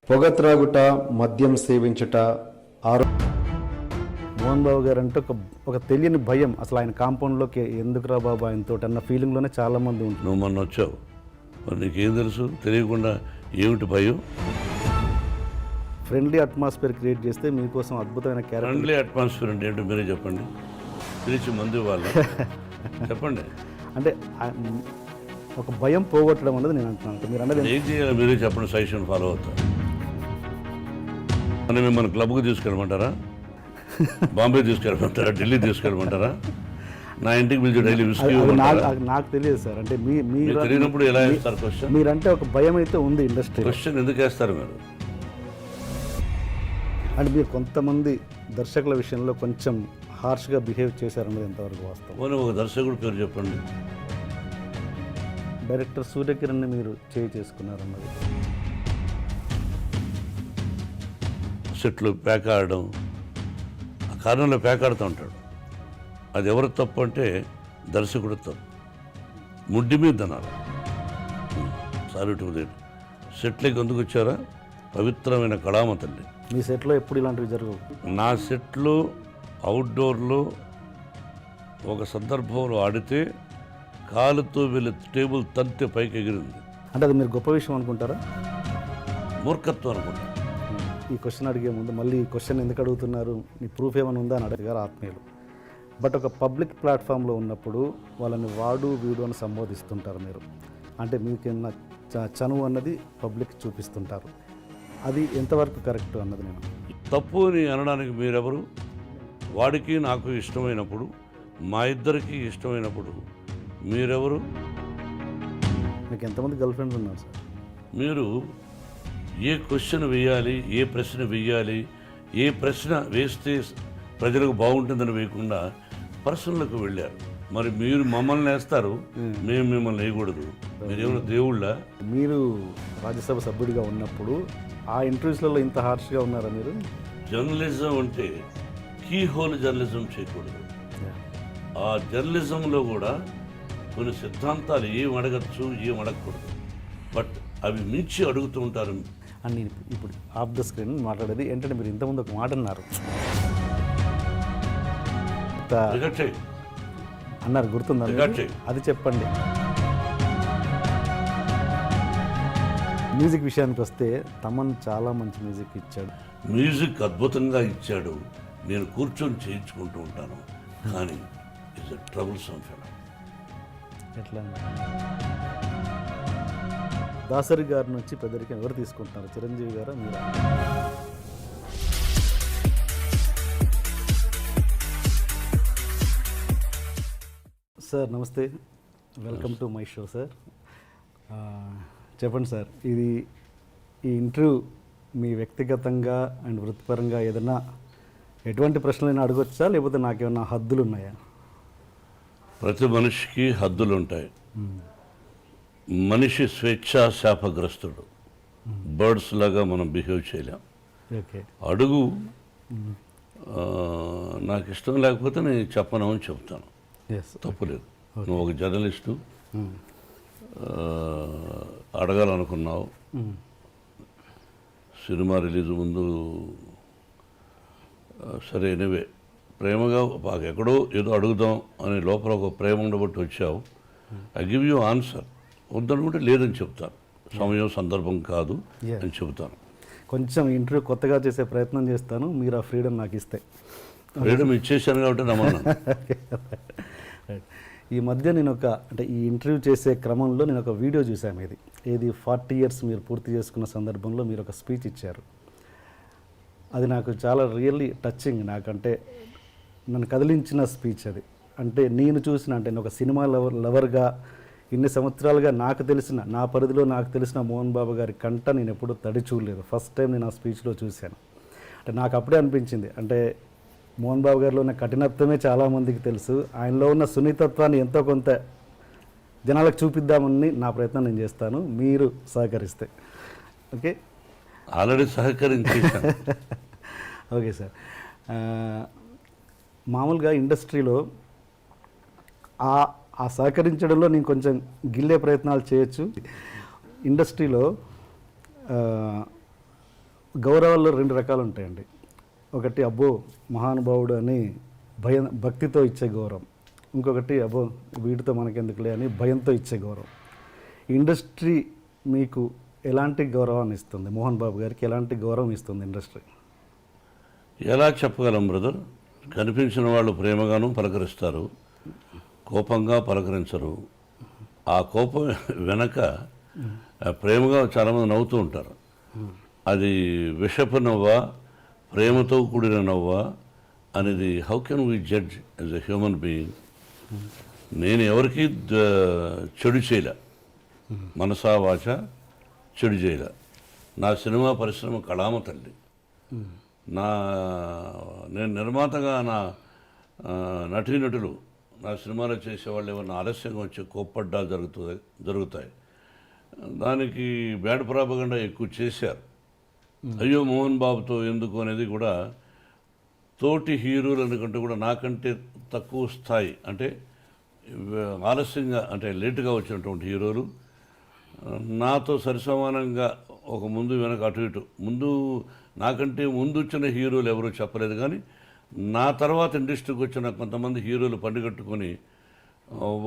పొగ త్రాగుట, మద్యం సేవించుట, మోహన్ బాబు గారు అంటే ఒక తెలియని భయం. అసలు ఆయన కాంపౌండ్లోకి ఎందుకురా బాబు ఆయనతో అన్న ఫీలింగ్లోనే చాలామంది ఉంటుంది. నువ్వు మొన్న వచ్చావు, మరి నీకేం తెలుసు? తెలియకుండా ఏమిటి భయం? ఫ్రెండ్లీ అట్మాస్ఫియర్ క్రియేట్ చేస్తే మీకోసం అద్భుతమైన క్యారెక్టర్. ఫ్రెండ్లీ అట్మాస్ఫియర్ అంటే ఏంటో మీరే చెప్పండి. పిలిచి మందు వాళ్ళ చెప్పండి. అంటే ఒక భయం పోగొట్టడం అన్నది నేను అంటున్నాను. మీరు అన్నది ఏం చేయాలి మీరే చెప్పండి, సజెషన్ ఫాలో అవుతారు. అని మిమ్మల్ని క్లబ్కి తీసుకెళ్ళమంటారా? బాంబే తీసుకెళ్ళమంటారా? ఢిల్లీ తీసుకెళ్ళమంటారా? నా ఇంటికి పిలిచి డైలీ విస్కీ నాకు తెలియదు సార్. అంటే మీరు తెలియనప్పుడు ఎలా వేస్తారు క్వశ్చన్? మీరంటే ఒక భయం అయితే ఉంది ఇండస్ట్రీ. క్వశ్చన్ ఎందుకు వేస్తారు మీరు? అంటే మీరు కొంతమంది దర్శకుల విషయంలో కొంచెం హార్ష్గా బిహేవ్ చేశారన్నది ఎంతవరకు వాస్తవం? పోనీ ఒక దర్శకుడు పేరు చెప్పండి. డైరెక్టర్ సూర్యకిరణ్ని మీరు చేసుకున్నారన్నది. సెట్లు ప్యాక్ ఆడడం, ఆ కారణంలో ప్యాక్ ఆడుతూ ఉంటాడు. అది ఎవరు తప్పు అంటే దర్శకుడు తప్పు. ముడ్డి మీద అన్నారు. Sorry to that. సెట్లకి ఎందుకు వచ్చారా? పవిత్రమైన కళామ తల్లి. మీ సెట్లో ఎప్పుడు ఇలాంటివి జరగవు? నా సెట్లో అవుట్డోర్లో ఒక సందర్భంలో ఆడితే కాలుతో వెళ్ళి టేబుల్ తంతే పైకి ఎగిరింది. అంటే అది మీరు గొప్ప విషయం అనుకుంటారా? మూర్ఖత్వం అనుకుంటా. ఈ క్వశ్చన్ అడిగే ముందు మళ్ళీ ఈ క్వశ్చన్ ఎందుకు అడుగుతున్నారు, నీ ప్రూఫ్ ఏమైనా ఉందా అని అడిగారు ఆత్మీయులు. బట్ ఒక పబ్లిక్ ప్లాట్ఫామ్లో ఉన్నప్పుడు వాళ్ళని వాడు వీడు అని సంబోధిస్తుంటారు మీరు. అంటే మీకున్న చనువు అన్నది పబ్లిక్ చూపిస్తుంటారు. అది ఎంతవరకు కరెక్ట్ అన్నది నేను తప్పు అని అనడానికి మీరెవరు? వాడికి నాకు ఇష్టమైనప్పుడు, మా ఇద్దరికి ఇష్టమైనప్పుడు మీరెవరు? మీకు ఎంతమంది గర్ల్ ఫ్రెండ్స్ ఉన్నారు సార్? మీరు ఏ క్వశ్చన్ వేయాలి, ఏ ప్రశ్న వేయాలి, ఏ ప్రశ్న వేస్తే ప్రజలకు బాగుంటుందని వేయకుండా పర్సనల్కి వెళ్ళారు. మరి మీరు మమ్మల్ని వేస్తారు, మేము మిమ్మల్ని వేయకూడదు. మీరేమైనా దేవుళ్ళ? మీరు రాజ్యసభ సభ్యుడిగా ఉన్నప్పుడు ఆ ఇంటర్వ్యూస్లలో ఇంత హార్ష్గా ఉన్నారా మీరు? జర్నలిజం అంటే కీ హోల్ జర్నలిజం చేయకూడదు. ఆ జర్నలిజంలో కూడా కొన్ని సిద్ధాంతాలు ఏం అడగచ్చు, ఏం అడగకూడదు. బట్ అవి మించి అడుగుతూ ఉంటారు. అని ఇప్పుడు ఆఫ్ ద స్క్రీన్ మాట్లాడేది ఏంటంటే, మీరు ఇంతకుముందు ఒక మాట అన్నారు, అన్నారు గుర్తుందా? అది చెప్పండి. మ్యూజిక్ విషయానికి వస్తే తమన్ చాలా మంచి మ్యూజిక్ ఇచ్చాడు. మ్యూజిక్ అద్భుతంగా ఇచ్చాడు. నేను కూర్చొని చేయించుకుంటూ ఉంటాను. కానీ ఇట్స్ ఎ ట్రబుల్సమ్ ఫెలో. ఎట్లా? దాసరి గారి నుంచి పెద్దరికం ఎవరు తీసుకుంటున్నారు, చిరంజీవి గారా మీరా? సార్ నమస్తే, welcome to my show sir. చెప్పండి సార్, ఈ ఇంటర్వ్యూ మీ వ్యక్తిగతంగా అండ్ వృత్తిపరంగా ఏదైనా ఎటువంటి ప్రశ్నలైనా అడగొచ్చా, లేకపోతే నాకేమన్నా హద్దులు ఉన్నాయా? ప్రతి మనిషికి హద్దులు ఉంటాయి. మనిషి స్వేచ్ఛా శాపగ్రస్తుడు. బర్డ్స్ లాగా మనం బిహేవ్ చేయలేం. అడుగు, నాకు ఇష్టం లేకపోతే నేను చెప్పను అని చెప్తాను, తప్పులేదు. నువ్వు ఒక జర్నలిస్టు, అడగాలనుకున్నావు, సినిమా రిలీజ్ ముందు సరే ఎనివే ప్రేమగా మాకు ఎక్కడో ఏదో అడుగుదాం అని లోపల ఒక ప్రేమ ఉండబట్టి వచ్చావు. I give you answer. వద్దనుకుంటే లేదని చెప్తాను, సమయం సందర్భం కాదు అని చెబుతాను. కొంచెం ఇంటర్వ్యూ కొత్తగా చేసే ప్రయత్నం చేస్తాను, మీరు ఆ ఫ్రీడమ్ నాకు ఇస్తే. ఫ్రీడమ్ ఇచ్చేసాను కాబట్టి నమ్మను. ఈ మధ్య నేను అంటే ఈ ఇంటర్వ్యూ చేసే క్రమంలో నేను ఒక వీడియో చూసాను. ఏది 40 years మీరు పూర్తి చేసుకున్న సందర్భంలో మీరు ఒక స్పీచ్ ఇచ్చారు. అది నాకు చాలా రియల్లీ టచింగ్. నాకంటే నన్ను కదిలించిన స్పీచ్ అది. అంటే నేను చూసిన, అంటే నేను ఒక సినిమా లవర్గా ఇన్ని సంవత్సరాలుగా నాకు తెలిసిన, నా పరిధిలో నాకు తెలిసిన మోహన్ బాబు గారి కంట నేను ఎప్పుడూ తడి చూడలేదు. ఫస్ట్ టైం నేను ఆ స్పీచ్లో చూశాను. అంటే నాకు అప్పుడే అనిపించింది, అంటే మోహన్ బాబు గారిలో ఉన్న కఠినత్వమే చాలామందికి తెలుసు, ఆయనలో ఉన్న సున్నితత్వాన్ని ఎంతో కొంత జనాలకు చూపిద్దామని నా ప్రయత్నం నేను చేస్తాను, మీరు సహకరిస్తే. ఓకే, ఆల్రెడీ సహకరించేసాను. Okay sir. మామూలుగా ఇండస్ట్రీలో ఆ సహకరించడంలో నేను కొంచెం గిల్లే ప్రయత్నాలు చేయొచ్చు. ఇండస్ట్రీలో గౌరవాల్లో 2 రకాలు ఉంటాయండి. ఒకటి అబ్బో మహానుభావుడు అని భక్తితో ఇచ్చే గౌరవం, ఇంకొకటి అబ్బో వీటితో మనకెందుకులే అని భయంతో ఇచ్చే గౌరవం. ఇండస్ట్రీ మీకు ఎలాంటి గౌరవాన్ని ఇస్తుంది? మోహన్ బాబు గారికి ఎలాంటి గౌరవం ఇస్తుంది ఇండస్ట్రీ? ఎలా చెప్పగలం బ్రదర్? కనిపించిన వాళ్ళు ప్రేమగాను పలకరిస్తారు, కోపంగా పలకరించరు. ఆ కోపం వెనక ప్రేమగా చాలామంది నవ్వుతూ ఉంటారు. అది విషపు నవ్వా, ప్రేమతో కూడిన నవ్వా అనేది how can we judge as a human being? నేను ఎవరికి చెడు చేయలే, మనసా వాచ చెడు చేయలే. నా సినిమా పరిశ్రమ కళామ తల్లి. నేను నిర్మాతగా నా నటీనటులు నా సినిమాలో చేసేవాళ్ళు ఏమన్నా ఆలస్యంగా వచ్చి కోప్పడ్డాలు జరుగుతాయి. దానికి బ్యాడ్ ప్రాపగండా ఎక్కువ చేశారు. అయ్యో మోహన్ బాబుతో ఎందుకు అనేది కూడా తోటి హీరోలు కంటే కూడా నాకంటే తక్కువ స్థాయి, అంటే ఆలస్యంగా అంటే లేటుగా వచ్చినటువంటి హీరోలు నాతో సరిసమానంగా ఒక ముందు వెనక అటు ఇటు నాకంటే ముందు వచ్చిన హీరోలు ఎవరూ చెప్పలేదు. కానీ నా తర్వాత ఇండస్ట్రీకి వచ్చిన కొంతమంది హీరోలు పండుగట్టుకొని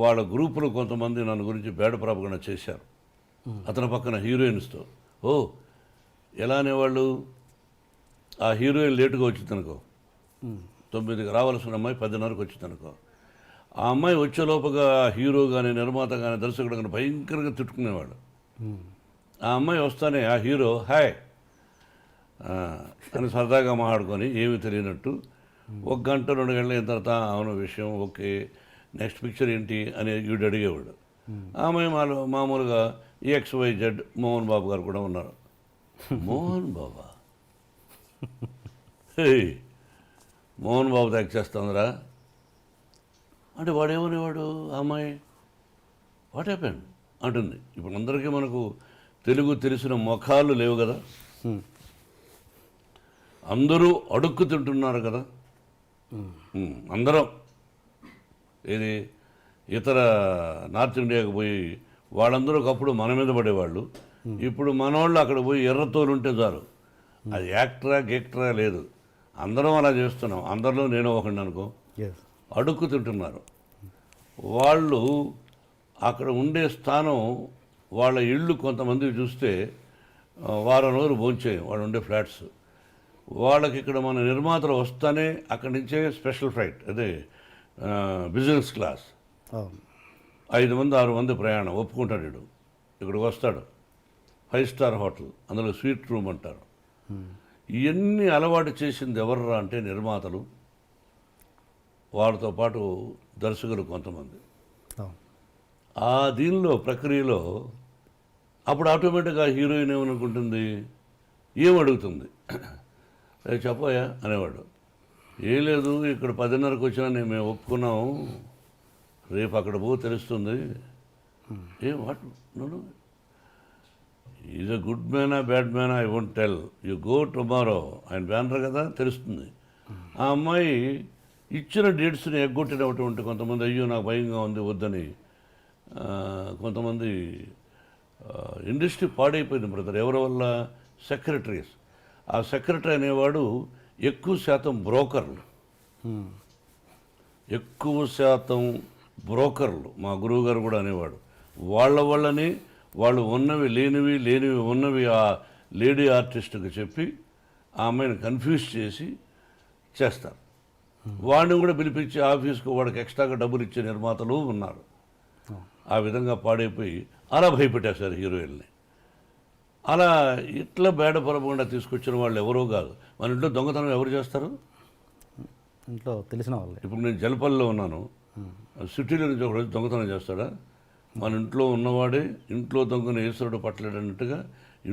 వాళ్ళ గ్రూపులో కొంతమంది నన్ను గురించి బేడ ప్రాపగండా చేశారు. అతని పక్కన హీరోయిన్స్తో ఎలా అనేవాళ్ళు, ఆ హీరోయిన్ లేటుగా వచ్చిందనుకో, 9కి రావాల్సిన అమ్మాయి 10:30కి వచ్చిందనుకో, ఆ అమ్మాయి వచ్చేలోపుగా హీరో కానీ నిర్మాత కానీ దర్శకుడు కానీ భయంకరంగా తిట్టుకునేవాడు. ఆ అమ్మాయి వస్తానే ఆ హీరో హాయ్ అని సరదాగా మాట్లాడుకొని ఏమీ తెలియనట్టు 1 గంట 2 గంటల అయిన తర్వాత అవును విషయం ఓకే నెక్స్ట్ పిక్చర్ ఏంటి అని వీడు అడిగేవాడు. ఆ అమ్మాయి మామూలుగా XYZ మోహన్ బాబు గారు కూడా ఉన్నారు. మోహన్ బాబా మోహన్ బాబు యాక్ట్ చేస్తుందిరా అంటే వాడేమనేవాడు, ఆ అమ్మాయి వాట్ హ్యాపెండ్ అంటుంది. ఇప్పుడు అందరికీ మనకు తెలుగు తెలిసిన ముఖాలు లేవు కదా, అందరూ అడుక్కు తింటున్నారు కదా. అందరం ఇది ఇతర నార్త్ ఇండియాకి పోయి వాళ్ళందరూ ఒకప్పుడు మన మీద పడేవాళ్ళు, ఇప్పుడు మనోళ్ళు అక్కడ పోయి ఎర్రతోలు ఉంటే చాలు, అది యాక్టరా గేక్టరా లేదు, అందరం అలా చేస్తున్నాం. అందరిలో నేను ఒకడిని అనుకో, అడుక్కు తింటున్నారు. వాళ్ళు అక్కడ ఉండే స్థానం, వాళ్ళ ఇళ్ళు కొంతమంది చూస్తే వారం రోజులు భోంచేయం వాళ్ళు ఉండే ఫ్లాట్స్. వాళ్ళకి ఇక్కడ మన నిర్మాతలు వస్తానే అక్కడి నుంచే స్పెషల్ ఫ్లైట్, అదే బిజినెస్ క్లాస్, 5 మంది 6 మంది ప్రయాణం ఒప్పుకుంటాడు. వీడు ఇక్కడికి వస్తాడు, 5 స్టార్ హోటల్, అందులో స్వీట్ రూమ్ అంటారు. ఇవన్నీ అలవాటు చేసింది ఎవర్రా అంటే నిర్మాతలు, వారితో పాటు దర్శకులు కొంతమంది. ఆ దీనిలో ప్రక్రియలో అప్పుడు ఆటోమేటిక్గా హీరోయిన్ ఏమనుకుంటుంది, ఏమడుగుతుంది, చెప్పోయా అనేవాడు. ఏం లేదు ఇక్కడ 10:30కి వచ్చినా మేము ఒప్పుకున్నాము, రేపు అక్కడ తెలుస్తుంది. వాట్ నన్ను ఈజ్ అ గుడ్ మ్యానా బ్యాడ్ మ్యానా I won't tell, you go tomorrow ఆయన బ్యానర్ కదా తెలుస్తుంది. ఆ అమ్మాయి ఇచ్చిన డేట్స్ని ఎగ్గొట్టినటువంటి కొంతమంది అయ్యో నాకు భయంగా ఉంది వద్దని, కొంతమంది ఇండస్ట్రీ పాడైపోయింది బ్రదర్. ఎవరి వల్ల? సెక్రటరీస్. ఆ సెక్రటరీ అనేవాడు ఎక్కువ శాతం బ్రోకర్లు, మా గురువు గారు కూడా అనేవాడు. వాళ్ళ వల్లనే వాళ్ళు ఉన్నవి లేనివి ఉన్నవి ఆ లేడీ ఆర్టిస్ట్కి చెప్పి ఆ అమ్మాయిని కన్ఫ్యూజ్ చేసి చేస్తారు. వాడిని కూడా పిలిపించి ఆఫీస్కు వాడికి ఎక్స్ట్రాగా డబ్బులు ఇచ్చే నిర్మాతలు ఉన్నారు. ఆ విధంగా పాడైపోయి అలా భయపెట్టేశారు హీరోయిన్ని. అలా ఇట్లా బేడ పొరపకుండా తీసుకొచ్చిన వాళ్ళు ఎవరో కాదు. మన ఇంట్లో దొంగతనం ఎవరు చేస్తారు? ఇంట్లో తెలిసిన వాళ్ళే. ఇప్పుడు నేను జలపల్లిలో ఉన్నాను, సిటీలో నుంచి ఒకరోజు దొంగతనం చేస్తాడా? మన ఇంట్లో ఉన్నవాడే ఇంట్లో దొంగను ఈశ్వరుడు పట్టలేడన్నట్టుగా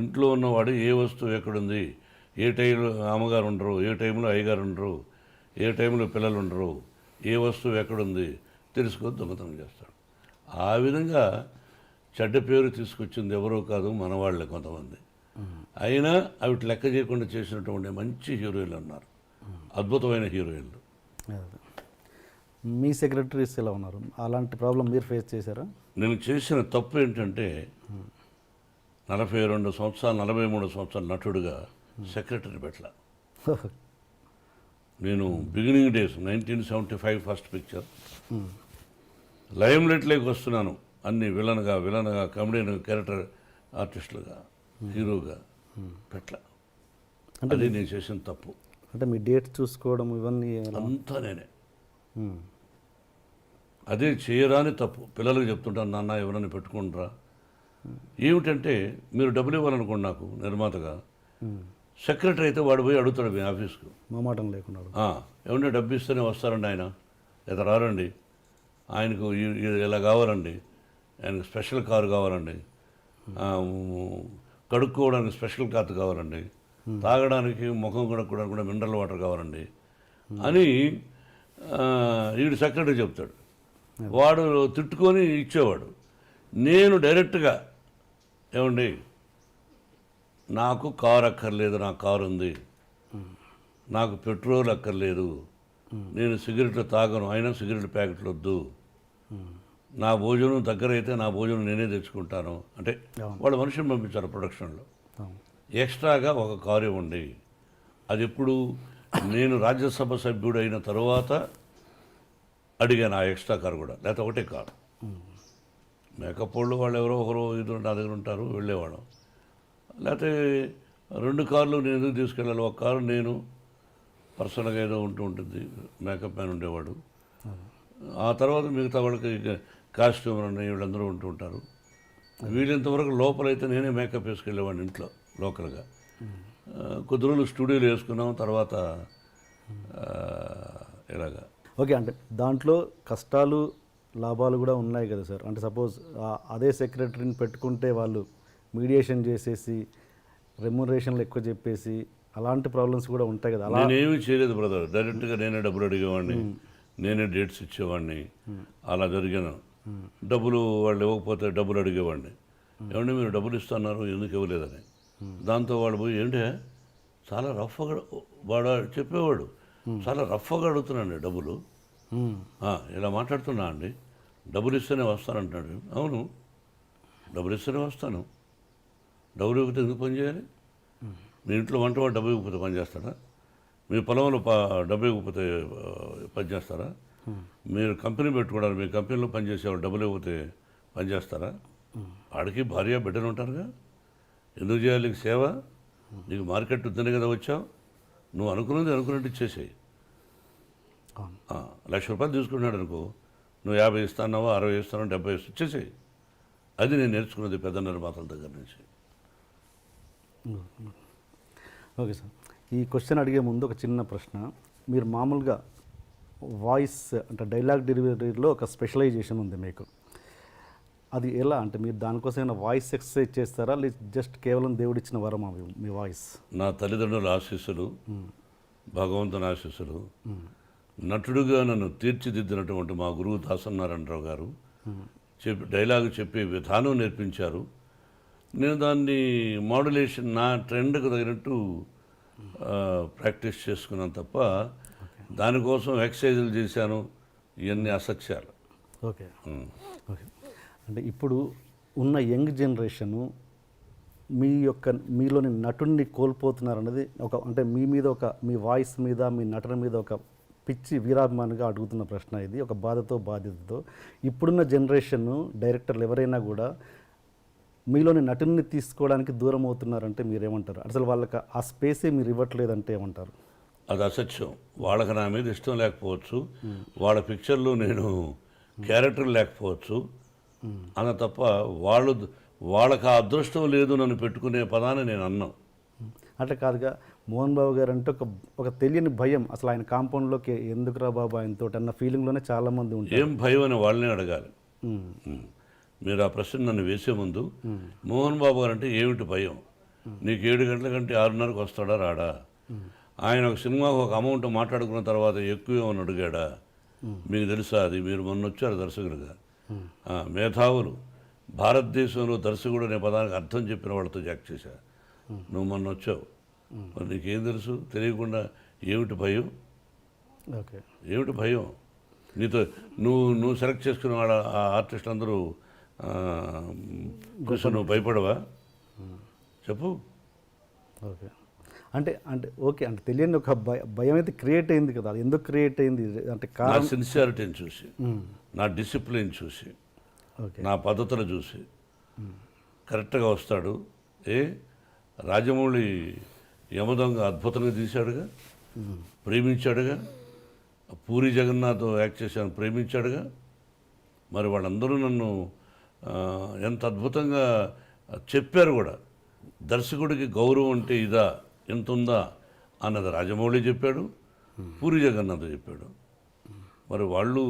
ఇంట్లో ఉన్నవాడు ఏ వస్తువు ఎక్కడుంది, ఏ టైంలో అమ్మగారు ఉండరు, ఏ టైంలో అయ్యగారు ఉండరు, ఏ టైంలో పిల్లలు ఉండరు, ఏ వస్తువు ఎక్కడుంది తెలుసుకొని దొంగతనం చేస్తాడు. ఆ విధంగా చెడ్డ పేరు తీసుకొచ్చింది ఎవరో కాదు మన వాళ్ళే కొంతమంది. అయినా అవి లెక్క చేయకుండా చేసినటువంటి మంచి హీరోయిన్లు ఉన్నారు, అద్భుతమైన హీరోయిన్లు. మీ సెక్రటరీస్ ఎలా ఉన్నారు? అలాంటి ప్రాబ్లం మీరు ఫేస్ చేశారా? నేను చేసిన తప్పు ఏంటంటే 42 సంవత్సరాలు 43 సంవత్సరాలు నటుడుగా సెక్రటరీ పెట్టల. నేను beginning days 1975 first picture lime లైట్లోకి వస్తున్నాను, అన్ని విలన్గా కామెడీన్ క్యారెక్టర్ ఆర్టిస్టులుగా, హీరోగా పెట్టల. అది నేను చేసిన తప్పు. అంటే మీ డేట్ చూసుకోవడం ఇవన్నీ అంతా నేనే. అదే చేయరాని తప్పు. పిల్లలకు చెప్తుంటాను, నాన్న ఎవరైనా పెట్టుకుంటారా. ఏమిటంటే మీరు డబ్బులు ఇవ్వాలనుకోండి నాకు నిర్మాతగా, సెక్రటరీ అయితే వాడు పోయి అడుగుతాడు మీ ఆఫీస్కు, మొహమాటం లేకుండా. ఏమన్నా డబ్బు ఇస్తేనే వస్తారండి ఆయన, లేదా రారండి, ఆయనకు ఇలా కావాలండి, ఆయనకు స్పెషల్ కారు కావాలండి, కడుక్కోవడానికి స్పెషల్ కారు కావాలండి, తాగడానికి ముఖం కడుక్కోవడానికి కూడా మినరల్ వాటర్ కావాలండి అని వీడు సెక్రటరీ చెప్తాడు. వాడు తిట్టుకొని ఇచ్చేవాడు. నేను డైరెక్ట్గా ఏమండి నాకు కారు అక్కర్లేదు, నాకు కారు ఉంది, నాకు పెట్రోల్ అక్కర్లేదు, నేను సిగరెట్లు తాగను, అయినా సిగరెట్ ప్యాకెట్లు వద్దు, నా భోజనం దగ్గర అయితే నా భోజనం నేనే తెచ్చుకుంటాను అంటే వాళ్ళు మనుషులు పంపించారు ప్రొడక్షన్లో. ఎక్స్ట్రాగా ఒక కారు ఇవ్వండి. అది ఎప్పుడు నేను రాజ్యసభ సభ్యుడు అయిన తర్వాత అడిగాను ఆ ఎక్స్ట్రా కారు కూడా, లేకపోతే ఒకటే కారు. మేకప్ వాళ్ళు ఎవరో ఒకరు ఇద్దరు నా దగ్గర ఉంటారు, వెళ్ళేవాళ్ళం. లేకపోతే 2 కార్లు నేను ఎందుకు తీసుకెళ్ళాలి, ఒక కారు నేను పర్సనల్గా ఏదో ఉంటుంది, మేకప్ మ్యాన్ ఉండేవాడు. ఆ తర్వాత మిగతా వాళ్ళకి కాస్ట్యూమర్ అని వీళ్ళందరూ ఉంటూ ఉంటారు. వీళ్ళంతవరకు లోపలైతే నేనే మేకప్ వేసుకెళ్ళేవాడిని ఇంట్లో లోకల్గా. కొద్ది రోజులు స్టూడియోలో వేసుకున్నాం, తర్వాత ఇలాగా. ఓకే, అంటే దాంట్లో కష్టాలు లాభాలు కూడా ఉన్నాయి కదా సార్. అంటే సపోజ్ అదే సెక్రటరీని పెట్టుకుంటే వాళ్ళు మీడియేషన్ చేసేసి రెమ్యునరేషన్లు ఎక్కువ చెప్పేసి అలాంటి ప్రాబ్లమ్స్ కూడా ఉంటాయి కదా. అలా నేనేమీ చేయలేదు బ్రదర్, డైరెక్ట్గా నేనే డబ్బులు అడిగేవాడిని, నేనే డేట్స్ ఇచ్చేవాడిని. అలా జరిగాను. డబ్బులు వాళ్ళు ఇవ్వకపోతే డబ్బులు అడిగేవాడిని, ఏమంటే మీరు డబ్బులు ఇస్తున్నారు ఎందుకు ఇవ్వలేదని. దాంతో వాడు పోయి ఏంటే చాలా రఫ్గా వాడు చెప్పేవాడు, చాలా రఫ్గా అడుగుతున్నాండి డబ్బులు, ఇలా మాట్లాడుతున్నా అండి, డబ్బులు ఇస్తేనే వస్తానంటున్నాడు. అవును, డబ్బులు ఇస్తేనే వస్తాను, డబ్బులు ఇవ్వకపోతే ఎందుకు పని చేయాలి? మీ ఇంట్లో వంట వాడు డబ్బు ఇవ్వకపోతే పని చేస్తారా? మీ పొలంలో డబ్బు ఇవ్వకపోతే పని చేస్తారా? మీరు కంపెనీ పెట్టుకోవడానికి మీ కంపెనీలో పనిచేసేవాళ్ళు డబ్బులు ఇవ్వకపోతే పని చేస్తారా? వాడికి భార్య బిడ్డలు ఉంటారుగా, ఎందుకు చేయాలి నీకు సేవ? నీకు మార్కెట్ ఉందనే కదా వచ్చావు, నువ్వు అనుకున్నట్టు ఇచ్చేసేయి. 1,00,000 రూపాయలు తీసుకున్నాడు అనుకో, నువ్వు 50 ఇస్తాన్నావో 60 ఇస్తానో 70 ఇచ్చేసేయి. అది నేను నేర్చుకున్నది పెద్ద నిర్మాతల దగ్గర నుంచి. ఓకే సార్, ఈ క్వశ్చన్ అడిగే ముందు ఒక చిన్న ప్రశ్న. మీరు మామూలుగా వాయిస్ అంటే డైలాగ్ డెలివరీలో ఒక స్పెషలైజేషన్ ఉంది మీకు, అది ఎలా? అంటే మీరు దానికోసమైనా వాయిస్ ఎక్సర్సైజ్ చేస్తారా, లేదు జస్ట్ కేవలం దేవుడిచ్చిన వరమా మీ వాయిస్? నా తల్లిదండ్రుల ఆశీస్సులు, భగవంతుని ఆశీస్సులు, నటుడుగా నన్ను తీర్చిదిద్దినటువంటి మా గురువు దాసనారాయణరావు గారు డైలాగ్ చెప్పే విధానం నేర్పించారు. నేను దాన్ని మాడ్యులేషన్ నా ట్రెండ్కి తగినట్టు ప్రాక్టీస్ చేసుకున్నాను తప్ప దానికోసం ఎక్సర్సైజులు చేశాను, ఇవన్నీ అసత్యాలు. Okay okay. అంటే ఇప్పుడు ఉన్న యంగ్ జనరేషను మీలోని నటుడిని కోల్పోతున్నారన్నది అంటే మీ మీద మీ వాయిస్ మీద మీ నటన మీద ఒక పిచ్చి వీరాభిమానిగా అడుగుతున్న ప్రశ్న ఇది, ఒక బాధ్యతతో. ఇప్పుడున్న జనరేషన్ డైరెక్టర్లు ఎవరైనా కూడా మీలోని నటుని తీసుకోవడానికి దూరం అవుతున్నారంటే మీరేమంటారు? అసలు వాళ్ళకి ఆ స్పేసే మీరు ఇవ్వట్లేదంటే ఏమంటారు? అది అసత్యం. వాళ్ళకి నా మీద ఇష్టం లేకపోవచ్చు, వాళ్ళ పిక్చర్లో నేను క్యారెక్టర్ లేకపోవచ్చు అన్న తప్ప వాళ్ళకి ఆ అదృష్టం లేదు నన్ను పెట్టుకునే పదాన్ని నేను అన్నాను. అంటే కాదుగా, మోహన్ బాబు గారు అంటే ఒక తెలియని భయం, అసలు ఆయన కాంపౌండ్లోకి ఎందుకురా బాబు ఆయనతో అన్న ఫీలింగ్లోనే చాలామంది ఉంటారు. ఏం భయం అని వాళ్ళనే అడగాలి. మీరు ఆ ప్రశ్న నన్ను వేసే ముందు మోహన్ బాబు గారు అంటే ఏమిటి భయం? నీకు 7 గంటల కంటే 6:30కు వస్తాడా రాడా? ఆయన ఒక సినిమాకు ఒక అమౌంట్ మాట్లాడుకున్న తర్వాత ఎక్కువ ఏమని అడిగాడా? మీకు తెలుసా అది? మీరు మొన్న వచ్చారు దర్శకులుగా, మేధావులు భారతదేశంలో దర్శకుడు అనే పదానికి అర్థం చెప్పిన వాళ్ళతో యాక్ట్ చేశా. నువ్వు మొన్న వచ్చావు, మరి నీకేం తెలుసు? తెలియకుండా ఏమిటి భయం? ఓకే, ఏమిటి భయం? నీతో నువ్వు సెలెక్ట్ చేసుకున్న వాళ్ళ ఆర్టిస్టులు అందరూ చూసి నువ్వు భయపడవా? చెప్పు. ఓకే. అంటే అంటే ఓకే, అంటే తెలియని ఒక భయం అయితే క్రియేట్ అయింది కదా, అది ఎందుకు క్రియేట్ అయింది అంటే నా కారణం? సిన్సియారిటీని చూసి, నా డిసిప్లిన్ చూసి, ఓకే. నా పద్ధతులు చూసి కరెక్ట్గా వస్తాడు. రాజమౌళి యమదొంగ అద్భుతంగా తీశాడుగా, ప్రేమించాడుగా. పూరి జగన్నాథ్ యాక్ట్ చేశాను, ప్రేమించాడుగా. మరి వాళ్ళందరూ నన్ను ఎంత అద్భుతంగా చెప్పారు కూడా. దర్శకుడికి గౌరవం అంటే ఇదా, ఎంత ఉందా అన్నది రాజమౌళి చెప్పాడు, పూరి జగన్నాథ్ చెప్పాడు. మరి వాళ్ళు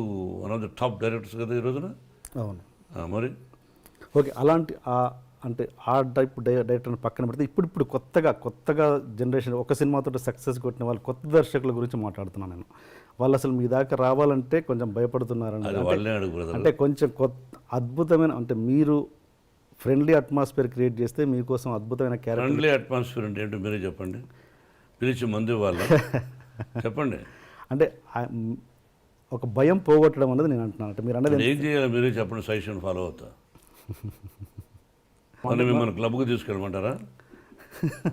one of the top directors కదా ఈ రోజున. అవును. మరి ఓకే, అలాంటి అంటే ఆ టైప్ డైరెక్టర్ని పక్కన పెడితే ఇప్పుడు కొత్తగా జనరేషన్ ఒక సినిమాతో సక్సెస్ కొట్టిన వాళ్ళు కొత్త దర్శకుల గురించి మాట్లాడుతున్నాను నేను. వాళ్ళు అసలు మీ దాకా రావాలంటే కొంచెం భయపడుతున్నారండి. అది వాళ్ళనే అడుగు బ్రదర్. అంటే కొంచెం అద్భుతమైన, అంటే మీరు ఫ్రెండ్లీ అట్మాస్ఫియర్ క్రియేట్ చేస్తే మీకోసం అద్భుతమైన క్యారెక్టర్. ఫ్రెండ్లీ అట్మాస్ఫియర్ అంటే ఏంటో మీరే చెప్పండి. పిలిచి మందు వాళ్ళ చెప్పండి. అంటే ఒక భయం పోగొట్టడం అనేది నేను అంటున్నాను. అంటే మీరు అనేది ఏం చేయాలి మీరే చెప్పండి, సజెషన్ ఫాలో అవుతా. మన మిమ్మల్ని క్లబ్కి తీసుకెళ్ళమంటారా,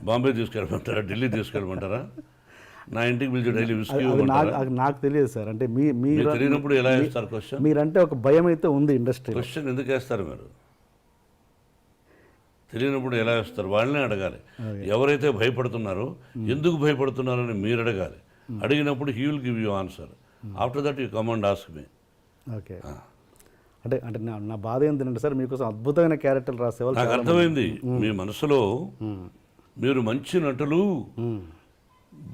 బాంబే తీసుకెళ్ళమంటారా, ఢిల్లీ తీసుకెళ్ళమంటారా, నా ఇంటికి పిలిచి డైలీ విస్కీ నాకు తెలియదు సార్. అంటే మీరు తెలియనప్పుడు ఎలా వేస్తారు క్వశ్చన్? మీరంటే ఒక భయం అయితే ఉంది ఇండస్ట్రీ. క్వశ్చన్ ఎందుకు వేస్తారు మీరు? తెలియనప్పుడు ఎలా వేస్తారు? వాళ్ళనే అడగాలి. ఎవరైతే భయపడుతున్నారో ఎందుకు భయపడుతున్నారని మీరు అడగాలి. అడిగినప్పుడు he will give you answer. After that you come and ask me. Okay. అంటే అంటే నా బాధ ఏంటంటే సార్, మీకోసం అద్భుతమైన క్యారెక్టర్లు రాసేవాళ్ళు. నాకు అర్థమైంది మీ మనసులో. మీరు మంచి నటులు,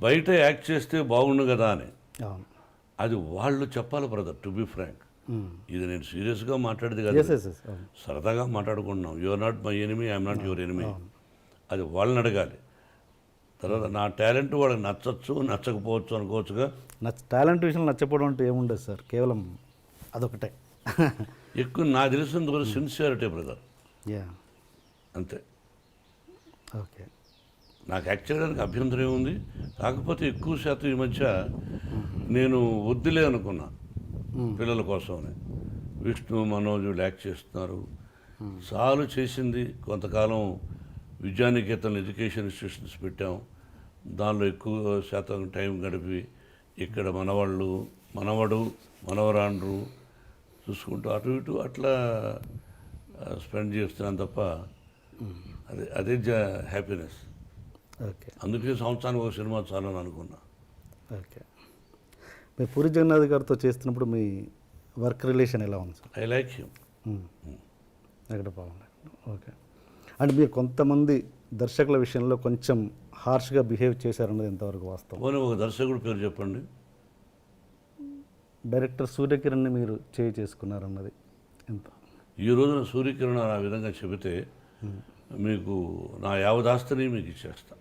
బయట యాక్ట్ చేస్తే బాగుండు కదా అని. అది వాళ్ళు చెప్పాలి బ్రదర్. టు బి ఫ్రాంక్, ఇది నేను సీరియస్గా మాట్లాడేది కదా, సరదాగా మాట్లాడుకుంటున్నాం. You are not my enemy, I'm not your enemy. అది వాళ్ళని అడగాలి. తర్వాత నా టాలెంట్ వాళ్ళకి నచ్చచ్చు, నచ్చకపోవచ్చు అనుకోవచ్చుగా. టాలెంట్ విషయంలో నచ్చకపోవడం అంటే ఏముండదు సార్, కేవలం అదొకటే. ఎక్కువ నాకు తెలిసినంత వరకు సిన్సియారిటీ బ్రదర్, అంతే. ఓకే. నాకు యాక్ట్ చేయడానికి అభ్యంతరం ఏముంది. కాకపోతే ఎక్కువ శాతం ఈ మధ్య నేను వద్దులే అనుకున్నా పిల్లల కోసమని. విష్ణు, మనోజ్ యాక్ట్ చేస్తున్నారు. చాలు చేసింది. కొంతకాలం విద్యానికేతన్ ఎడ్యుకేషన్ ఇన్స్టిట్యూషన్స్ పెట్టాం. దానిలో ఎక్కువ శాతం టైం గడిపి ఇక్కడ మనవడు మనవరాండ్రు చూసుకుంటూ అటు ఇటు అట్లా స్పెండ్ చేస్తున్నాను తప్ప అదే హ్యాపీనెస్. ఓకే. అందుకే సంవత్సరానికి ఒక సినిమా చాలని అనుకున్నా. ఓకే. మీరు పూరి జగన్నాథ్ గారితో చేస్తున్నప్పుడు మీ వర్క్ రిలేషన్ ఎలా ఉంది సార్? I like him. ఎక్కడ బాగుంది. ఓకే. అంటే మీరు కొంతమంది దర్శకుల విషయంలో కొంచెం హార్ష్గా బిహేవ్ చేశారన్నది ఎంతవరకు వాస్తవం? పోనీ ఒక దర్శకుడు పేరు చెప్పండి. డైరెక్టర్ సూర్యకిరణ్ని మీరు చేసుకున్నారన్నది ఎంత? ఈ రోజున సూర్యకిరణ్ ఆ విధంగా చెబితే మీకు నా యావదాస్తిని మీకు ఇచ్చేస్తా.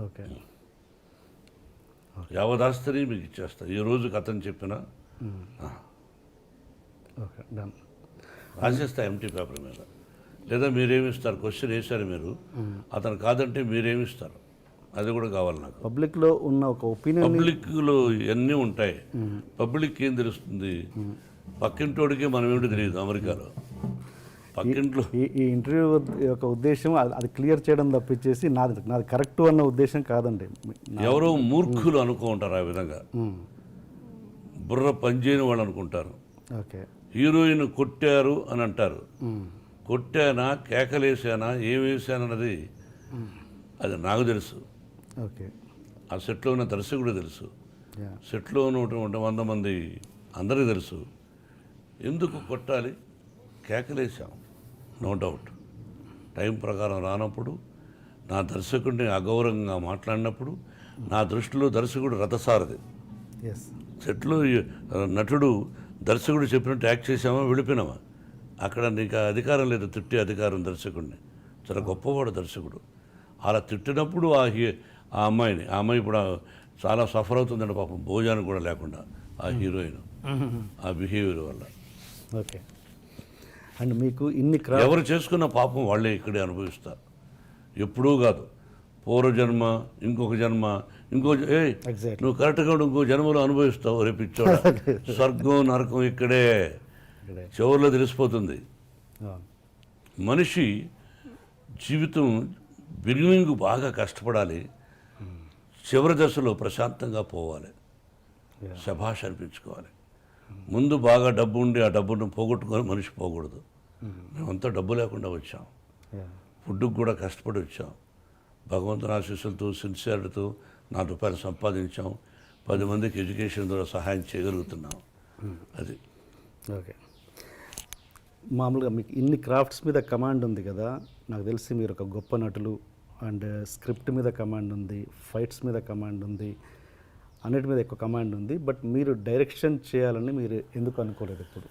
ఓకే. యావదాస్తిని మీకు ఇచ్చేస్తా ఈ రోజుకి అతను చెప్పిన. Okay, done. రాసేస్తా ఎంటీ పేపర్ మీద. లేదా మీరేమిస్తారు? క్వశ్చన్ వేశారు మీరు, అతను కాదంటే మీరేమిస్తారు? అది కూడా కావాలి నాకు. పబ్లిక్లో ఉన్న ఒక ఒపీనియన్, పబ్లిక్లో ఇవన్నీ ఉంటాయి. పబ్లిక్ ఏం తెలుస్తుంది? పక్కింటోడికి మనం ఏమిటో తెలియదు. అమెరికాలో పక్కింట్లో ఈ ఇంటర్వ్యూ యొక్క ఉద్దేశం అది క్లియర్ చేయడం తప్పించేసి నాది కరెక్ట్ అన్న ఉద్దేశం కాదండి. ఎవరో మూర్ఖులు అనుకుంటారు ఆ విధంగా. బుర్ర పనిచేయని వాళ్ళు అనుకుంటారు. ఓకే. హీరోయిన్ కొట్టారు అని అంటారు. కొట్టానా, కేకలేసానా, ఏం వేసానన్నది అది నాకు తెలుసు. ఓకే. ఆ సెట్లో ఉన్న దర్శకుడు తెలుసు. సెట్లో ఉన్నటువంటి 100 మంది అందరికీ తెలుసు. ఎందుకు కొట్టాలి? కేకలేసాం, నో డౌట్. టైం ప్రకారం రానప్పుడు, నా దర్శకుడిని అగౌరవంగా మాట్లాడినప్పుడు, నా దృష్టిలో దర్శకుడు రథసారథి. సెట్లో నటుడు దర్శకుడు చెప్పినట్టు యాక్ట్ చేసామా, వెళ్ళిపోయినామా? అక్కడ నీకు అధికారం లేదు తిట్టే అధికారం దర్శకుడిని. చాలా గొప్పవాడు దర్శకుడు. అలా తిట్టినప్పుడు ఆ అమ్మాయి ఇప్పుడు చాలా సఫర్ అవుతుందండి పాపం, భోజనం కూడా లేకుండా ఆ హీరోయిన్ ఆ బిహేవియర్ వల్ల. ఓకే. అండ్ మీకు ఇన్ని ఎవరు చేసుకున్న పాపం వాళ్ళే ఇక్కడే అనుభవిస్తారు. ఎప్పుడూ కాదు, పూర్వజన్మ, ఇంకొక జన్మ, నువ్వు కరెక్ట్గా ఇంకో జన్మలో అనుభవిస్తావు. రేపు ఇచ్చోడ స్వర్గం నరకం ఇక్కడే చివరిలో తెలిసిపోతుంది. మనిషి జీవితం బిగినింగ్ బాగా కష్టపడాలి, చివరి దశలో ప్రశాంతంగా పోవాలి, Yeah. శభాష్ అనిపించుకోవాలి. ముందు బాగా డబ్బు ఉండి ఆ డబ్బును పోగొట్టుకొని మనిషి పోకూడదు. మేమంతా డబ్బు లేకుండా వచ్చాం, Yeah. ఫుడ్కి కూడా కష్టపడి వచ్చాం, భగవంతుని ఆశీస్సులతో సిన్సియర్తో ₹4 సంపాదించాం, 10 మందికి ఎడ్యుకేషన్ ద్వారా సహాయం చేయగలుగుతున్నాం. అది ఓకే. మామూలుగా మీకు ఇన్ని క్రాఫ్ట్స్ మీద కమాండ్ ఉంది కదా, నాకు తెలిసి మీరు ఒక గొప్ప నటులు. అండ్ స్క్రిప్ట్ మీద కమాండ్ ఉంది, ఫైట్స్ మీద కమాండ్ ఉంది, అన్నిటి మీద ఎక్కువ కమాండ్ ఉంది. బట్ మీరు డైరెక్షన్ చేయాలని మీరు ఎందుకు అనుకోలేదు ఇప్పుడు?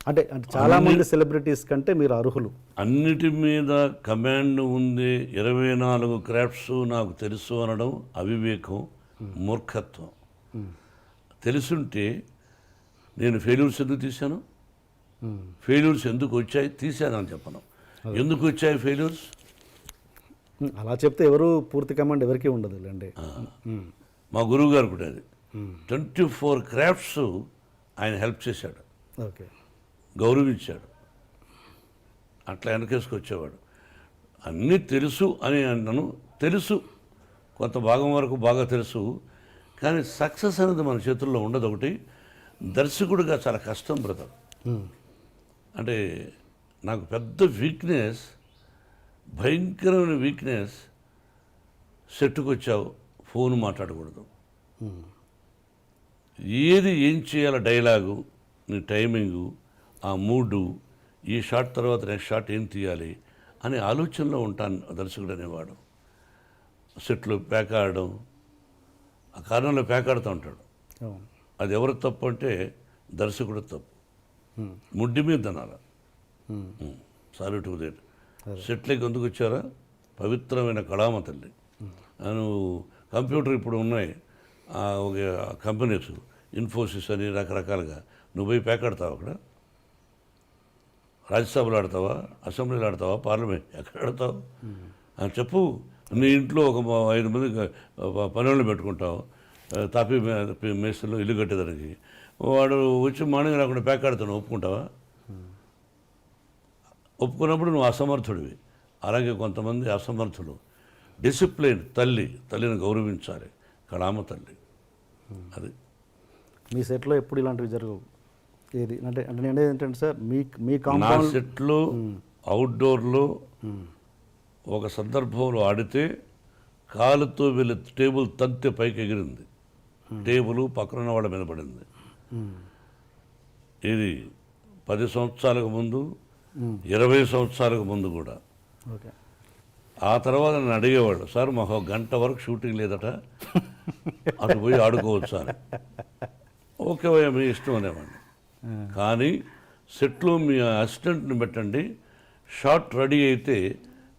అంటే చాలామంది సెలబ్రిటీస్ కంటే మీరు అర్హులు. అన్నిటి మీద కమాండ్ ఉంది. 24 క్రాఫ్ట్స్ నాకు తెలుసు అనడం అవివేకం, మూర్ఖత్వం. తెలుసుంటే నేను ఫెయిల్యూర్స్ ఎందుకు తీశాను, ఫెయిల్యూర్స్ ఎందుకు వచ్చాయి తీశానని చెప్పను. ఎందుకు వచ్చాయి ఫెయిల్యూర్స్? అలా చెప్తే ఎవరు పూర్తి కమాండ్ ఎవరికీ ఉండదు లేండి. మా గురువు గారు కూడా అది 24 క్రాఫ్ట్స్ ఆయన హెల్ప్ చేశాడు, ఓకే, గౌరవించాడు, అట్లా వెనకేసుకొచ్చేవాడు. అన్నీ తెలుసు అని అన్నాను. తెలుసు, కొంత భాగం వరకు బాగా తెలుసు, కానీ సక్సెస్ అనేది మన చేతుల్లో ఉండదు. ఒకటి దర్శకుడిగా చాలా కష్టం బ్రదర్. అంటే నాకు పెద్ద వీక్నెస్, భయంకరమైన వీక్నెస్, సెట్టుకు వచ్చావు ఫోన్ మాట్లాడకూడదు, ఏం చేయాలో డైలాగు, నీ టైమింగు, ఆ మూడు, ఈ షాట్ తర్వాత నెక్స్ట్ షాట్ ఏం తీయాలి అనే ఆలోచనలో ఉంటాను దర్శకుడు అనేవాడు. సెట్లు ప్యాక్ ఆడడం, ఆ కారణంలో ప్యాక్ ఆడుతూ ఉంటాడు. అది ఎవరు తప్పు అంటే దర్శకుడు తప్పు. ముడ్డి మీద తినాలి. Sorry to that. సెట్లకి ఎందుకు వచ్చారా? పవిత్రమైన కళామ తల్లి. నువ్వు కంప్యూటర్ ఇప్పుడు ఉన్నాయి ఒక కంపెనీస్, ఇన్ఫోసిస్ అని రకరకాలుగా, నువ్వు పోయి ప్యాక్ ఆడతావు అక్కడ? రాజ్యసభలో ఆడతావా, అసెంబ్లీలో ఆడతావా, పార్లమెంట్ ఎక్కడ ఆడతావు అని చెప్పు. నీ ఇంట్లో ఒక 5 మంది పనులను పెట్టుకుంటావు, తాపీ మేస్త్రిలో ఇల్లు కట్టేదానికి. వాడు వచ్చి మార్నింగ్ రాకుండా ప్యాక్ ఆడుతాను, ఒప్పుకుంటావా? ఒప్పుకున్నప్పుడు నువ్వు అసమర్థుడివి. అలాగే కొంతమంది అసమర్థులు. డిసిప్లిన్ తల్లిని గౌరవించాలి, కళామ తల్లి. అది మీ సెట్లో ఎప్పుడు ఇలాంటివి జరగవు. ఏది అంటే అంటే నేను ఏంటంటే సార్, మీ నా కాంపౌండ్ సెట్లో అవుట్డోర్లో ఒక సందర్భంలో ఆడితే కాలుతో వెళ్ళి టేబుల్ తంతె పైకి ఎగిరింది, టేబుల్ పక్కన వాళ్ళ మీద పడింది. ఇది 10 సంవత్సరాలకు ముందు, 20 సంవత్సరాలకు ముందు కూడా. ఓకే. ఆ తర్వాత నన్ను అడిగేవాడు, సార్ మాకు 1 గంట వరకు షూటింగ్ లేదట, అటు పోయి ఆడుకోవచ్చు అని. ఓకే భయ్యా మీ ఇష్టం అనేవాడిని. కానీ సెట్లో మీ అసిస్టెంట్ని పెట్టండి, షాట్ రెడీ అయితే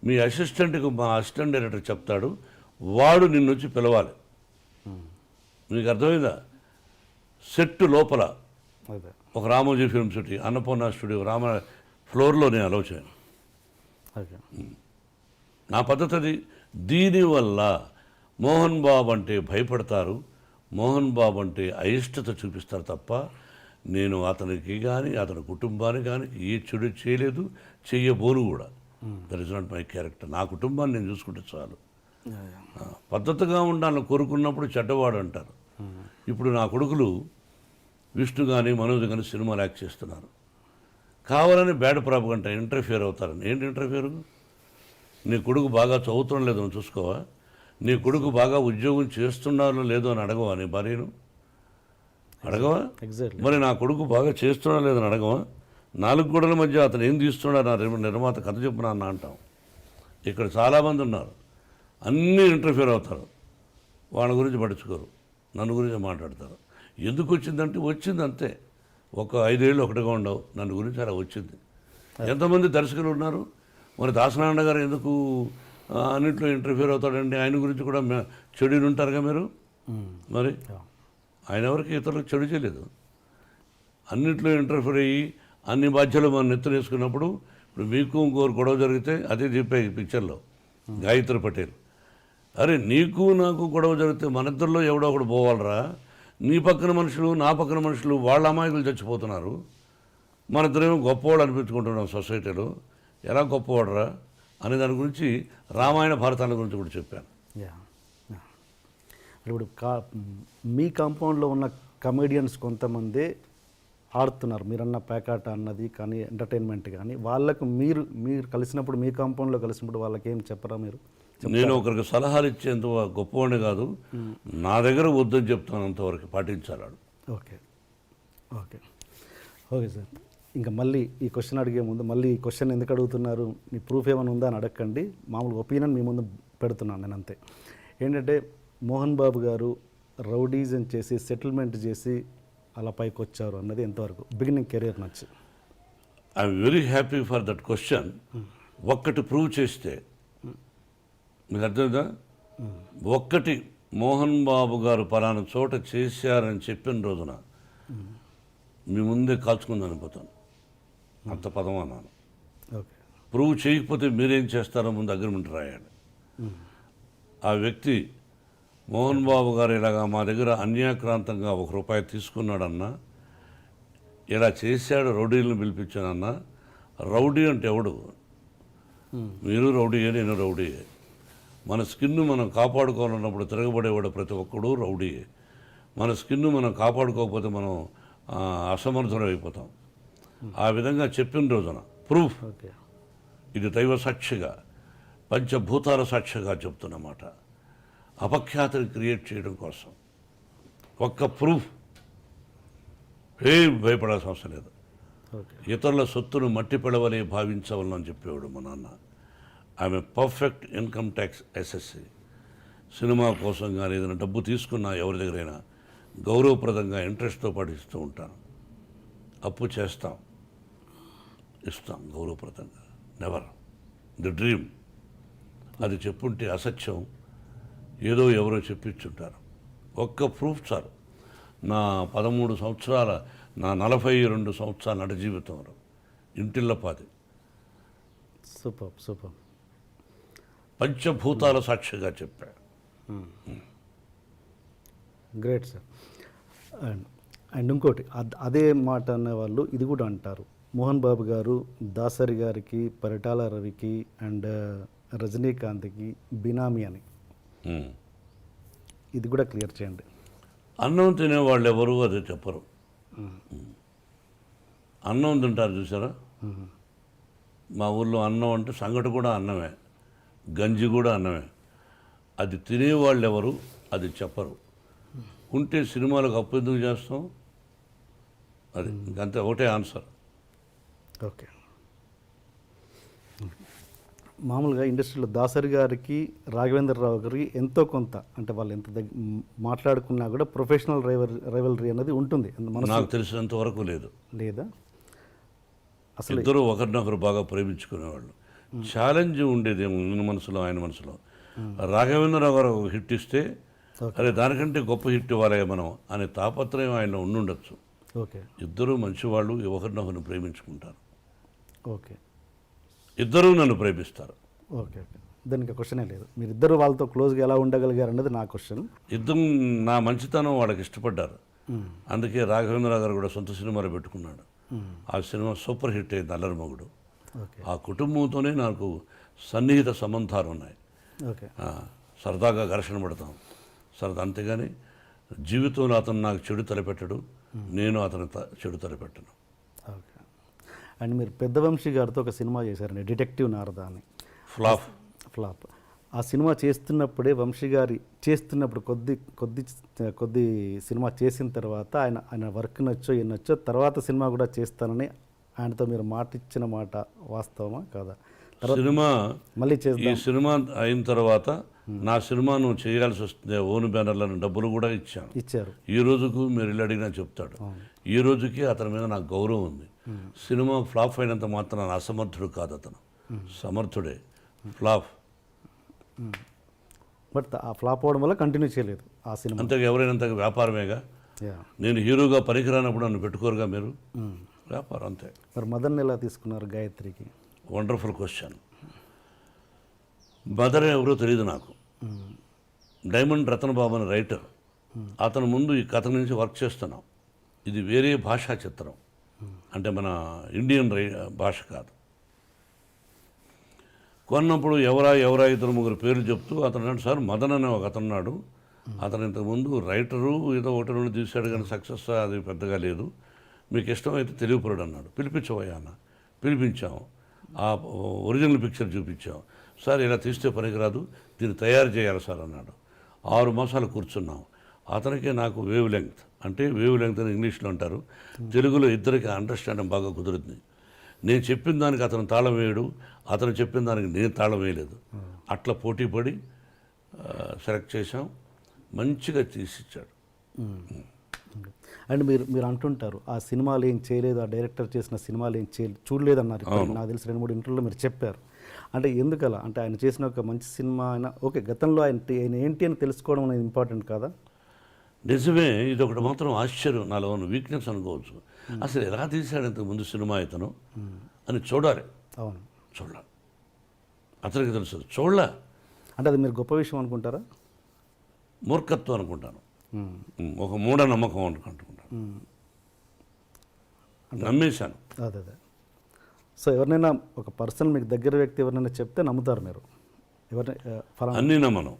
మీ అసిస్టెంట్కి మా అసిస్టెంట్ డైరెక్టర్ చెప్తాడు, వాడు నిన్ను వచ్చి పిలవాలి. మీకు అర్థమైందా? సెట్ లోపల అదే ఒక Ramoji film city, Annapurna studio, ఫ్లోర్లో నేను అలౌ చేయను. ఓకే. నా పద్ధతి అది. దీనివల్ల మోహన్ బాబు అంటే భయపడతారు, మోహన్ బాబు అంటే అయిష్టత చూపిస్తారు తప్ప నేను అతనికి కానీ అతని కుటుంబానికి కానీ ఏ చెడు చేయలేదు, చెయ్యబోను కూడా. That is not my character. నా కుటుంబాన్ని నేను చూసుకుంటే చాలు. పద్ధతిగా ఉండాలని కోరుకున్నప్పుడు చెడ్డవాడు అంటారు. ఇప్పుడు నా కొడుకులు విష్ణు కానీ మనోజ్ కానీ సినిమాలు యాక్ట్ చేస్తున్నారు, కావాలని బ్యాడ్ ప్రాపగంట ఇంటర్ఫియర్ అవుతారని. ఏంటి ఇంటర్ఫియర్? నీ కొడుకు బాగా చదువుతుండో లేదో అని చూసుకోవా? నీ కొడుకు బాగా ఉద్యోగం చేస్తున్నారో లేదో అని అడగవా? నీ భార్యను అడగవా? ఎగ్జాక్ట్లీ. మరి నా కొడుకు బాగా చేస్తున్నా లేదని అడగవా? 4 గోడల మధ్య అతను ఏం తీస్తున్నాడు నా నిర్మాత కథ చెప్పునా అన్న అంటాం. ఇక్కడ చాలామంది ఉన్నారు, అన్నీ ఇంటర్ఫియర్ అవుతారు, వాళ్ళ గురించి పట్టించుకోరు, నన్ను గురించి మాట్లాడతారు. ఎందుకు వచ్చిందంటే వచ్చింది అంతే. ఒక 5 ఏళ్ళు ఒకటిగా ఉండవు, నన్ను గురించి అలా వచ్చింది. ఎంతమంది దర్శకులు ఉన్నారు? మరి దాసనారాయణ గారు ఎందుకు అన్నింటిలో ఇంటర్ఫియర్ అవుతాడండి? ఆయన గురించి కూడా చెడు ఉంటారుగా మీరు. మరి ఆయన ఎవరికి ఇతరులకు చెడు చేయలేదు, అన్నింటిలో ఇంటర్ఫియర్ అయ్యి అన్ని బాధ్యతలు మనం నెత్తినేసుకున్నప్పుడు. ఇప్పుడు మీకు ఇంకోరు గొడవ జరిగితే అదే చెప్పాయి పిక్చర్లో గాయత్రి పటేల్, అరే నీకు నాకు గొడవ జరిగితే మన ఇద్దరిలో ఎవడో ఒకడు పోవాలరా, నీ పక్కన మనుషులు నా పక్కన మనుషులు వాళ్ళ అమాయకులు చచ్చిపోతున్నారు, మన ఇద్దరేమో గొప్పవాడు అనిపించుకుంటున్నాం సొసైటీలో, ఎలా గొప్పవాడరా అనే దాని గురించి రామాయణ భారతాల గురించి కూడా చెప్పాను. ఇప్పుడు మీ కాంపౌండ్లో ఉన్న కమెడియన్స్ కొంతమంది ఆడుతున్నారు, మీరన్న పేకాట అన్నది కానీ ఎంటర్టైన్మెంట్ కానీ, వాళ్ళకు మీరు కలిసినప్పుడు, మీ కాంపౌండ్లో కలిసినప్పుడు వాళ్ళకి ఏం చెప్పరా మీరు? నేను ఒకరికి సలహాలు ఇచ్చేంత గొప్పవాడిని కాదు, నా దగ్గర వద్దని చెప్తాను, అంతవరకు పాటించాలి. Okay okay okay sir. ఇంకా మళ్ళీ ఈ క్వశ్చన్ అడిగే ముందు, మళ్ళీ ఈ క్వశ్చన్ ఎందుకు అడుగుతున్నారు, నీ ప్రూఫ్ ఏమైనా ఉందా అని అడగండి, మామూలు ఒపీనియన్ మీ ముందు పెడుతున్నాను నేను అంతే. ఏంటంటే మోహన్ బాబు గారు రౌడీజం చేసి సెటిల్మెంట్ చేసి అలా పైకి వచ్చారు అన్నది ఎంతవరకు బిగినింగ్ కెరీర్ నచ్చి? I'm very happy for that question. ఒక్కటి ప్రూవ్ చేస్తే మీకు అర్థమైందా? ఒక్కటి మోహన్ బాబు గారు పలానా చోట చేశారని చెప్పిన రోజున మీ ముందే కాల్చుకుందని అనిపోతాను, అంత పదం అన్నాను. ఓకే. ప్రూవ్ చేయకపోతే మీరేం చేస్తారో ముందు అగ్రిమెంట్ రాయాలి. ఆ వ్యక్తి మోహన్ బాబు గారు ఇలాగా మా దగ్గర అన్యాక్రాంతంగా ₹1 తీసుకున్నాడన్నా, ఇలా చేశాడు, రౌడీలను పిలిపించానన్నా. రౌడీ అంటే ఎవడు? మీరు రౌడీయే, నేను రౌడీయే. మన స్కిన్ను మనం కాపాడుకోవాలన్నప్పుడు తిరగబడేవాడు ప్రతి ఒక్కడు రౌడీయే. మన స్కిన్ను మనం కాపాడుకోకపోతే మనం అసమర్థులు అయిపోతాం. ఆ విధంగా చెప్పిన రోజున ప్రూఫ్, ఓకే, ఇది దైవ సాక్షిగా, పంచభూతాల సాక్షిగా చెప్తున్నమాట, అపఖ్యాతిని క్రియేట్ చేయడం కోసం ఒక్క ప్రూఫ్. ఏం భయపడాల్సిన అవసరం లేదు. ఓకే. ఇతరుల సొత్తును మట్టి పిడవలే భావించవాలని చెప్పేవాడు మా నాన్న. ఆమె perfect income tax SSC. Cinema కోసం కానీ ఏదైనా డబ్బు తీసుకున్నా ఎవరి దగ్గరైనా గౌరవప్రదంగా ఇంట్రెస్ట్తో పాటు ఇస్తూ ఉంటాను. అప్పు చేస్తాం, ఇస్తాం గౌరవప్రదంగా. Never the dream. అది చెప్పుంటే అసత్యం, ఏదో ఎవరో చెప్పించుంటారు. ఒక్క ప్రూఫ్ చాలు. నా 13 సంవత్సరాల, నా 42 సంవత్సరాల నట జీవితంలో ఇంటిల్లపాది సూపర్ సూపర్ పంచభూతాల సాక్షిగా చెప్పా. Great sir. అండ్ ఇంకోటి అదే మాట అనేవాళ్ళు ఇది కూడా అంటారు, మోహన్ బాబు గారు దాసరి గారికి, పరిటాల రవికి అండ్ రజనీకాంత్కి బినామీ అని. ఇది కూడా క్లియర్ చేయండి. అన్నం తినేవాళ్ళు ఎవరు అది చెప్పరు. అన్నం తింటారు చూసారా? మా ఊళ్ళో అన్నం అంటే సంగటి కూడా అన్నమే, గంజి కూడా అన్నమే. అది తినేవాళ్ళు ఎవరు అది చెప్పరు. ఉంటే సినిమాలకు అప్పు ఎందుకు చేస్తాం? అది ఇంకంతే, ఒకటే ఆన్సర్. ఓకే. మామూలుగా ఇండస్ట్రీలో దాసరి గారికి, రాఘవేంద్రరావు గారికి ఎంతో కొంత, అంటే వాళ్ళు ఎంత మాట్లాడుకున్నా కూడా ప్రొఫెషనల్ రైవలరీ అనేది ఉంటుంది. నాకు తెలిసినంత వరకు లేదు. లేదా? అసలు ఇద్దరు ఒకరినొకరు బాగా ప్రేమించుకునేవాళ్ళు. ఛాలెంజ్ ఉండేది మన మనసులో, ఆయన మనసులో. రాఘవేంద్రరావు గారు ఒక హిట్ ఇస్తే అరే దానికంటే గొప్ప హిట్ ఇవ్వాలి మనం అనే తాపత్రయం ఆయన ఉండుండొచ్చు. ఓకే. ఇద్దరు మంచివాళ్ళు, ఒకరినొకరిని ప్రేమించుకుంటారు. ఓకే. ఇద్దరూ నన్ను ప్రేమిస్తారు. ఓకే ఓకే, దానికి క్వశ్చనే లేదు. మీరిద్దరు వాళ్ళతో క్లోజ్గా ఎలా ఉండగలిగారు అన్నది నా క్వశ్చన్. ఇద్దరు నా మంచితనం వాళ్ళకి ఇష్టపడ్డారు. అందుకే రాఘవేంద్రరావు గారు కూడా సొంత సినిమాలు పెట్టుకున్నాడు. ఆ సినిమా సూపర్ హిట్ అయింది, అల్లరి మొగుడు. ఆ కుటుంబంతోనే నాకు సన్నిహిత సంబంధాలు ఉన్నాయి. ఓకే. సరదాగా ఘర్షణ పడతాం సరదా, అంతేగాని జీవితంలో అతను నాకు చెడు తలపెట్టడు, నేను అతను చెడు తలపెట్టను. ఓకే. అండ్ మీరు పెద్ద వంశీ గారితో ఒక సినిమా చేశారండి, డిటెక్టివ్ నారద అని. ఫ్లాప్. ఆ సినిమా చేస్తున్నప్పుడే, వంశీ గారి చేస్తున్నప్పుడు కొద్ది సినిమా చేసిన తర్వాత ఆయన వర్క్ నచ్చో నచ్చో తర్వాత సినిమా కూడా చేస్తానని ఆయనతో మీరు మాట ఇచ్చిన మాట వాస్తవమా కాదా? సినిమా మళ్ళీ ఈ సినిమా అయిన తర్వాత నా సినిమా నువ్వు చేయాల్సి వస్తుంది, ఓన్ బ్యానర్లను డబ్బులు కూడా ఇచ్చారు. ఈ రోజుకు మీరు ఇల్లు అడిగినా చెప్తాడు. ఈ రోజుకి అతని మీద నాకు గౌరవం ఉంది. సినిమా ఫ్లాప్ అయినంత మాత్రం అసమర్థుడు కాదు అతను, సమర్థుడే. ఫ్లాప్ బట్ ఆ ఫ్లాప్ అవ్వడం వల్ల కంటిన్యూ చేయలేదు ఆ సినిమా. అంతగా ఎవరైనంత వ్యాపారమేగా. నేను హీరోగా పనికిరానప్పుడు నన్ను పెట్టుకోరుగా మీరు. వ్యాపారం అంతే. మరి మదర్ని ఎలా తీసుకున్నారు గాయత్రికి? Wonderful question. మదర్ ఎవరో తెలియదు నాకు. డైమండ్ రతన్ బాబు అని రైటర్, అతను ముందు ఈ కథ నుంచి వర్క్ చేస్తున్నాం. ఇది వేరే భాషా చిత్రం, అంటే మన ఇండియన్ భాష కాదు. కొన్నప్పుడు ఎవరా 2-3 పేర్లు చెప్తూ అతను అన్నాడు, సార్ మదన్ అనే ఒక అతనున్నాడు, అతను ఇంతకుముందు రైటరు ఏదో ఒకటి రెండు తీశాడు కానీ సక్సెస్ అది పెద్దగా లేదు, మీకు ఇష్టమైతే తెలియపరుడు అన్నాడు. పిలిపించవయ్యా అన్న. పిలిపించాం, ఆ ఒరిజినల్ పిక్చర్ చూపించాం. సార్ ఇలా తీస్తే పనికిరాదు, దీన్ని తయారు చేయాలి సార్ అన్నాడు. 6 మాసాలు కూర్చున్నాం. అతనికి నాకు వేవ్ లెంగ్త్, అంటే వేవ్ లెంగ్త్ అని ఇంగ్లీష్లో అంటారు, తెలుగులో ఇద్దరికి అండర్స్టాండింగ్ బాగా కుదురుతుంది. నేను చెప్పిన దానికి అతను తాళం వేయడు, అతను చెప్పిన దానికి నేను తాళం వేయలేదు. అట్లా పోటీ పడి సెలెక్ట్ చేశాం, మంచిగా తీసిచ్చాడు. అండ్ మీరు అంటుంటారు ఆ సినిమాలు ఏం చేయలేదు, ఆ డైరెక్టర్ చేసిన సినిమాలు ఏం చూడలేదు అన్నారు. నాకు తెలిసి 2-3 ఇంటర్వ్యూలో మీరు చెప్పారు. అంటే ఎందుకలా? అంటే ఆయన చేసిన ఒక మంచి సినిమా అయినా ఓకే, గతంలో ఆయన ఏంటి అని తెలుసుకోవడం అనేది ఇంపార్టెంట్ కాదా? నిజమే. ఇది ఒకటి మాత్రం ఆశ్చర్యం, నాలో ఉన్న వీక్నెస్ అనుకోవచ్చు. అసలు ఎలా తీశాడు ఇంతకుముందు సినిమా ఇతను అని చూడాలి. అవును, చూడాలి. అతనికి తెలుసు, చూడలే అంటే అది మీరు గొప్ప విషయం అనుకుంటారా? మూర్ఖత్వం అనుకుంటాను, ఒక మూఢనమ్మకం అనుకుంటున్నాను. నమ్మేశాను. అదే. సో ఎవరినైనా ఒక పర్సన్ మీకు దగ్గర వ్యక్తి ఎవరినైనా చెప్తే నమ్ముతారు మీరు? అన్నీ నమ్మను,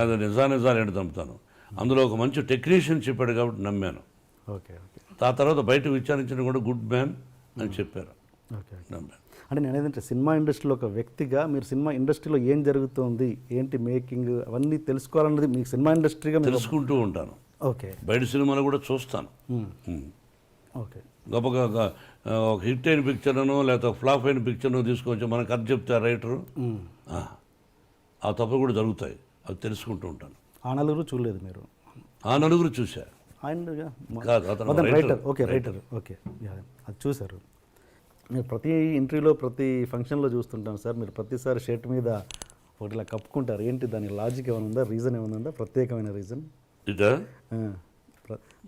అది నిజాలు ఏంటి నమ్ముతాను. అందులో ఒక మంచి టెక్నీషియన్ చెప్పాడు కాబట్టి నమ్మాను. ఓకే. ఆ తర్వాత బయట విచారించిన కూడా గుడ్ మ్యాన్ అని చెప్పారు, ఓకే. నమ్మాను. అంటే నేను ఏదంటే సినిమా ఇండస్ట్రీలో ఒక వ్యక్తిగా మీరు సినిమా ఇండస్ట్రీలో ఏం జరుగుతుంది, ఏంటి మేకింగ్, అవన్నీ తెలుసుకోవాలన్నది మీకు సినిమా ఇండస్ట్రీగా తెలుసుకుంటూ ఉంటాను. ఓకే. బయట సినిమాలు కూడా చూస్తాను. ఓకే. గొప్పగా ఒక హిట్ అయిన పిక్చర్ను లేకపోతే ఫ్లాప్ అయిన పిక్చర్ను తీసుకొచ్చి మనకు అది చెప్తే రైటరు, ఆ తప్పు కూడా జరుగుతాయి, అది తెలుసుకుంటూ ఉంటాను. ఆ నలుగురు చూడలేదు మీరు? ఆ నలుగురు చూశా. ఆయన కాదు, అతను రైటర్. Okay, writer. ఓకే, అది చూశారు. మీరు ప్రతి ఇంటర్వ్యూలో ప్రతి ఫంక్షన్లో చూస్తుంటాను సార్, మీరు ప్రతిసారి షర్ట్ మీద ఒకటి ఇలా కప్పుకుంటారు. ఏంటి దాని లాజిక్ ఏమైనా ఉందా, రీజన్ ఏమైనా ఉందా, ప్రత్యేకమైన రీజన్? ఇదా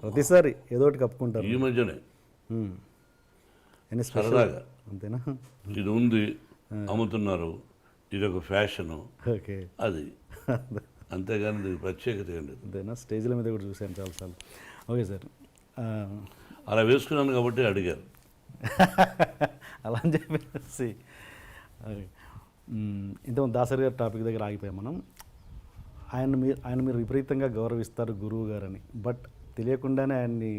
ప్రతిసారి ఏదో ఒకటి కప్పుకుంటారు. ఈ మధ్యనే సరదాగా, అంతేనా? ఇది ఉంది, అమ్ముతున్నారు, ఇది ఒక ఫ్యాషను, ఓకే, అది అంతేగాని దీనికి ప్రత్యేకత ఏం లేదు. అంతేనా? స్టేజ్ల మీద కూడా చూశాను చాలాసార్లు. ఓకే సార్, అలా వేసుకున్నాను కాబట్టి అడిగారు. అలా అని చెప్పేసి ఇంతకుముందు దాసరి గారి టాపిక్ దగ్గర ఆగిపోయాం మనం. ఆయన మీరు విపరీతంగా గౌరవిస్తారు గురువు గారని, బట్ తెలియకుండానే ఆయన్ని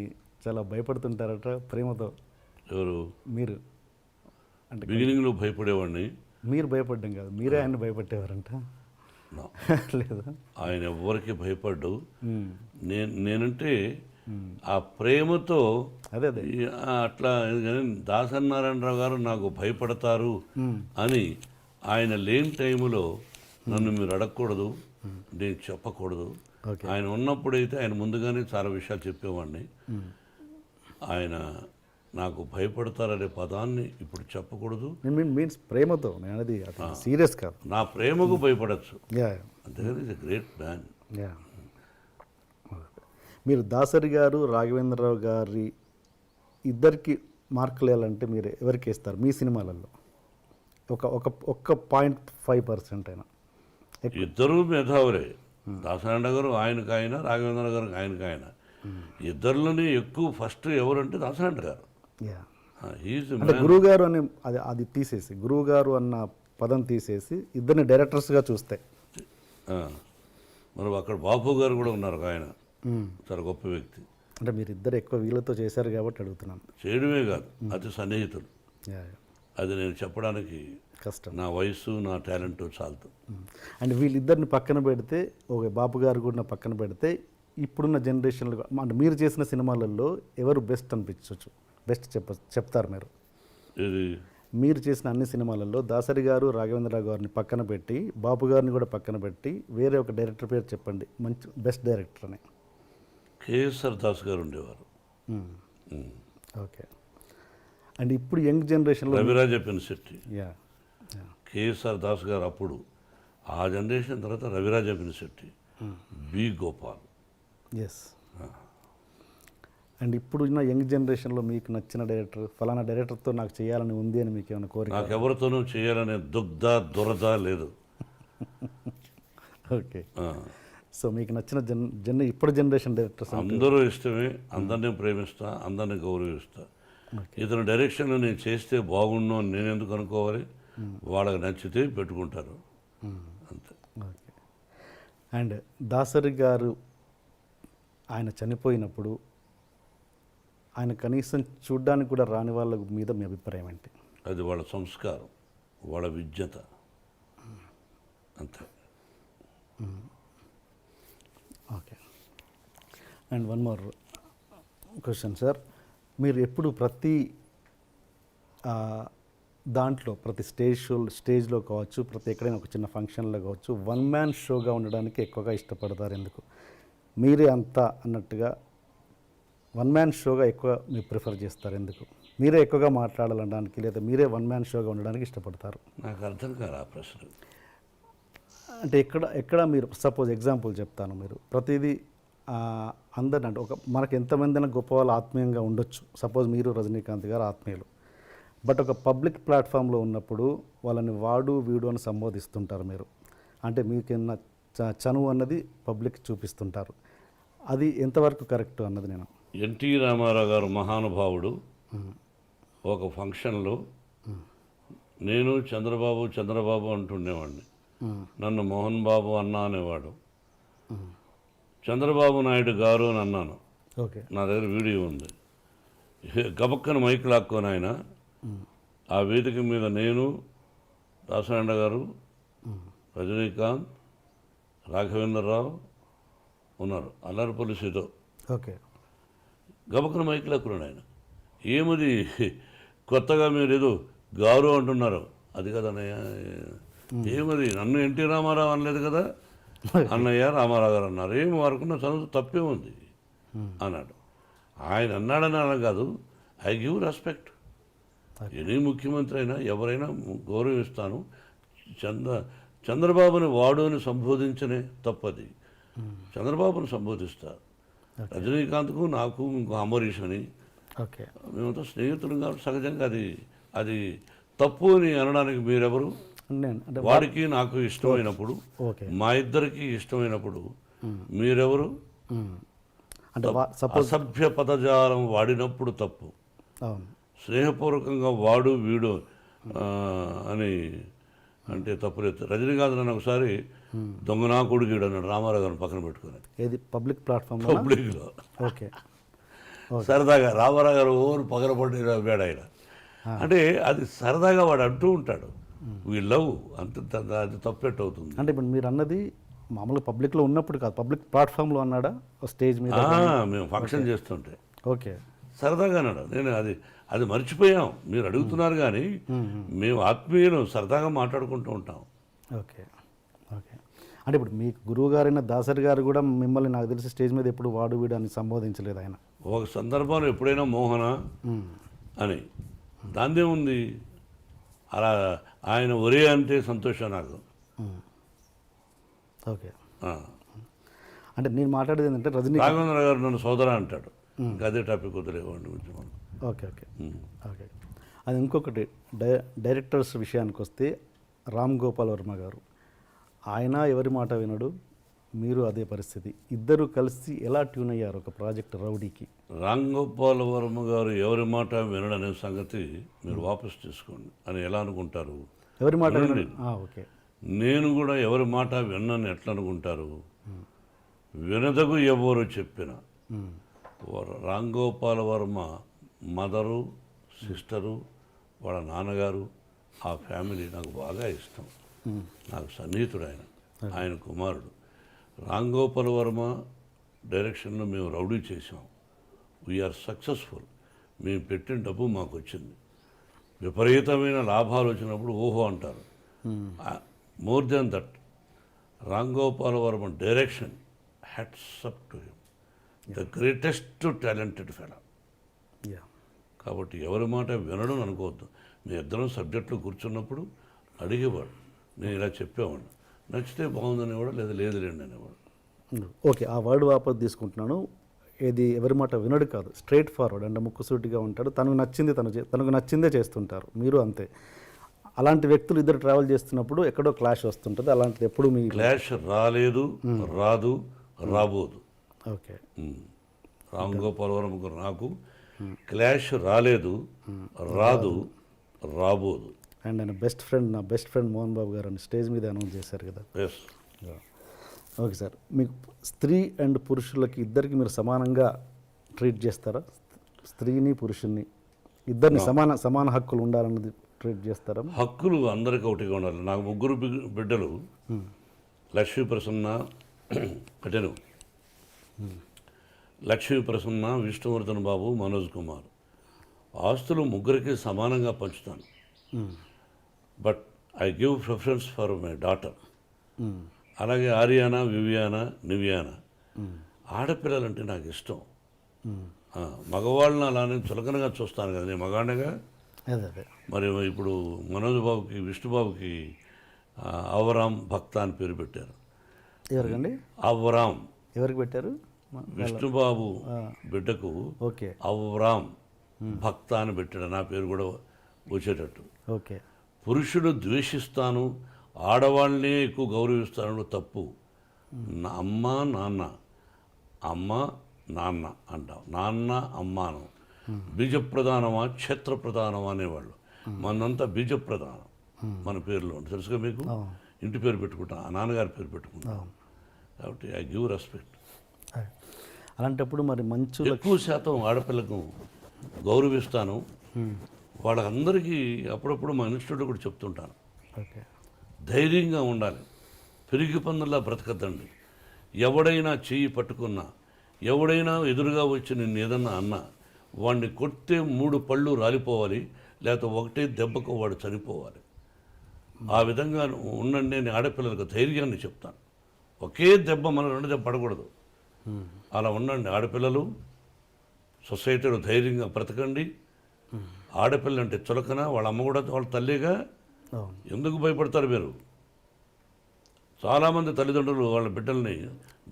చాలా భయపడుతుంటారట ప్రేమతో. ఎవరు? మీరు. అంటే బిగినింగ్లో భయపడేవాడిని. మీరు భయపడ్డం కాదు, మీరే ఆయన భయపట్టేవారంట. లేదా? ఆయన ఎవరికి భయపడ్డు. నేనంటే ఆ ప్రేమతో అదే అట్లా. దాసనారాయణరావు గారు నాకు భయపడతారు అని ఆయన లేని టైంలో నన్ను మీరు అడగకూడదు, నేను చెప్పకూడదు. ఆయన ఉన్నప్పుడైతే ఆయన ముందుగానే చాలా విషయాలు చెప్పేవాడిని. ఆయన నాకు భయపడతారనే పదాన్ని ఇప్పుడు చెప్పకూడదు. మీన్స్ ప్రేమతో, అది సీరియస్ కాదు. నా ప్రేమకు భయపడచ్చు, అంతేగాని ఇది గ్రేట్ మ్యాన్. మీరు దాసరి గారు, రాఘవేంద్రరావు గారి ఇద్దరికి మార్కులు వేయాలంటే మీరు ఎవరికి వేస్తారు మీ సినిమాలలో? ఒక్క 0.5% అయినా. ఇద్దరు మేధావులే. దాసనారాయణ గారు ఆయనకు ఆయన, రాఘవేంద్ర గారు ఆయనకు ఆయన. ఇద్దరిలోనే ఎక్కువ ఫస్ట్ ఎవరంటే దాసనారాయణ గారు. అంటే గురువు గారు అని అది తీసేసి, గురువు గారు అన్న పదం తీసేసి ఇద్దరిని డైరెక్టర్స్గా చూస్తే మరి అక్కడ బాపు గారు కూడా ఉన్నారు, ఆయన చాలా గొప్ప వ్యక్తి. అంటే మీరు ఇద్దరు ఎక్కువ వీళ్ళతో చేశారు కాబట్టి అడుగుతున్నాను. చేయడమే కాదు, అతి సన్నిహితులు. అది నేను చెప్పడానికి కష్టం, నా వయసు నా టాలెంట్ చాలదు. అండ్ వీళ్ళిద్దరిని పక్కన పెడితే, ఓకే బాపు గారు కూడా పక్కన పెడితే, ఇప్పుడున్న జనరేషన్లో అంటే మీరు చేసిన సినిమాలలో ఎవరు బెస్ట్ అనిపించవచ్చు? బెస్ట్ చెప్తారు మీరు? మీరు చేసిన అన్ని సినిమాలలో దాసరి గారు, రాఘవేంద్రరావు గారిని పక్కన పెట్టి, బాపు గారిని కూడా పక్కన పెట్టి, వేరే ఒక డైరెక్టర్ పేరు చెప్పండి, మంచి బెస్ట్ డైరెక్టర్ అని. కేఎస్ఆర్ దాస్ గారు ఉండేవారు. ఓకే. అండ్ ఇప్పుడు యంగ్ జనరేషన్లో రవిరాజ పినిశెట్టి, కేఎస్ఆర్ దాస్ గారు అప్పుడు, ఆ జనరేషన్ తర్వాత Raviraja Pinisetty, B Gopal. S. And ఇప్పుడున్న యంగ్ జనరేషన్లో మీకు నచ్చిన డైరెక్టర్, ఫలానా డైరెక్టర్తో నాకు చేయాలని ఉంది అని మీకు ఏమైనా కోరిక? నాకు ఎవరితోనూ చేయాలనే దురద లేదు. ఓకే. సో మీకు నచ్చిన ఇప్పుడు జనరేషన్ డైరెక్టర్స్ అందరూ ఇష్టమే, అందరినీ ప్రేమిస్తా, అందరినీ గౌరవిస్తా. ఇతను డైరెక్షన్లో నేను చేస్తే బాగుండు అని నేను ఎందుకు అనుకోవాలి? వాళ్ళకి నచ్చితే పెట్టుకుంటారు, అంతే. ఓకే. అండ్ దాసరి గారు ఆయన చనిపోయినప్పుడు ఆయన కనీసం చూడ్డానికి కూడా రాని వాళ్ళ మీద మీ అభిప్రాయం ఏంటి? అది వాళ్ళ సంస్కారం, వాళ్ళ విజ్ఞత, అంతే. Okay. And one more question sir, మీరు ఎప్పుడు ప్రతి దాంట్లో ప్రతి స్టేజ్లో కావచ్చు, ప్రతి ఎక్కడైనా ఒక చిన్న ఫంక్షన్లో కావచ్చు, వన్ మ్యాన్ షోగా ఉండడానికి ఎక్కువగా ఇష్టపడతారు ఎందుకు? మీరే అంతా అన్నట్టుగా వన్ మ్యాన్ షోగా ఎక్కువ మీరు ప్రిఫర్ చేస్తారు ఎందుకు? మీరే ఎక్కువగా మాట్లాడాలనడానికి లేదా మీరే వన్ మ్యాన్ షోగా ఉండడానికి ఇష్టపడతారు? నాకు అర్థం కాదు ఆ ప్రశ్న. అంటే ఎక్కడ మీరు సపోజ్ ఎగ్జాంపుల్ చెప్తాను, మీరు ప్రతిదీ అందరిని అంటే మనకు ఎంతమంది గొప్ప వాళ్ళు ఆత్మీయంగా ఉండొచ్చు, సపోజ్ మీరు రజనీకాంత్ గారు ఆత్మీయులు, బట్ ఒక పబ్లిక్ ప్లాట్ఫామ్లో ఉన్నప్పుడు వాళ్ళని వాడు వీడు అని సంబోధిస్తుంటారు మీరు, అంటే మీకున్న చనువు అన్నది పబ్లిక్ చూపిస్తుంటారు, అది ఎంతవరకు కరెక్ట్ అన్నది నేను. ఎన్టీ రామారావు గారు మహానుభావుడు ఒక ఫంక్షన్లో నేను చంద్రబాబు అంటుండేవాడిని, నన్ను మోహన్ బాబు అన్నా అనేవాడు. చంద్రబాబు నాయుడు గారు అని అన్నాను. ఓకే, నా దగ్గర వీడియో ఉంది. గబక్కన మైక్ లాక్కొని ఆయన ఆ వేదిక మీద నేను, దాసనారాయణ గారు, రజనీకాంత్, రాఘవేంద్రరావు ఉన్నారు, అల్లరిపల్లి సీతో. ఓకే, గబక్కన మైక్ లాక్కున్నాడు ఆయన. ఏమది కొత్తగా మీరు ఏదో గారు అంటున్నారు, అది కదా అన్నయ్య, ఏమది నన్ను ఎన్టీ రామారావు అనలేదు కదా, అన్నయ్య రామారావు గారు అన్నారు, ఏమి వారుకున్న చదువు తప్పే ఉంది అన్నాడు. ఆయన అన్నాడని అలా కాదు, ఐ గివ్ రెస్పెక్ట్. ఎనీ ముఖ్యమంత్రి అయినా ఎవరైనా గౌరవిస్తాను. చంద్రబాబుని వాడు అని సంబోధించనే తప్పది, చంద్రబాబుని సంబోధిస్తారు. రజనీకాంత్కు నాకు ఇంకో అంబరీష్ అని, ఓకే, మేమంతా స్నేహితులు కాబట్టి సహజంగా అది తప్పు అని అనడానికి మీరెవరు? అంటే వాడికి నాకు ఇష్టమైనప్పుడు, ఓకే, మా ఇద్దరికి ఇష్టమైనప్పుడు మీరెవరు? అంటే సపోజ్ అసభ్య పదజాలం వాడినప్పుడు తప్పు, అవును, స్నేహపూర్వకంగా వాడు వీడు అని అంటే తప్పులేదు. రజనీకాంత్ నన్ను ఒకసారి దొంగనా కొడుకుడు అన్నాడు రామారావు గారిని పక్కన పెట్టుకుని, ఏది పబ్లిక్ ప్లాట్ఫామ్ పబ్లిక్లో. ఓకే, సరదాగా రామారావు గారు ఓరు పగలపడి వేడ ఆయన అంటే అది సరదాగా వాడు అంటూ ఉంటాడు, వీ లవ్ అంత, అది తప్పెట్ అవుతుంది. అంటే ఇప్పుడు మీరు అన్నది మామూలుగా పబ్లిక్లో ఉన్నప్పుడు కాదు, పబ్లిక్ ప్లాట్ఫామ్లో అన్నాడా స్టేజ్ మీద? మేము ఫంక్షన్ చేస్తుంటే ఓకే, సరదాగా అన్నాడు. నేను అది మర్చిపోయాం, మీరు అడుగుతున్నారు కానీ మేము ఆత్మీయులు సరదాగా మాట్లాడుకుంటూ ఉంటాం. Okay, okay. అంటే ఇప్పుడు మీకు గురువు గారైన దాసరి గారు కూడా మిమ్మల్ని నాకు తెలిసి స్టేజ్ మీద ఎప్పుడు వాడు వీడు అని సంబోధించలేదు ఆయన. ఒక సందర్భంలో ఎప్పుడైనా మోహన అని, దాందే ఉంది, అలా ఆయన ఒరే అంటే సంతోషం నాకు. ఓకే, అంటే నేను మాట్లాడేది ఏంటంటే రాఘవేంద్ర గారు నన్ను సోదర అంటాడు, ఇంకా అదే టాపిక్ వదిలేవాడిని గురించి మనం. Okay, okay, okay. అది ఇంకొకటి డైరెక్టర్స్ విషయానికి వస్తే రామ్ గోపాల్ వర్మ గారు, ఆయన ఎవరి మాట వినడు, మీరు అదే పరిస్థితి, ఇద్దరు కలిసి ఎలా ట్యూన్ అయ్యారు ఒక ప్రాజెక్ట్ రౌడీకి? రామ్ గోపాల్ వర్మ గారు ఎవరి మాట వినడనే సంగతి మీరు వాపసు తీసుకోండి అని ఎలా అనుకుంటారు? ఎవరి మాట వినడు? ఓకే, నేను కూడా ఎవరి మాట విన్నాను ఎట్లా అనుకుంటారు? వినదగు ఎవరు చెప్పిన రామ్ గోపాల్ వర్మ మదరు, సిస్టరు, వాళ్ళ నాన్నగారు, ఆ ఫ్యామిలీ నాకు బాగా ఇష్టం, నాకు సన్నిహితుడు ఆయన కుమారుడు. రామ్ గోపాల్ వర్మ డైరెక్షన్లో మేము రౌడీ చేసాం, వీఆర్ సక్సెస్ఫుల్. మేము పెట్టిన డబ్బు మాకు వచ్చింది, విపరీతమైన లాభాలు వచ్చినప్పుడు ఓహో అంటారు. More than that, Ram Gopal Varma direction, hats up to him, the greatest talented fellow. కాబట్టి ఎవరి మాట వినడం అనుకోవద్దు. మీ ఇద్దరం సబ్జెక్టులో కూర్చున్నప్పుడు అడిగేవాడు, నేను ఇలా చెప్పేవాడు, నచ్చితే బాగుందనేవాడు, లేదా లేదులేండి అనేవాడు. ఓకే, ఆ వర్డ్ వాపస్ తీసుకుంటున్నాను. ఏది ఎవరి మాట వినడు కాదు, స్ట్రైట్ ఫార్వర్డ్ అంటే ముక్కుసూటిగా ఉంటాడు, తనకు నచ్చింది తనకు నచ్చిందే చేస్తుంటారు, మీరు అంతే. అలాంటి వ్యక్తులు ఇద్దరు ట్రావెల్ చేస్తున్నప్పుడు ఎక్కడో క్లాష్ వస్తుంటుంది, అలాంటిది ఎప్పుడు మీ క్లాష్ రాలేదు, రాదు, రాబోదు. ఓకే, రామ్ గోపాల్ వర్మ గారు నాకు క్లాష్ రాలేదు, రాదు, రాబోదు. అండ్ ఆయన బెస్ట్ ఫ్రెండ్, నా బెస్ట్ ఫ్రెండ్ మోహన్ బాబు గారు అని స్టేజ్ మీద అనౌన్స్ చేశారు కదా. ఎస్. ఓకే సార్, మీకు స్త్రీ అండ్ పురుషులకి ఇద్దరికి మీరు సమానంగా ట్రీట్ చేస్తారా? స్త్రీని పురుషుల్ని ఇద్దరిని సమాన హక్కులు ఉండాలన్నది ట్రీట్ చేస్తారా? హక్కులు అందరికీ ఒకటిగా ఉండాలి. నాకు ముగ్గురు బిడ్డలు, లక్ష్మీ ప్రసన్న కటెను, లక్ష్మీ ప్రసన్న, విష్ణువర్ధన్ బాబు, మనోజ్ కుమార్. ఆస్తులు ముగ్గురికి సమానంగా పంచుతాను. But I give preference for my daughter. అలాగే ఆర్యానా, వివియానా, నివియానా. ఆడపిల్లలంటే నాకు ఇష్టం. మగవాళ్ళని అలానే చులకనగా చూస్తాను కదా, నేను మగాడిగా. అదే మరి ఇప్పుడు మనోజ్ బాబుకి, విష్ణుబాబుకి అవరాం భక్త అని పేరు పెట్టారు. ఎవరికండి? అవరాం. ఎవరికి పెట్టారు? విష్ణుబాబు బిడ్డకు ఓకే, అవరాం భక్త అని పెట్టాడు. నా పేరు కూడా వచ్చేటట్టు. ఓకే. పురుషుడు ద్వేషిస్తాను, ఆడవాళ్ళనే ఎక్కువ గౌరవిస్తాను తప్పు. నా అమ్మ నాన్న, అమ్మ నాన్న అంటాం, నాన్న అమ్మాను. బీజప్రధానమా క్షేత్ర ప్రధానమా అనేవాళ్ళు. మనంతా బీజప్రధానం మన పేరులో ఉంటుంది, తెలుసుగా మీకు. ఇంటి పేరు పెట్టుకుంటాం, ఆ నాన్నగారి పేరు పెట్టుకుంటాం. కాబట్టి ఐ గివ్ రెస్పెక్ట్. అలాంటప్పుడు మరి మంచు ఎక్కువ శాతం ఆడపిల్లకు గౌరవిస్తాను. వాళ్ళందరికీ అప్పుడప్పుడు మా ఇన్స్టిట్యూట్లో కూడా చెప్తుంటాను, ఓకే, ధైర్యంగా ఉండాలి, పెరిగి పందుల్లా బ్రతకద్దండి. ఎవడైనా చెయ్యి పట్టుకున్నా, ఎవడైనా ఎదురుగా వచ్చి నిన్ను ఏదన్నా అన్నా, వాడిని కొడితే 3 పళ్ళు రాలిపోవాలి, లేకపోతే ఒకటే దెబ్బకు వాడు చనిపోవాలి. ఆ విధంగా ఉండండి అని ఆడపిల్లలకు ధైర్యాన్ని చెప్తాను. ఒకే దెబ్బ మన 2 దెబ్బ పడకూడదు. అలా ఉండండి ఆడపిల్లలు. సొసైటీలో ధైర్యంగా బ్రతకండి. ఆడపిల్ల అంటే చులకన, వాళ్ళ అమ్మ కూడా వాళ్ళ తల్లిగా. ఎందుకు భయపడతారు మీరు? చాలామంది తల్లిదండ్రులు వాళ్ళ బిడ్డల్ని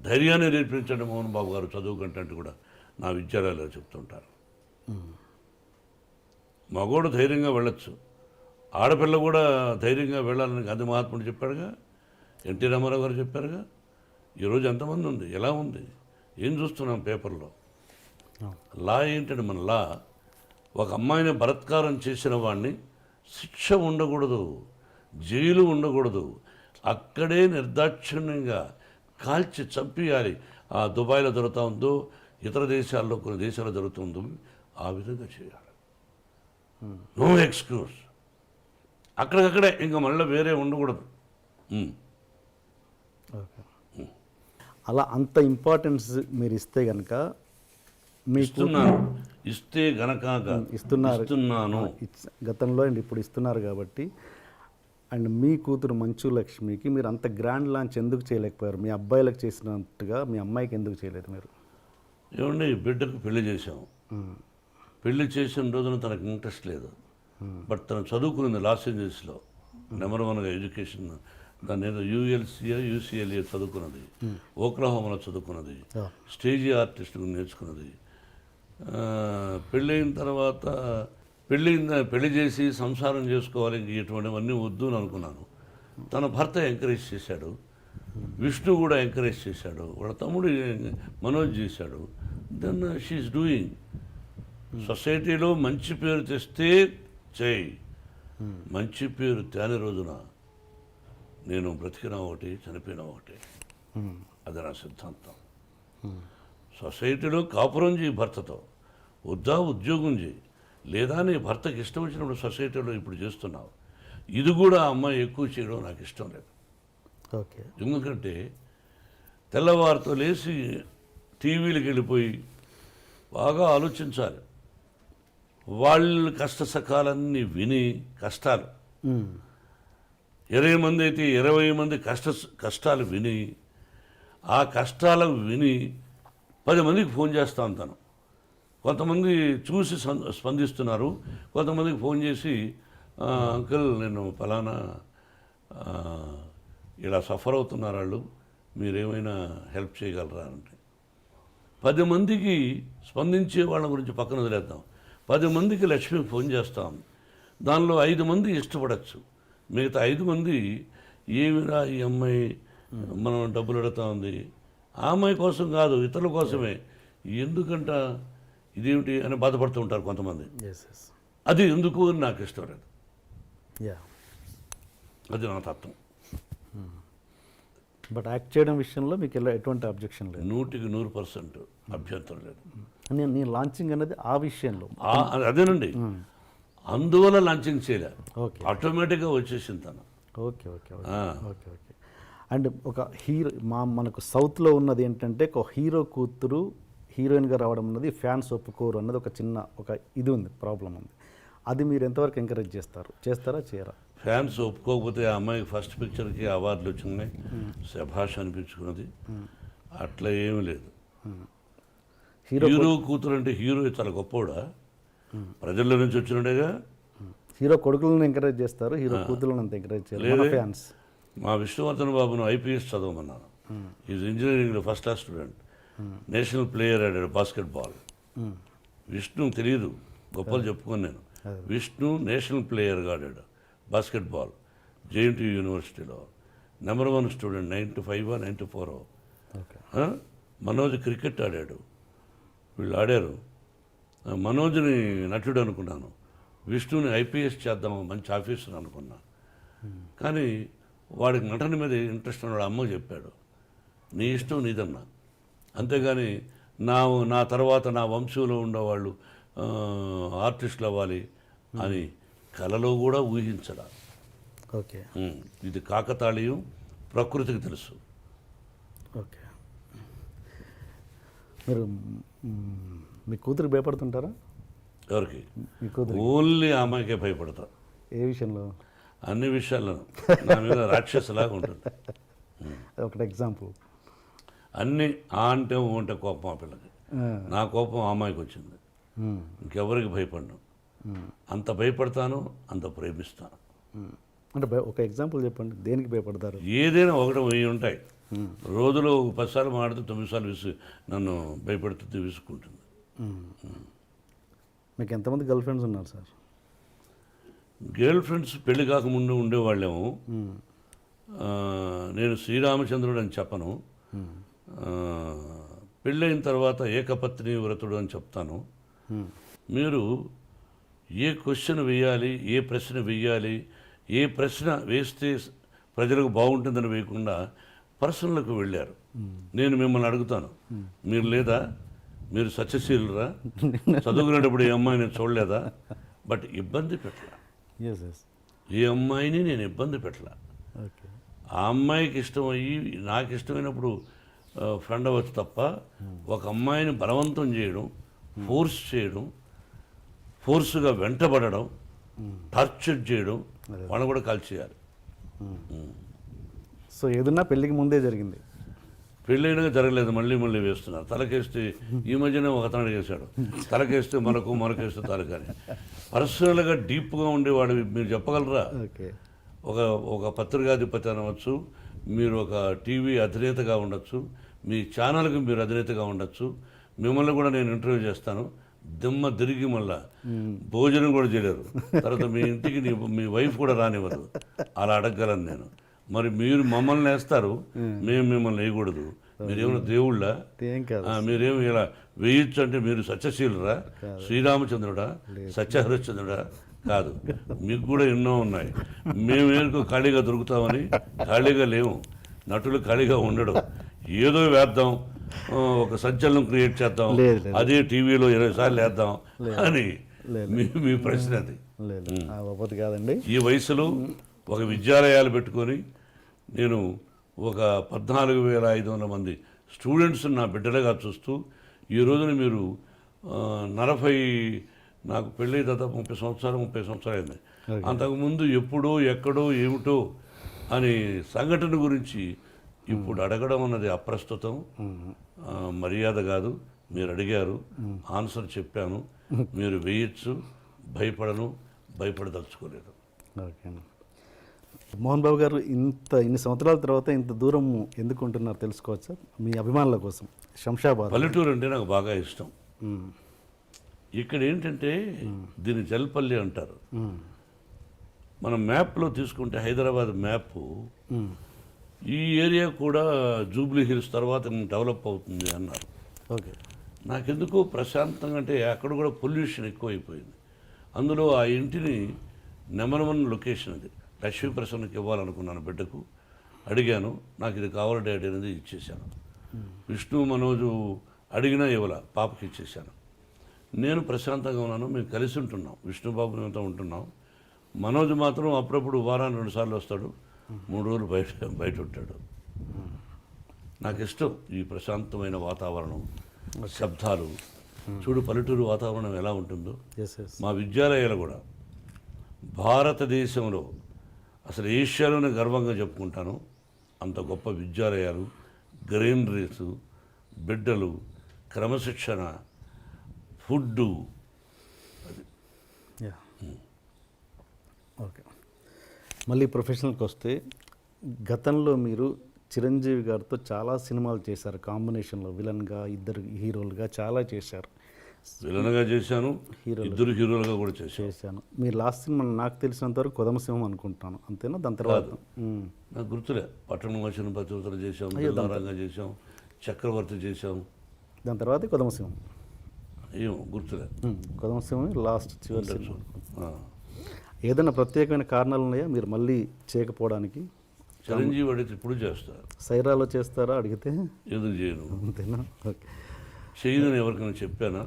ధైర్యాన్ని నేర్పించండి మోహన్ బాబు గారు చదువు కంటే కూడా నా విద్యాలయాల్లో చెప్తుంటారు. మగోడు ధైర్యంగా వెళ్ళొచ్చు, ఆడపిల్ల కూడా ధైర్యంగా వెళ్ళాలని గాంధీ మహాత్ముడు చెప్పాడుగా, ఎన్టీ రామారావు గారు చెప్పారుగా. ఈరోజు ఎంతమంది ఉంది, ఎలా ఉంది, ఏం చూస్తున్నాం పేపర్లో. లా ఏంటంటే మన లా, ఒక అమ్మాయిని బలాత్కారం చేసిన వాడిని శిక్ష ఉండకూడదు, జైలు ఉండకూడదు, అక్కడే నిర్దాక్షిణ్యంగా కాల్చి చంపేయాలి. ఆ దుబాయ్లో జరుగుతూ ఉందో, ఇతర దేశాల్లో కొన్ని దేశాల్లో జరుగుతుందో ఆ విధంగా చేయాలి. No excuse. అక్కడికక్కడే ఇంకా మళ్ళీ వేరే ఉండకూడదు. ఓకే. అలా అంత ఇంపార్టెన్స్ మీరు ఇస్తే కనుక ఇస్తే గనక ఇస్తున్నాను గతంలో అండ్ ఇప్పుడు ఇస్తున్నారు కాబట్టి. అండ్ మీ కూతురు మంచు లక్ష్మికి మీరు అంత గ్రాండ్ లాంచ్ ఎందుకు చేయలేకపోయారు? మీ అబ్బాయిలకు చేసినట్టుగా మీ అమ్మాయికి ఎందుకు చేయలేదు మీరు? ఏమండి, బిడ్డకు పెళ్లి చేసాం. పెళ్లి చేసిన రోజున తనకు ఇంట్రెస్ట్ లేదు. బట్ తను చదువుకున్నది లాస్ ఏంజల్స్లో నెంబర్ 1గా ఎడ్యుకేషన్. దాన్ని ఏదో యూసీఎల్ఏ చదువుకున్నది, ఓక్లహోమాలో చదువుకున్నది, స్టేజీ ఆర్టిస్ట్ నేర్చుకున్నది. పెళ్ళైన తర్వాత పెళ్లి చేసి సంసారం చేసుకోవాలి, ఇంక ఇటువంటివన్నీ వద్దు అని అనుకున్నాను. తన భర్త ఎంకరేజ్ చేశాడు, విష్ణు కూడా ఎంకరేజ్ చేశాడు, వాళ్ళ తమ్ముడు మనోజ్ చేశాడు. Then she's doing. సొసైటీలో మంచి పేరు తెస్తే చేయి, మంచి పేరు తేని రోజున నేను బ్రతికినా ఒకటి, చనిపోయినా ఒకటి. అది నా సిద్ధాంతం. సొసైటీలో కాపురం చేయి భర్తతో, వద్దా ఉద్యోగం చేయి, లేదా నీ భర్తకి ఇష్టం వచ్చినప్పుడు సొసైటీలో ఇప్పుడు చేస్తున్నావు. ఇది కూడా అమ్మాయి ఎక్కువ చేయడం నాకు ఇష్టం లేదు. ఓకే. ఎందుకంటే తెల్లవారితో లేచి టీవీలకు వెళ్ళిపోయి బాగా ఆలోచించాలి. వాళ్ళ కష్ట సకాలన్నీ విని, కష్టాలు 20 మంది అయితే 20 మంది కష్టాలు విని, ఆ కష్టాలు విని 10 మందికి ఫోన్ చేస్తా ఉంటాను. కొంతమంది చూసి స్పందిస్తున్నారు, కొంతమందికి ఫోన్ చేసి అంకుల్ నేను ఫలానా ఇలా సఫర్ అవుతున్నారు వాళ్ళు, మీరేమైనా హెల్ప్ చేయగలరా అంటే 10 మందికి స్పందించే వాళ్ళ గురించి పక్కన వదిలేద్దాం. 10 మందికి లక్ష్మి ఫోన్ చేస్తాం. దానిలో 5 మంది ఇష్టపడచ్చు, మిగతా 5 మంది ఏమిరా ఈ అమ్మాయి మనం డబ్బులు అడుగుతా ఉంది, ఆ అమ్మాయి కోసం కాదు ఇతరుల కోసమే, ఎందుకంట ఇదేమిటి అని బాధపడుతూ ఉంటారు కొంతమంది. అది ఎందుకు అని నాకు ఇష్టం లేదు. అది నా తత్వం. బట్ యాక్ట్ చేయడం విషయంలో మీకు ఎటువంటి అబ్జెక్షన్ లేదు. 100% అభ్యంతరం లేదు. నేను లాంచింగ్ అనేది ఆ విషయంలో అదేనండి, అందువల్ల లాంచింగ్ చేయలే, ఓకే ఆటోమేటిక్గా వచ్చేసింది తను. Okay okay okay okay okay. And ఒక హీరో మనకు సౌత్లో ఉన్నది ఏంటంటే ఒక హీరో కూతురు హీరోయిన్గా రావడం అన్నది ఫ్యాన్స్ ఒప్పుకోరు అన్నది ఒక ఇది ఉంది, ప్రాబ్లం ఉంది. అది మీరు ఎంతవరకు ఎంకరేజ్ చేస్తారా చేయరా? ఫ్యాన్స్ ఒప్పుకోకపోతే ఆ అమ్మాయికి ఫస్ట్ పిక్చర్కి అవార్డులు వచ్చినాయి, శభాష్ అనిపించుకున్నది. అట్లా ఏమీ లేదు. హీరో కూతురు అంటే హీరో చాలా గొప్పవాడా, ప్రజల్లో నుంచి వచ్చినడేగా. హీరో కొడుకులను ఎంకరేజ్ చేస్తారు, హీరో కూతురులను అంత ఎంకరేజ్ చేయలేదు ఫ్యాన్స్. మా విష్ణువర్ధన్ బాబును ఐపీఎస్ చదవమన్నాను. ఈజ్ ఇంజనీరింగ్లో first class student, national player ఆడాడు బాస్కెట్బాల్. విష్ణు తెలియదు, గొప్పలు చెప్పుకొని నేను. విష్ణు నేషనల్ ప్లేయర్గా ఆడాడు బాస్కెట్బాల్, జేఎన్టీయూ యూనివర్సిటీలో నెంబర్ 1 స్టూడెంట్, 95 94. మనోజ్ క్రికెట్ ఆడాడు, వీళ్ళు ఆడారు. మనోజ్ని నటుడు అనుకున్నాను, విష్ణుని ఐపీఎస్ చేద్దాము మంచి ఆఫీసర్ అనుకున్నా. కానీ వాడికి నటన మీద ఇంట్రెస్ట్ ఉన్నాడు. అమ్మ చెప్పాడు, నీ ఇష్టం నీదన్నా, అంతేగాని నా తర్వాత నా వంశంలో ఉండేవాళ్ళు ఆర్టిస్టులు అవ్వాలి అని కలలో కూడా ఊహించడా. ఓకే, ఇది కాకతాళీయం, ప్రకృతికి తెలుసు. ఓకే. మీరు మీ కూతురికి భయపడుతుంటారా? ఎవరికి? మీ కూతురు. ఓన్లీ ఆ అమ్మాయికే భయపడతా. ఏ విషయంలో? అన్ని విషయాల్లోనూ నా మీద రాక్షసులాగా ఉంటుంది. ఒకటి ఎగ్జాంపుల్. అన్నీ అంటే ఉంటే కోపం ఆ పిల్లకి, నా కోపం ఆ అమ్మాయికి వచ్చింది. ఇంకెవరికి భయపడను, అంత భయపడతాను, అంత ప్రేమిస్తాను. అంటే ఒక ఎగ్జాంపుల్ చెప్పండి, దేనికి భయపడతారు? ఏదైనా 1 10 ఉంటాయి. రోజులో 10 సార్లు మాడితే 9 సార్లు నన్ను భయపడుతుంది, విసుక్కుంటుంది. మీకు ఎంతమంది గర్ల్ ఫ్రెండ్స్ ఉన్నారు సార్? గర్ల్ ఫ్రెండ్స్ పెళ్లి కాకముందు ఉండేవాళ్ళేమో. నేను శ్రీరామచంద్రుడు అని చెప్పను, పెళ్ళైన తర్వాత ఏకపత్ని వ్రతుడు అని చెప్తాను. మీరు ఏ క్వశ్చన్ వేయాలి, ఏ ప్రశ్న వేయాలి, ఏ ప్రశ్న వేస్తే ప్రజలకు బాగుంటుందని వేయకుండా పర్సనల్కు వెళ్ళారు. నేను మిమ్మల్ని అడుగుతాను, మీరు లేదా, మీరు సత్యశీలురా, చదువుకునేటప్పుడు ఏ అమ్మాయిని చూడలేదా? బట్ ఇబ్బంది పెట్టలా, ఏ అమ్మాయిని నేను ఇబ్బంది పెట్టలా. ఆ అమ్మాయికి ఇష్టమయ్యి నాకు ఇష్టమైనప్పుడు ఫ్రెండ్ అవ్వచ్చు తప్ప ఒక అమ్మాయిని బలవంతం చేయడం, ఫోర్స్ చేయడం, ఫోర్స్గా వెంటబడడం, టార్చర్ చేయడం, వాళ్ళని కూడా కాల్చేయాలి. సో ఏదన్నా పెళ్ళికి ముందే జరిగింది, పెళ్ళైనా జరగలేదు, మళ్ళీ వేస్తున్నారు. తలకేస్తే ఈ మధ్యనే ఒక అతను అడిగేశాడు, తలకేస్తే మనకేస్తే తలకని. పర్సనల్గా డీప్గా ఉండేవాడు మీరు చెప్పగలరా? ఒక పత్రికాధిపతి అనవచ్చు, మీరు ఒక టీవీ అధినేతగా ఉండొచ్చు, మీ ఛానల్కి మీరు అధినేతగా ఉండొచ్చు, మిమ్మల్ని కూడా నేను ఇంటర్వ్యూ చేస్తాను, దిమ్మ తిరిగి మళ్ళా భోజనం కూడా చేయలేరు, తర్వాత మీ ఇంటికి మీ వైఫ్ కూడా రానివ్వదు, అలా అడగగలను నేను. మరి మీరు మమ్మల్ని వేస్తారు, మేము మిమ్మల్ని వేయకూడదు. మీరేమైనా దేవుళ్ళ? మీరేమి ఇలా వేయచ్చు అంటే మీరు సత్యశీలురా, శ్రీరామచంద్రుడా, సత్యహరిశ్చంద్రుడా? కాదు, మీకు కూడా ఎన్నో ఉన్నాయి. మేమేందుకు ఖాళీగా దొరుకుతామని? ఖాళీగా లేవు, నటులు ఖాళీగా ఉండడం. ఏదో వేద్దాం, ఒక సంచలనం క్రియేట్ చేద్దాం, అదే టీవీలో 20 సార్లు వేద్దాం అని మీ ప్రశ్న అది. కాదండి, ఈ వయసులో ఒక విద్యాలయాలు పెట్టుకొని నేను ఒక 14,500 మంది స్టూడెంట్స్ నా బిడ్డలుగా చూస్తూ, ఈ రోజున మీరు 40, నాకు పెళ్ళి దాదాపు 30 సంవత్సరాలు అయింది. అంతకుముందు ఎప్పుడో ఎక్కడో ఏమిటో అని సంఘటన గురించి ఇప్పుడు అడగడం అన్నది అప్రస్తుతం, మర్యాద కాదు. మీరు అడిగారు, ఆన్సర్ చెప్పాను. మీరు వేయచ్చు, భయపడదలుచుకోలేదు. ఓకే. మోహన్ బాబు గారు ఇన్ని సంవత్సరాల తర్వాత ఇంత దూరం ఎందుకు ఉంటున్నారు తెలుసుకోవచ్చా? మీ అభిమానుల కోసం. శంషాబాద్ పల్లెటూరు అంటే నాకు బాగా ఇష్టం. ఇక్కడ ఏంటంటే దీన్ని జల్పల్లి అంటారు. మనం మ్యాప్లో తీసుకుంటే హైదరాబాద్ మ్యాప్, ఈ ఏరియా కూడా జూబ్లీ హిల్స్ తర్వాత డెవలప్ అవుతుంది అన్నారు. ఓకే. నాకెందుకో ప్రశాంతంగా, అంటే అక్కడ కూడా పొల్యూషన్ ఎక్కువైపోయింది. అందులో ఆ ఇంటిని నెంబర్ 1 లొకేషన్ అది, లక్ష్మీ ప్రసన్నకి ఇవ్వాలనుకున్నాను బిడ్డకు. అడిగాను, నాకు ఇది కావాలి డాడీ అనేది ఇచ్చేశాను. విష్ణు మనోజు అడిగినా ఇవ్వాల, పాపకి ఇచ్చేశాను. నేను ప్రశాంతంగా ఉన్నాను, మేము కలిసి ఉంటున్నాం, విష్ణుబాబు మేమంతా ఉంటున్నాం. మనోజ్ మాత్రం అప్పుడప్పుడు వారానికి 2 సార్లు వస్తాడు, 3 రోజులు బయట ఉంటాడు. నాకు ఇష్టం ఈ ప్రశాంతమైన వాతావరణం, శబ్దాలు. చూడు పల్లెటూరు వాతావరణం ఎలా ఉంటుందో. ఎస్ ఎస్ మా విద్యాలయాలు కూడా భారతదేశంలో అసలు ఏషియాలోనే గర్వంగా చెప్పుకుంటాను. అంత గొప్ప విద్యాలయాలు, గ్రీనరీస్, బిడ్డలు, క్రమశిక్షణ, ఫుడ్డు. Yeah okay. మళ్ళీ ప్రొఫెషనల్కి వస్తే, గతంలో మీరు చిరంజీవి గారితో చాలా సినిమాలు చేశారు, కాంబినేషన్లో విలన్గా, ఇద్దరు హీరోలుగా చాలా చేశారు. విలన్గా చేశాను, ఇద్దరు హీరోలుగా కూడా చేశాను. మీరు లాస్ట్ సినిమా నాకు తెలిసినంత వరకు కొదమసింహం అనుకుంటాను, అంతేనా? దాని తర్వాత నాకు గుర్తులే. పట్టణం వచ్చిన పతివతలు చేశాం, బెల్లారంగా చేశాం, చక్రవర్తి చేశాం. దాని తర్వాత కొదమసింహం. ఏమో గుర్తులే. కొదమసింహం లాస్ట్ చివరి సినిమా. ఏదైనా ప్రత్యేకమైన కారణాలు ఉన్నాయా మీరు మళ్ళీ చేయకపోవడానికి? చిరంజీవి అడిగితే ఇప్పుడు చేస్తారు, సైరాలో చేస్తారా అడిగితే? ఎందుకు చేయను? అంతేనా? ఓకే. చేయదని ఎవరికైనా చెప్పానా?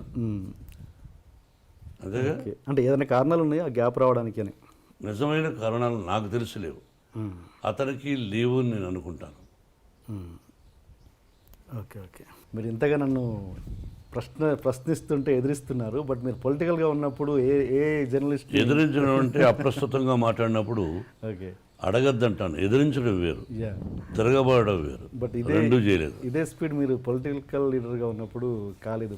అదేగా. అంటే ఏదైనా కారణాలు ఉన్నాయా ఆ గ్యాప్ రావడానికి అని? నిజమైన కారణాలు నాకు తెలిసి లేవు, అతనికి లేవు అని నేను అనుకుంటాను. Okay okay. మీరు ఇంతగా నన్ను ప్రశ్నిస్తుంటే ఎదిరిస్తున్నారు, బట్ మీరు పొలిటికల్గా ఉన్నప్పుడు ఏ జర్నలిస్ట్ ఎదిరించడం అంటే అప్రస్తుతంగా మాట్లాడినప్పుడు ఓకే అడగద్దంటాను. ఎదిరించడం వేరు, యా, తిరగబడడం వేరు. బట్ రెండూ చేయలేదు. ఇదే స్పీడ్ మీరు పొలిటికల్ లీడర్గా ఉన్నప్పుడు కాలేదు.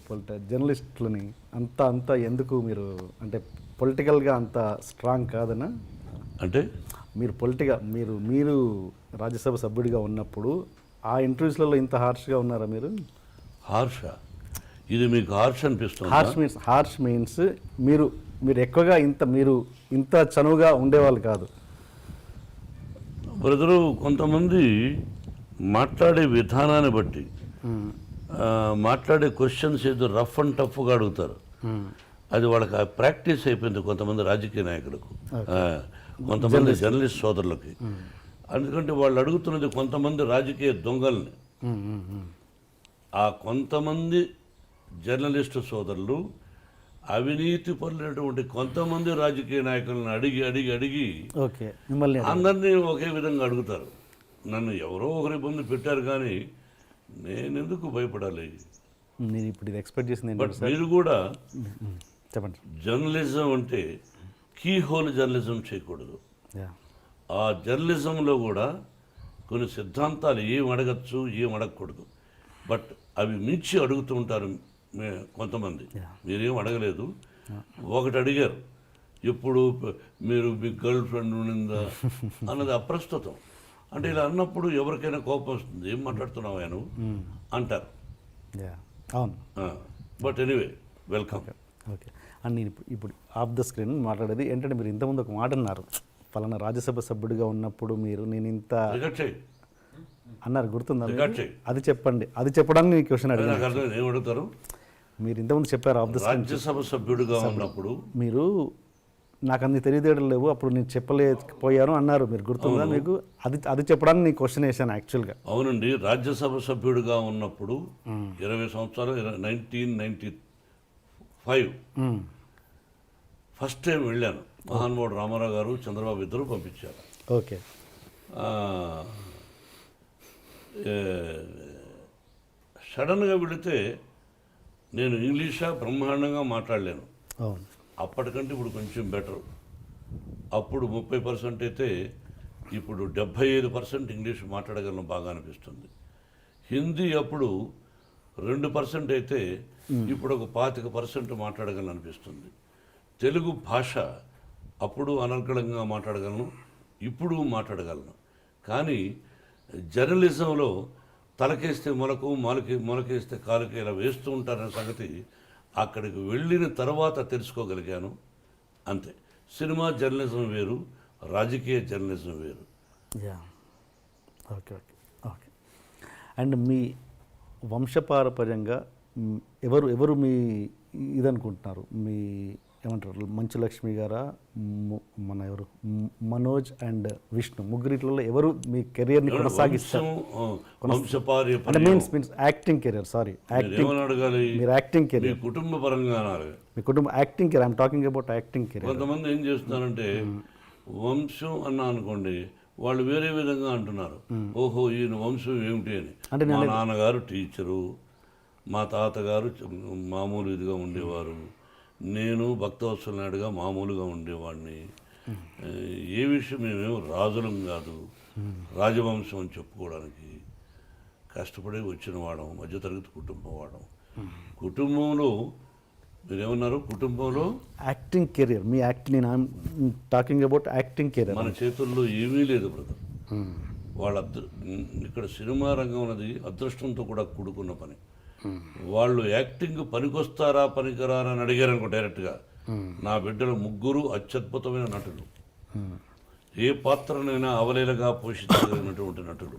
జర్నలిస్టులని అంత ఎందుకు మీరు, అంటే పొలిటికల్గా అంత స్ట్రాంగ్ కాదనా? అంటే మీరు మీరు రాజ్యసభ సభ్యుడిగా ఉన్నప్పుడు ఆ ఇంటర్వ్యూస్లలో ఇంత హార్ష్గా ఉన్నారా మీరు? హార్ష, ఇది మీకు హార్ష్ అనిపిస్తుంది? హార్ష్ మీన్స్ మీరు ఎక్కువగా ఇంత చనువుగా ఉండేవాళ్ళు కాదు. బ్రదరు, కొంతమంది మాట్లాడే విధానాన్ని బట్టి మాట్లాడే క్వశ్చన్స్ ఏదో రఫ్ అండ్ టఫ్గా అడుగుతారు. అది వాళ్ళకి ప్రాక్టీస్ అయిపోయింది కొంతమంది రాజకీయ నాయకులకు, కొంతమంది జర్నలిస్ట్ సోదరులకి. ఎందుకంటే వాళ్ళు అడుగుతున్నది కొంతమంది రాజకీయ దొంగల్ని. ఆ కొంతమంది జర్నలిస్టు సోదరులు అవినీతి పరులైనటువంటి కొంతమంది రాజకీయ నాయకులను అడిగి ఓకే మిమ్మల్ని అందరినీ ఒకే విధంగా అడుగుతారు. నన్ను ఎవరో ఒకరి ఇబ్బంది పెట్టారు, కానీ నేను ఎందుకు భయపడాలి? నేను ఇప్పుడు ఇది ఎక్స్పెక్ట్ చేసింది బట్ మీరు కూడా చెప్పండి. జర్నలిజం అంటే కీ హోల్ జర్నలిజం చేయకూడదు. ఆ జర్నలిజంలో కూడా కొన్ని సిద్ధాంతాలు ఏం అడగచ్చు, ఏం అడగకూడదు. బట్ అవి మించి అడుగుతూ ఉంటారు కొంతమంది. మీరేం అడగలేదు, ఒకటి అడిగారు, ఎప్పుడు మీరు మీ గర్ల్ ఫ్రెండ్ ఉండిందా అన్నది అప్రస్తుతం. అంటే ఇలా అన్నప్పుడు ఎవరికైనా కోపం వస్తుంది, ఏం మాట్లాడుతున్నావు నువ్వు అంటారు. అవును. But anyway, welcome. Okay. And నేను ఇప్పుడు ఆఫ్ ద స్క్రీన్ మాట్లాడేది ఏంటంటే, మీరు ఇంతకుముందు ఒక మాట అన్నారు, ఫలానా రాజ్యసభ సభ్యుడిగా ఉన్నప్పుడు నేను ఇంత అన్నారు, గుర్తుందా? అది చెప్పండి. అది చెప్పడానికి మీ క్వశ్చన్ అడిగాను. ఏమడుగుతారు? మీరు ఇంతకుముందు చెప్పారు ఆఫ్ ద స్క్రీన్ రాజ్యసభ సభ్యుడిగా ఉన్నప్పుడు మీరు నాకు అన్ని తెలియదేయడం లేవు, అప్పుడు నేను చెప్పలేకపోయాను అన్నారు. మీరు గుర్తుందా మీకు? అది చెప్పడానికి నేను క్వశ్చన్ వేసాను యాక్చువల్గా. అవునండి, రాజ్యసభ సభ్యుడిగా ఉన్నప్పుడు 20 సంవత్సరాలు 1995 ఫస్ట్ టైం వెళ్ళాను. మహానుభావుడు రామారావు గారు, చంద్రబాబు ఇద్దరు పంపించారు. ఓకే. సడన్గా వెళితే నేను ఇంగ్లీషా బ్రహ్మాండంగా మాట్లాడలేను. అవును. అప్పటికంటే ఇప్పుడు కొంచెం బెటర్. అప్పుడు 30% అయితే ఇప్పుడు 75% ఇంగ్లీష్ మాట్లాడగలను, బాగా అనిపిస్తుంది. హిందీ అప్పుడు 2% అయితే ఇప్పుడు ఒక 25% మాట్లాడగలను అనిపిస్తుంది. తెలుగు భాష అప్పుడు అనర్గళంగా మాట్లాడగలను, ఇప్పుడు మాట్లాడగలను. కానీ జర్నలిజంలో తలకేస్తే మొలకు, మొలకేస్తే కాలుకి ఇలా వేస్తూ ఉంటారనే సంగతి అక్కడికి వెళ్ళిన తర్వాత తెలుసుకోగలిగాను. అంతే. సినిమా జర్నలిజం వేరు, రాజకీయ జర్నలిజం వేరు. Okay okay okay. అండ్ మీ వంశపారపర్యంగా ఎవరు మీ ఇదనుకుంటున్నారు, మీ ఏమంటారు మంచు లక్ష్మి గారా, మన ఎవరు మనోజ్ అండ్ విష్ణు, ముగ్గురిట్లో ఎవరు మీ కెరియర్ని కొనసాగిస్తారు? అంటే means acting career, sorry acting, అడగాలి మీరు యాక్టింగ్ కెరియర్, కుటుంబ పరంగా అనాలి. మీ కుటుంబ acting career, I'm talking about acting career. కొంతమంది ఏం చేస్తున్నారంటే వంశం అన్నా అనుకోండి, వాళ్ళు వేరే విధంగా అంటున్నారు. ఓహో ఈయన వంశం ఏమిటి అని. అంటే మా నాన్నగారు టీచరు, మా తాతగారు మామూలు ఇదిగా ఉండేవారు, నేను భక్తవత్సల నాయుడుగా మామూలుగా ఉండేవాడిని. ఏ విషయం మేమేమో రాజులం కాదు, రాజవంశం అని చెప్పుకోవడానికి కష్టపడి వచ్చిన వాడం, మధ్యతరగతి కుటుంబం వాడం. కుటుంబంలో మీరేమన్నారు, కుటుంబంలో యాక్టింగ్ కెరియర్, మీ యాక్టింగ్, నేను టాకింగ్ అబౌట్ యాక్టింగ్ కెరియర్. మన చేతుల్లో ఏమీ లేదు బ్రదర్. వాళ్ళ ఇక్కడ సినిమా రంగం అనేది అదృష్టంతో కూడా కూడుకున్న పని. వాళ్ళు యాక్టింగ్ పనికొస్తారా పనికిరారా అని అడిగారు అనుకో డైరెక్ట్గా, నా బిడ్డలు ముగ్గురు అత్యద్భుతమైన నటులు, ఏ పాత్రనైనా అవలీలగా పోషించగలిగినటువంటి నటులు.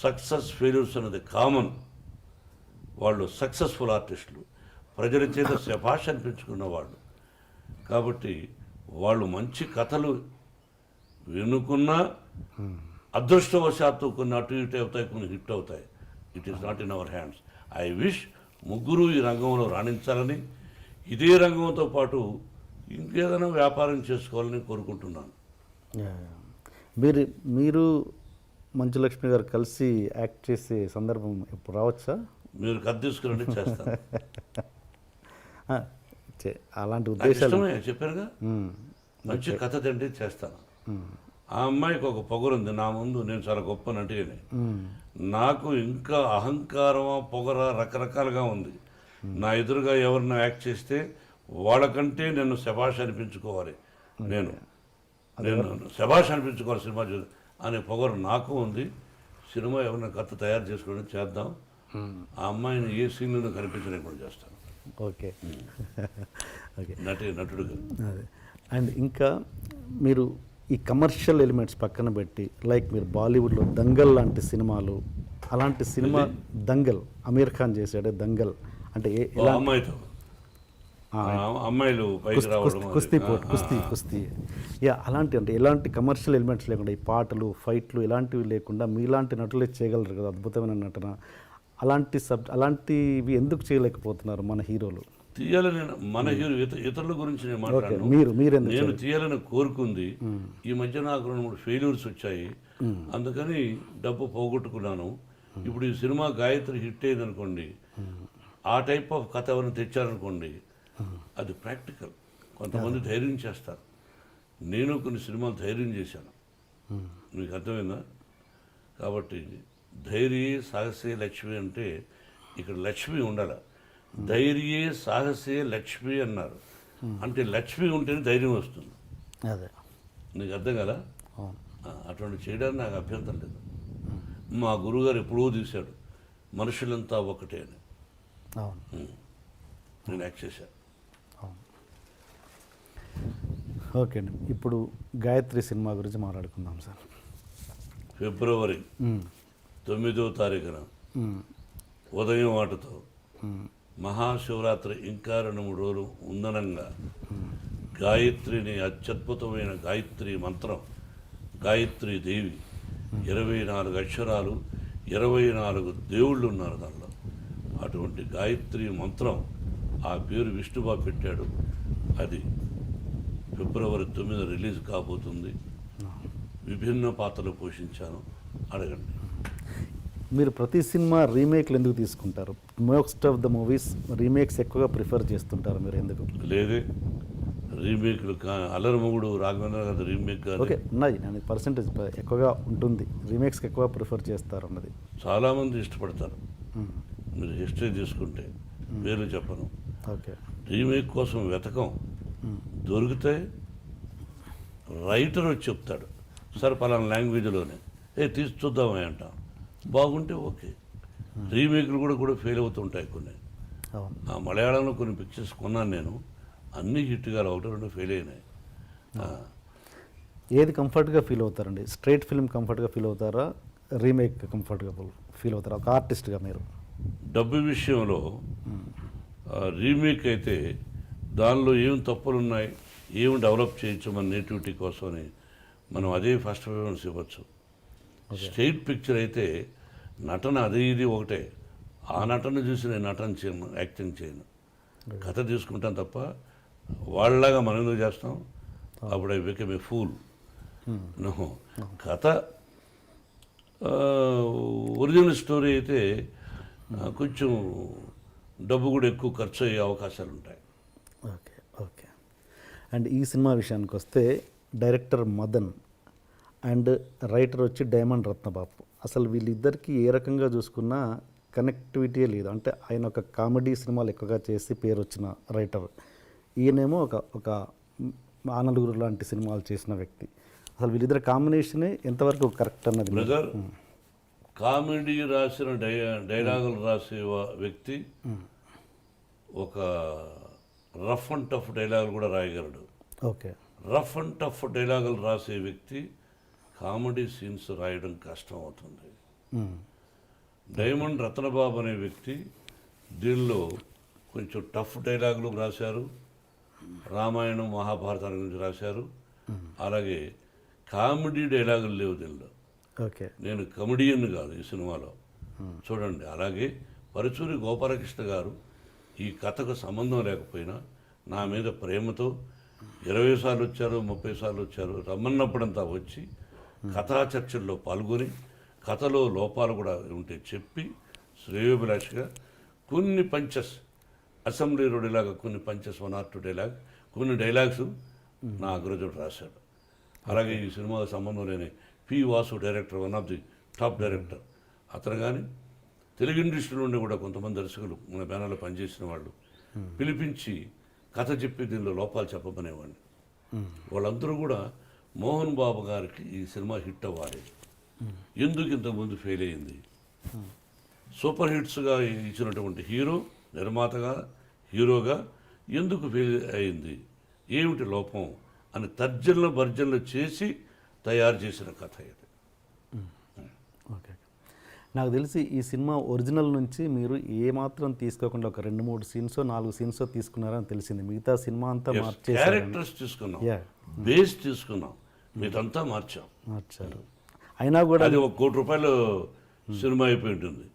సక్సెస్ ఫెయిల్యూర్స్ అనేది కామన్. వాళ్ళు సక్సెస్ఫుల్ ఆర్టిస్టులు, ప్రజల చేత శభాష్ అనిపించుకున్న వాళ్ళు. కాబట్టి వాళ్ళు మంచి కథలు వినుకున్నా అదృష్టవశాత్తు కొన్ని అటు ఇటు అవుతాయి, కొన్ని హిట్ అవుతాయి. It is not in our hands. I wish ముగ్గురు ఈ రంగంలో రాణించాలని, ఇదే రంగంతో పాటు ఇంకేదైనా వ్యాపారం చేసుకోవాలని కోరుకుంటున్నాను. మీరు మంచు లక్ష్మి గారు కలిసి యాక్ట్ చేసే సందర్భం ఎప్పుడు రావచ్చా? మీరు కథ తీసుకురండి, చేస్తాను. అలాంటి ఉద్దేశాలు చెప్పారుగా, మంచి కథ తండ్రి చేస్తాను. ఆ అమ్మాయికి ఒక పొగరుంది నా ముందు, నేను చాలా గొప్ప నటిని. నాకు ఇంకా అహంకారమా పొగర రకరకాలుగా ఉంది. నా ఎదురుగా ఎవరిని యాక్ట్ చేస్తే వాళ్ళకంటే నేను శభాష్ అనిపించుకోవాలి, నేను శభాష్ అనిపించుకోవాలి సినిమా చూసి అనే పొగరు నాకు ఉంది. సినిమా ఎవరైనా కథ తయారు చేసుకోవడం చేద్దాం. ఆ అమ్మాయిని ఏ సీన్లో కనిపించలేకుండా చేస్తాను. ఓకే ఓకే, నటుడుగా. అదే. అండ్ ఇంకా మీరు ఈ కమర్షియల్ ఎలిమెంట్స్ పక్కన పెట్టి, లైక్ మీరు బాలీవుడ్లో దంగల్ లాంటి సినిమాలు, అలాంటి సినిమా దంగల్ అమీర్ ఖాన్ చేశాడే దంగల్, అంటే అమ్మాయితో అమ్మాయిలు కుస్తీ అలాంటి, అంటే ఎలాంటి కమర్షియల్ ఎలిమెంట్స్ లేకుండా, ఈ పాటలు ఫైట్లు ఇలాంటివి లేకుండా మీలాంటి నటులే చేయగలరు కదా, అద్భుతమైన నటన. అలాంటివి ఎందుకు చేయలేకపోతున్నారు మన హీరోలు? తీయాలని మన హీరో ఇతరుల గురించి నేను మాట్లాడాను. నేను తీయాలని కోరుకుంది. ఈ మధ్య నాకు 2-3 ఫెయిల్యూర్స్ వచ్చాయి, అందుకని డబ్బు పోగొట్టుకున్నాను. ఇప్పుడు ఈ సినిమా గాయత్రి హిట్ అయింది అనుకోండి, ఆ టైప్ ఆఫ్ కథ ఎవరైనా తెచ్చారనుకోండి, అది ప్రాక్టికల్. కొంతమంది ధైర్యం చేస్తారు, నేను కొన్ని సినిమాలు ధైర్యం చేశాను. మీకు అర్థమైందా? కాబట్టి ధైర్యే సాహసే లక్ష్మి అంటే ఇక్కడ లక్ష్మి ఉండాలి. ధైర్యే సాహసే లక్ష్మి అన్నారు, అంటే లక్ష్మి ఉంటేనే ధైర్యం వస్తుంది. అదే నీకు అర్థం కదా? అటువంటి చేయడానికి నాకు అభ్యంతరం లేదు. మా గురువుగారు ఎప్పుడూ తీశాడు మనుషులంతా ఒకటే అని, నేను యాక్ట్ చేశాను. ఓకే అండి, ఇప్పుడు గాయత్రి సినిమా గురించి మాట్లాడుకుందాం సార్. ఫిబ్రవరి 9వ తారీఖున ఉదయం ఆటతో మహాశివరాత్రి ఇంకా 2-3 రోజులు ఉందనంగా గాయత్రిని, అత్యద్భుతమైన గాయత్రి మంత్రం, గాయత్రి దేవి, 24 అక్షరాలు, 24 దేవుళ్ళు ఉన్నారు దానిలో. అటువంటి గాయత్రి మంత్రం, ఆ పేరు విష్ణుబాబు పెట్టాడు. అది ఫిబ్రవరి 9 రిలీజ్ కాబోతుంది. విభిన్న పాత్రలు పోషించాను. అడగండి. మీరు ప్రతి సినిమా రీమేక్లు ఎందుకు తీసుకుంటారు? Most of the movies remakes ఎక్కువగా ప్రిఫర్ చేస్తుంటారు, మీరు ఎందుకు? లేదే, రీమేక్లు అల్లరిమొగుడు రాఘవేంద్ర గారి రీమేక్ ఓకే ఉన్నాయి, నేను పర్సెంటేజ్ ఎక్కువగా ఉంటుంది, రీమేక్స్కి ఎక్కువ ప్రిఫర్ చేస్తారు అన్నది. చాలామంది ఇష్టపడతారు. మీరు హిస్టరీ తీసుకుంటే పేర్లు చెప్పను. ఓకే, రీమేక్ కోసం వెతకం, దొరికితే రైటర్ వచ్చి చెప్తాడు, సార్ పలానా లాంగ్వేజ్లోనే తీసి చూద్దామని అంటాం. బాగుంటే ఓకే. రీమేక్లు కూడా ఫెయిల్ అవుతుంటాయి కొన్ని. ఆ మలయాళంలో కొన్ని పిక్చర్స్ కొన్నాను నేను, అన్నీ హిట్గా 1-2 ఫెయిల్ అయినాయి. ఏది కంఫర్ట్గా ఫీల్ అవుతారండి? స్ట్రైట్ ఫిల్మ్ కంఫర్ట్గా ఫీల్ అవుతారా, రీమేక్ కంఫర్ట్గా ఫీల్ అవుతారా ఒక ఆర్టిస్ట్గా మీరు? డబ్బు విషయంలో రీమేక్ అయితే దానిలో ఏం తప్పులు ఉన్నాయి, ఏమి డెవలప్ చేయొచ్చు మన నేటివిటీ కోసమని మనం అదే ఫస్ట్ ప్రిఫరెన్స్ ఇవ్వచ్చు. స్ట్రైట్ పిక్చర్ అయితే నటన అది ఇది ఒకటే, ఆ నటన చూసి నేను నటన చేయను, యాక్టింగ్ చేయను, కథ తీసుకుంటాను తప్ప వాళ్ళలాగా మనం ఎందుకు చేస్తాం, అప్పుడు I become a fool. No, కథ ఒరిజినల్ స్టోరీ అయితే కొంచెం డబ్బు కూడా ఎక్కువ ఖర్చు అయ్యే అవకాశాలు ఉంటాయి. Okay okay. అండ్ ఈ సినిమా విషయానికి వస్తే డైరెక్టర్ మదన్ అండ్ రైటర్ వచ్చి డైమండ్ రత్నబాబు, అసలు వీళ్ళిద్దరికీ ఏ రకంగా చూసుకున్నా కనెక్టివిటీ లేదు. అంటే ఆయన ఒక కామెడీ సినిమాలు ఎక్కువగా చేసి పేరు వచ్చిన రైటర్, ఈయనేమో ఒక ఆనలుగురు లాంటి సినిమాలు చేసిన వ్యక్తి. అసలు వీళ్ళిద్దరు కాంబినేషనే ఎంతవరకు కరెక్ట్ అన్నది బ్రదర్, కామెడీ రాసిన డైలాగులు రాసే వ్యక్తి ఒక రఫ్ అండ్ టఫ్ డైలాగులు కూడా రాయగలడు. ఓకే. రఫ్ అండ్ టఫ్ డైలాగులు రాసే వ్యక్తి కామెడీ సీన్స్ రాయడం కష్టం అవుతుంది. డైమండ్ రత్నబాబు అనే వ్యక్తి దీనిలో కొంచెం టఫ్ డైలాగులు రాశారు, రామాయణం మహాభారతాల గురించి రాశారు, అలాగే కామెడీ డైలాగులు లేవు దీనిలో. ఓకే. నేను కమెడియన్ కాదు ఈ సినిమాలో, చూడండి. అలాగే పరుచూరి గోపాలకృష్ణ గారు ఈ కథకు సంబంధం లేకపోయినా నా మీద ప్రేమతో 20 సార్లు వచ్చారు, 30 సార్లు వచ్చారు, రమ్మన్నప్పుడంతా వచ్చి కథా చర్చల్లో పాల్గొని కథలో లోపాలు కూడా ఉంటే చెప్పి శ్రేయోభిలాషిగా కొన్ని పంచెస్, అసెంబ్లీ రోడ్లాగా కొన్ని పంచెస్, 1 or 2 డైలాగ్, కొన్ని డైలాగ్స్ నా అగ్రజుడు రాశాడు. అలాగే ఈ సినిమాకు సంబంధం లేని P Vasu director, one of the top director అతను. కానీ తెలుగు ఇండస్ట్రీ నుండి కూడా కొంతమంది దర్శకులు మన బ్యానర్లో పనిచేసిన వాళ్ళు పిలిపించి కథ చెప్పి దీనిలో లోపాలు చెప్పమనేవాడిని. వాళ్ళందరూ కూడా మోహన్ బాబు గారికి ఈ సినిమా హిట్ అవ్వాలి, ఎందుకు ఇంతకుముందు ఫెయిల్ అయింది, సూపర్ హిట్స్గా ఇచ్చినటువంటి హీరో, నిర్మాతగా, హీరోగా ఎందుకు ఫెయిల్ అయింది, ఏమిటి లోపం అని తర్జనలు భర్జనలు చేసి తయారు చేసిన కథ ఇది. ఓకే. నాకు తెలిసి ఈ సినిమా ఒరిజినల్ నుంచి మీరు ఏమాత్రం తీసుకోకుండా ఒక 2-3 సీన్స్ 4 సీన్స్ తీసుకున్నారని తెలిసింది. మిగతా సినిమా అంతా మార్చేసారు. క్యారెక్టర్స్ తీసుకున్నాం, బేస్ తీసుకున్నాం, మీదంతా మార్చారు. అయినా కూడా అది 1 కోటి రూపాయలు సినిమా అయిపోయి ఉంటుంది.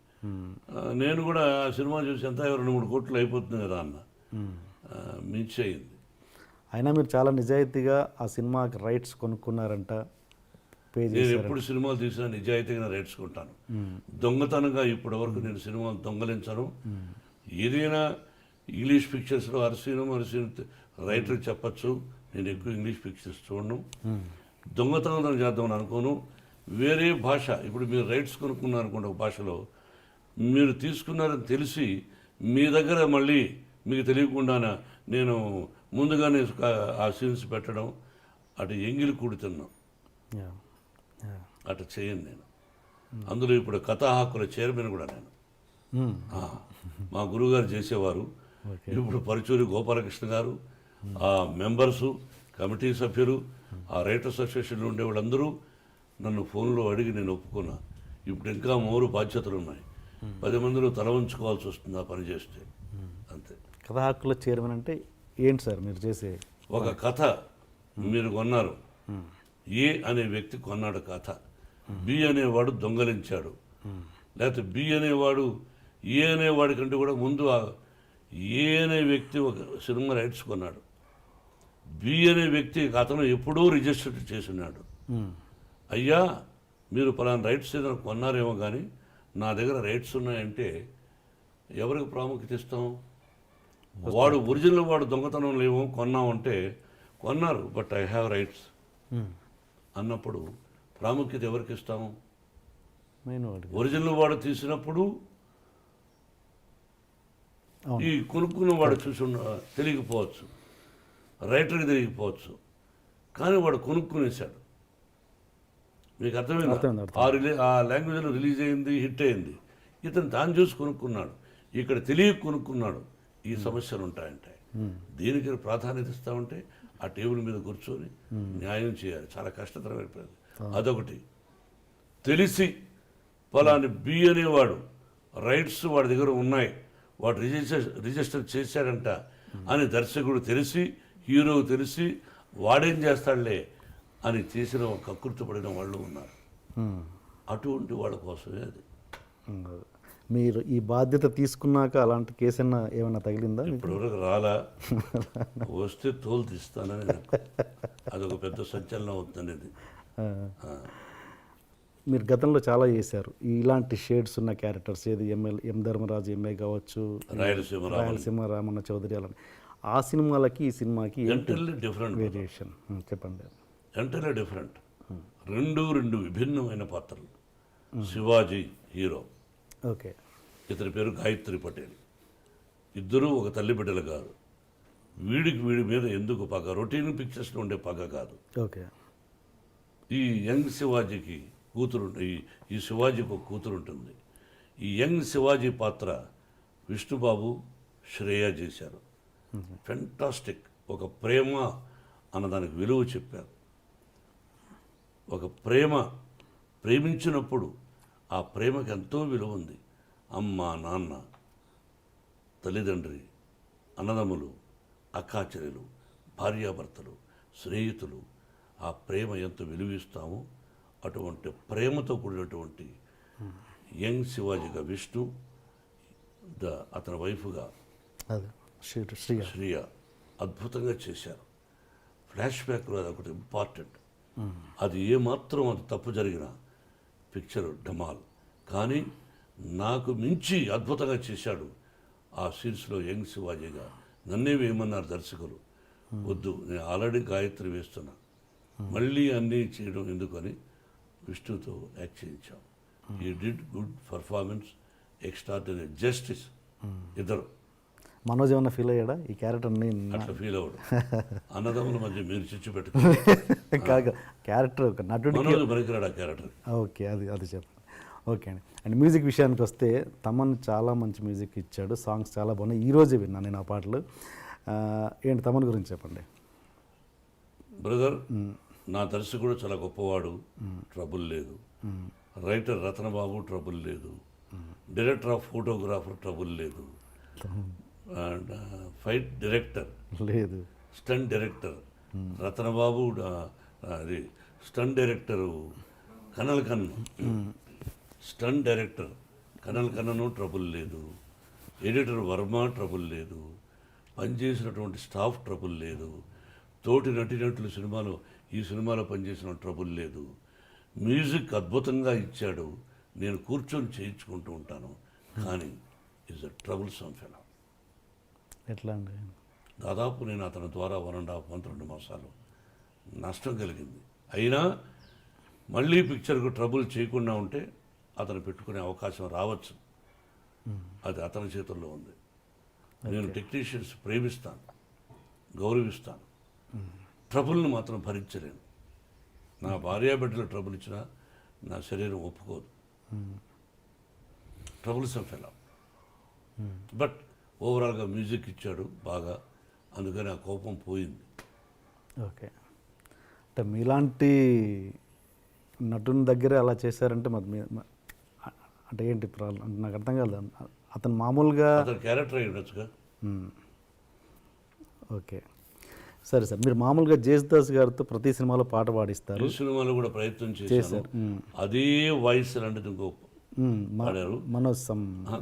నేను కూడా ఆ సినిమా చూసి ఎంత 2-3 కోట్లు అయిపోతుంది కదా అన్న, మించి అయింది. అయినా మీరు చాలా నిజాయితీగా ఆ సినిమాకి రైట్స్ కొనుక్కున్నారంట, పే నేను చేశారు. ఎప్పుడు సినిమాలు తీసినా నిజాయితీగా రైట్స్కుంటాను. దొంగతనంగా ఇప్పటి వరకు నేను సినిమాలు దొంగలించను. ఏదైనా ఇంగ్లీష్ పిక్చర్స్లో అరసీను రైటర్ చెప్పచ్చు, నేను ఎక్కువ ఇంగ్లీష్ పిక్చర్స్ చూడను. దొంగతనం చేద్దామని అనుకోను. వేరే భాష, ఇప్పుడు మీరు రైట్స్ కొనుక్కున్నారు అనుకోండి, ఒక భాషలో మీరు తీసుకున్నారని తెలిసి మీ దగ్గర మళ్ళీ మీకు తెలియకుండా నేను ముందుగానే ఆ సీన్స్ పెట్టడం, అటు ఎంగిలి కూడుతున్నాం, అటు చేయను నేను. అందులో ఇప్పుడు కథా హక్కుల చైర్మన్ కూడా నేను. మా గురువుగారు చేసేవారు. ఇప్పుడు పరుచూరి గోపాలకృష్ణ గారు, ఆ మెంబర్సు, కమిటీ సభ్యులు, ఆ రైటర్స్ అసోసియేషన్లో ఉండే వాళ్ళందరూ నన్ను ఫోన్లో అడిగి నేను ఒప్పుకున్నా. ఇప్పుడు ఇంకా 3 బాధ్యతలు ఉన్నాయి. 10 మందిలో తల ఉంచుకోవాల్సి వస్తుంది ఆ పని చేస్తే, అంతే. కథా హక్కుల చైర్మన్ అంటే ఏంటి సార్ మీరు చేసే? ఒక కథ మీరు కొన్నారు, ఏ అనే వ్యక్తి కొన్నాడు కథ, బి అనేవాడు దొంగలించాడు, లేకపోతే బి అనేవాడు ఏ అనేవాడి కంటే కూడా ముందు ఏ అనే వ్యక్తి ఒక సినిమా రైట్స్ కొన్నాడు, బి అనే వ్యక్తి అతను ఎప్పుడూ రిజిస్టర్ చేసి ఉన్నాడు. అయ్యా మీరు పలానా రైట్స్ ఏదైనా కొన్నారేమో కానీ నా దగ్గర రైట్స్ ఉన్నాయంటే ఎవరికి ప్రాముఖ్యత ఇస్తాం? వాడు ఒరిజినల్ వాడు దొంగతనం లేవు కొన్నామంటే కొన్నారు, బట్ ఐ హ్యావ్ రైట్స్ అన్నప్పుడు ప్రాముఖ్యత ఎవరికి ఇస్తాము? ఒరిజినల్ వాడు తీసినప్పుడు ఈ కొనుక్కున్న వాడు చూసి తెలియకపోవచ్చు, రైటర్కి తెలియకపోవచ్చు, కానీ వాడు కొనుక్కునేశాడు. మీకు అర్థమైంది? ఆ లాంగ్వేజ్లో రిలీజ్ అయింది, హిట్ అయింది, ఇతను దాన్ని చూసి కొనుక్కున్నాడు, ఇక్కడ తెలియ కొనుక్కున్నాడు. ఈ సమస్యలు ఉంటాయంటే దీనికి ప్రాధాన్యత ఇస్తామంటే ఆ టేబుల్ మీద కూర్చొని న్యాయం చేయాలి, చాలా కష్టతరమైపోయింది. అదొకటి. తెలిసి పలాని బి అనేవాడు రైట్స్ వాడి దగ్గర ఉన్నాయి, వాడు రిజిస్టర్ చేశాడంట అని దర్శకుడు తెలిసి హీరో తెలిసి వాడేం చేస్తాడులే అని చేసిన కకృతపడిన వాళ్ళు ఉన్నారు. అటువంటి వాళ్ళ కోసమే అది. మీరు ఈ బాధ్యత తీసుకున్నాక అలాంటి కేసు ఏమైనా తగిలిందా మీకు? ఇప్పటివరకు రాలా, వస్తే తోలు తీస్తానని నాకు. అదొక పెద్ద సంచలనం అవుతుందనేది. మీరు గతంలో చాలా చేశారు ఇలాంటి షేడ్స్ ఉన్న క్యారెక్టర్స్, ఏది ఎం ధర్మరాజు ఎంఏ కావచ్చు, రాయలసీమ రామన్న చౌదరి, అలా. ఆ సినిమాలకి ఈ సినిమాకి ఎంటర్లీ డిఫరెంట్ వేరియేషన్ చెప్పండి. Entirely different. రెండు విభిన్నమైన పాత్రలు. Shivaji hero, okay. ఇతని పేరు గాయత్రి పటేల్. ఇద్దరూ ఒక తల్లి బిడ్డలు కాదు. వీడి మీద ఎందుకు పగ, రొటీన్ పిక్చర్స్లో ఉండే పగ కాదు. ఓకే. ఈ యంగ్ శివాజీకి కూతురు, ఈ శివాజీకి ఒక కూతురు ఉంటుంది. ఈ యంగ్ శివాజీ పాత్ర విష్ణుబాబు, శ్రేయ చేశారు. ఫెంటాస్టిక్. ఒక ప్రేమ అన్నదానికి విలువ చెప్పారు. ఒక ప్రేమించినప్పుడు ఆ ప్రేమకి ఎంతో విలువ ఉంది. అమ్మ, నాన్న, తల్లిదండ్రి, అన్నదమ్ములు, అక్కాచెల్లెలు, భార్యాభర్తలు, స్నేహితులు, ఆ ప్రేమ ఎంత విలువిస్తామో అటువంటి ప్రేమతో కూడినటువంటి యంగ్ శివాజీగా విష్ణు, అతని వైఫ్గా శ్రీయ అద్భుతంగా చేశారు. ఫ్లాష్ బ్యాక్లో అది ఒకటి ఇంపార్టెంట్. అది ఏమాత్రం అది తప్పు జరిగిన పిక్చర్ డమాల్. కానీ నాకు మించి అద్భుతంగా చేశాడు ఆ సీన్స్లో యంగ్ శివాజీగా. నన్నే వేయమన్నారు దర్శకులు. వద్దు, నేను ఆల్రెడీ గాయత్రి వేస్తున్నా, మళ్ళీ అన్నీ చేయడం ఎందుకని విష్ణుతో యాక్ట్ చేయించాం. ఈ did good performance, extraordinary justice. ఇద్దరు. మనోజ్ ఏమన్నా ఫీల్ అయ్యాడా ఈ క్యారెక్టర్? అట్లా ఫీల్ అవ్వడు. అన్నదమ్ముల మధ్య మీరు చిచ్చు క్యారెక్టర్ ఒక నటుడు పనికిరాడు ఆ క్యారెక్టర్. ఓకే, అది చెప్పండి. ఓకే అండి. అండ్ మ్యూజిక్ విషయానికి వస్తే తమన్ చాలా మంచి మ్యూజిక్ ఇచ్చాడు, సాంగ్స్ చాలా బాగున్నాయి. ఈరోజే విన్నాను నేను ఆ పాటలు. ఏంటి తమన్ గురించి చెప్పండి. బ్రదర్, నా దర్శకుడు చాలా గొప్పవాడు, ట్రబుల్ లేదు. రైటర్ రత్నబాబు, ట్రబుల్ లేదు. డైరెక్టర్ ఆఫ్ ఫోటోగ్రాఫర్, ట్రబుల్ లేదు. అండ్ ఫైట్ డైరెక్టర్ లేదు. స్టంట్ డైరెక్టర్ రత్నబాబు, అది స్టంట్ డైరెక్టరు కనల్ కన్ను, స్టంట్ డైరెక్టర్ కనల్ కన్నను ట్రబుల్ లేదు. ఎడిటర్ వర్మ ట్రబుల్ లేదు. పనిచేసినటువంటి స్టాఫ్ ట్రబుల్ లేదు. తోటి నటినట్లు ఈ సినిమాలో పనిచేసిన ట్రబుల్ లేదు. మ్యూజిక్ అద్భుతంగా ఇచ్చాడు. నేను కూర్చొని చేయించుకుంటూ ఉంటాను. కానీ is a trouble some fellow. ఎట్లా అండి? దాదాపు నేను అతని ద్వారా 1.5-2 మాసాలు నష్టం కలిగింది. అయినా మళ్ళీ పిక్చర్కు ట్రబుల్ చేయకుండా ఉంటే అతను పెట్టుకునే అవకాశం రావచ్చు. అది అతని చేతుల్లో ఉంది. నేను టెక్నీషియన్స్ ప్రేమిస్తాను, గౌరవిస్తాను. ట్రబుల్ని మాత్రం భరించలేను. నా భార్యాబిడ్డలు ట్రబుల్ ఇచ్చినా నా శరీరం ఒప్పుకోదు. Troublesome fellow. బట్ ఓవరాల్గా మ్యూజిక్ ఇచ్చాడు బాగా, అందుకని ఆ కోపం పోయింది. ఓకే. అంటే మీలాంటి నటుని దగ్గర అలా చేశారంటే అంటే ఏంటి ప్రాబ్లం అంటే నాకు అర్థం కాదు. అతను మామూలుగా అతను క్యారెక్టర్ అయి ఉండొచ్చుగా. ఓకే, సరే సార్. మీరు మామూలుగా జేసుదాస్ గారితో ప్రతి సినిమాలో పాట పాడిస్తారు. ఈ సినిమాలో కూడా ప్రయత్నం చేశారు. అదే వాయిస్ లాంటిది ఇంకో పాడారు. మనోజ్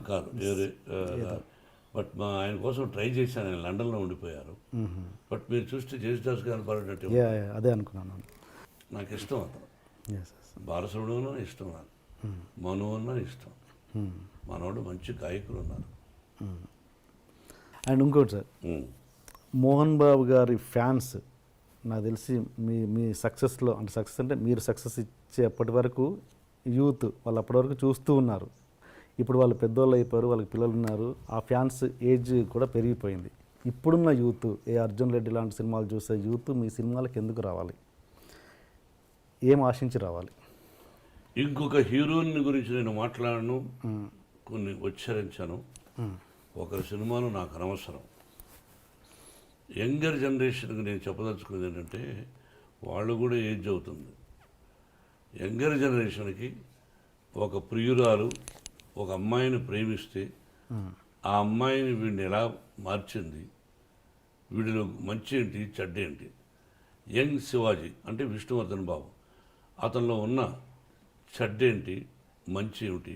కాదు, వేరే. బట్ ఆయన కోసం ట్రై చేశాను. ఆయన లండన్లో ఉండిపోయారు. బట్ మీరు చూస్తే జేసుదాస్ గారు పాడినట్టు అదే అనుకున్నాను. నాకు ఇష్టం అతను. బాలసుబ్రహ్మణ్యం అన్నా ఇష్టం, నాకు మను అన్నా ఇష్టం. మనోడు మంచి గాయకులు ఉన్నారు. అండ్ ఇంకోటి సార్, మోహన్ బాబు గారి ఫ్యాన్స్ నాకు తెలిసి మీ సక్సెస్లో అంటే సక్సెస్ అంటే మీరు సక్సెస్ ఇచ్చేప్పటి వరకు యూత్ వాళ్ళు అప్పటి వరకు చూస్తూ ఉన్నారు. ఇప్పుడు వాళ్ళు పెద్దోళ్ళు అయిపోయారు, వాళ్ళకి పిల్లలు ఉన్నారు. ఆ ఫ్యాన్స్ ఏజ్ కూడా పెరిగిపోయింది. ఇప్పుడున్న యూత్, అర్జున్ రెడ్డి లాంటి సినిమాలు చూసే యూత్ మీ సినిమాలకు ఎందుకు రావాలి? ఏం ఆశించి రావాలి? ఇంకొక హీరోయిన్ గురించి నేను మాట్లాడను, కొన్ని ఉచ్చరించాను. ఒకరి సినిమాలు నాకు అనవసరం. యంగర్ జనరేషన్కి నేను చెప్పదలుచుకున్నది ఏంటంటే, వాళ్ళు కూడా ఏజ్ అవుతుంది. యంగర్ జనరేషన్కి ఒక ప్రియురాలు ఒక అమ్మాయిని ప్రేమిస్తే ఆ అమ్మాయిని వీడిని ఎలా మార్చింది, వీడిలో మంచి ఏంటి చెడ్డ ఏంటి. యంగ్ శివాజీ అంటే విష్ణువర్ధన్ బాబు, అతనిలో ఉన్న చెడ్డేంటి మంచి ఏమిటి,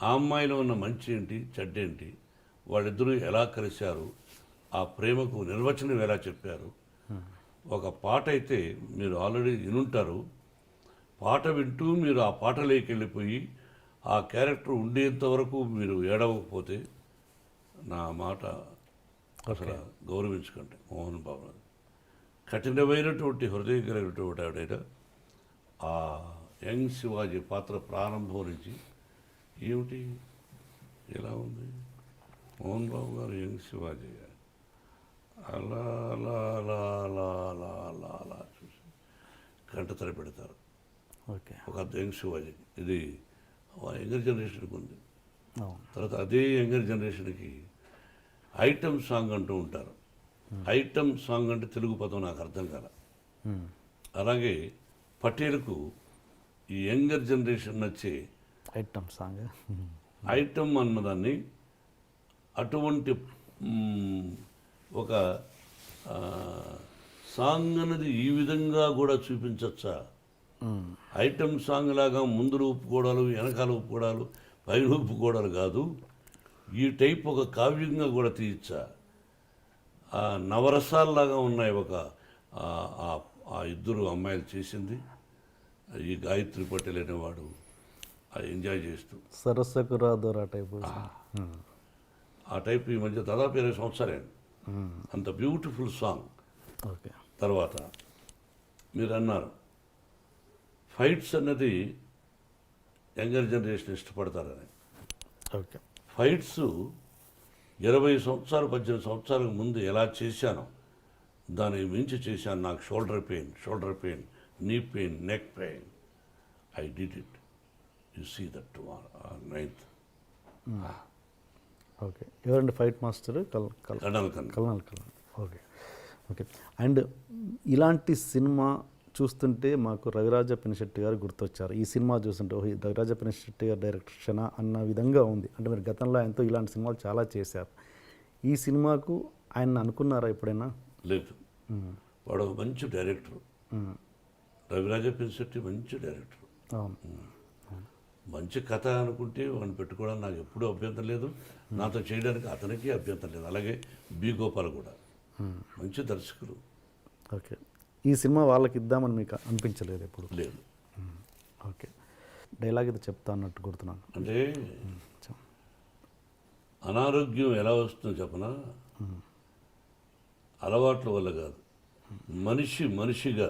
ఆ అమ్మాయిలో ఉన్న మంచి ఏంటి చెడ్డేంటి, వాళ్ళిద్దరూ ఎలా కలిశారు, ఆ ప్రేమకు నిర్వచనం ఎలా చెప్పారు. ఒక పాట అయితే మీరు ఆల్రెడీ వినుంటారు. పాట వింటూ మీరు ఆ పాటలోకి వెళ్ళిపోయి ఆ క్యారెక్టర్ ఉండేంత వరకు మీరు ఏడవకపోతే నా మాట అసలు గౌరవించుకోండి. మోహన్ బాబు కఠినమైనటువంటి హృదయం కలిగినటువంటి ఆవిడ ఆ యంగ్ శివాజీ పాత్ర ప్రారంభం నుంచి ఏమిటి ఎలా ఉంది మోహన్ బాబు గారు యంగ్ శివాజీ గారు అలా అలా అలా అలా అలా అలా అలా చూసి గంట తర పెడతారు. ఓకే. ఒక యంగ్ శివాజీ ఇది యంగర్ జనరేషన్కి ఉంది. అవును. తర్వాత అదే యంగర్ జనరేషన్కి ఐటమ్ సాంగ్ అంటూ ఉంటారు. ఐటమ్ సాంగ్ అంటే తెలుగు పదం నాకు అర్థం కాల. అలాగే పటేల్కు ఈ యంగర్ జనరేషన్ నచ్చే ఐటమ్ సాంగ్ ఐటమ్ అన్నదాన్ని అటువంటి ఒక సాంగ్ అన్నది ఈ విధంగా కూడా చూపించచ్చా. ఐటమ్ సాంగ్ లాగా ముందులు ఒప్పుకోవడాలు వెనకాల ఒప్పుకోవడాలు పైన ఒప్పుకోవడాలు కాదు, ఈ టైప్ ఒక కావ్యంగా కూడా తీయచ్చా. ఆ నవరసాల్లాగా ఉన్నాయి ఒక ఆ ఇద్దరు అమ్మాయిలు చేసింది. ఈ గాయత్రి పటేల్ అనేవాడు ఎంజాయ్ చేస్తూ సరస్సుకు రాదోరా టైపు ఆ టైప్ ఈ మధ్య దాదాపు 20 సంవత్సరాలు అంత బ్యూటిఫుల్ సాంగ్. ఓకే. తర్వాత మీరు అన్నారు ఫైట్స్ అన్నది యంగర్ జనరేషన్ ఇష్టపడతారని. ఓకే. ఫైట్స్ 20 సంవత్సరాలు 18 సంవత్సరాలకు ముందు ఎలా చేశానో దానికి మించి చేశాను. నాకు shoulder pain, knee pain, neck pain. I did it. You see that tomorrow 9th. Okay. ఎవరండి fight master? Colonel colonel. Okay. Okay. And ఇలాంటి సినిమా చూస్తుంటే మాకు రవిరాజ పినిశెట్టి గారు గుర్తొచ్చారు. ఈ సినిమా చూస్తుంటే ఓహో రవిరాజ పినిశెట్టి గారి డైరెక్షన్ అన్న విధంగా ఉంది. అంటే మీరు గతంలో ఆయనతో ఇలాంటి సినిమాలు చాలా చేశారు. ఈ సినిమాకు ఆయన అనుకున్నారా ఎప్పుడైనా? లేదు. వాడు ఒక మంచి డైరెక్టర్. రవిరాజ పినిశెట్టి మంచి డైరెక్టర్. అవును. మంచి కథ అనుకుంటే వాడిని పెట్టుకోవడానికి నాకు ఎప్పుడూ అభ్యంతరం లేదు, నాతో చేయడానికి అతనికి అభ్యంతరం లేదు. అలాగే బి గోపాల్ కూడా మంచి దర్శకులు. ఓకే. ఈ సినిమా వాళ్ళకి ఇద్దామని మీకు అనిపించలేదు ఎప్పుడు? లేదు. ఓకే. డైలాగ్ ఇది చెప్తా అన్నట్టు గుర్తున్నాను. అంటే అనారోగ్యం ఎలా వస్తుందో చెప్పనా, అలవాట్ల వల్ల కాదు. మనిషిగా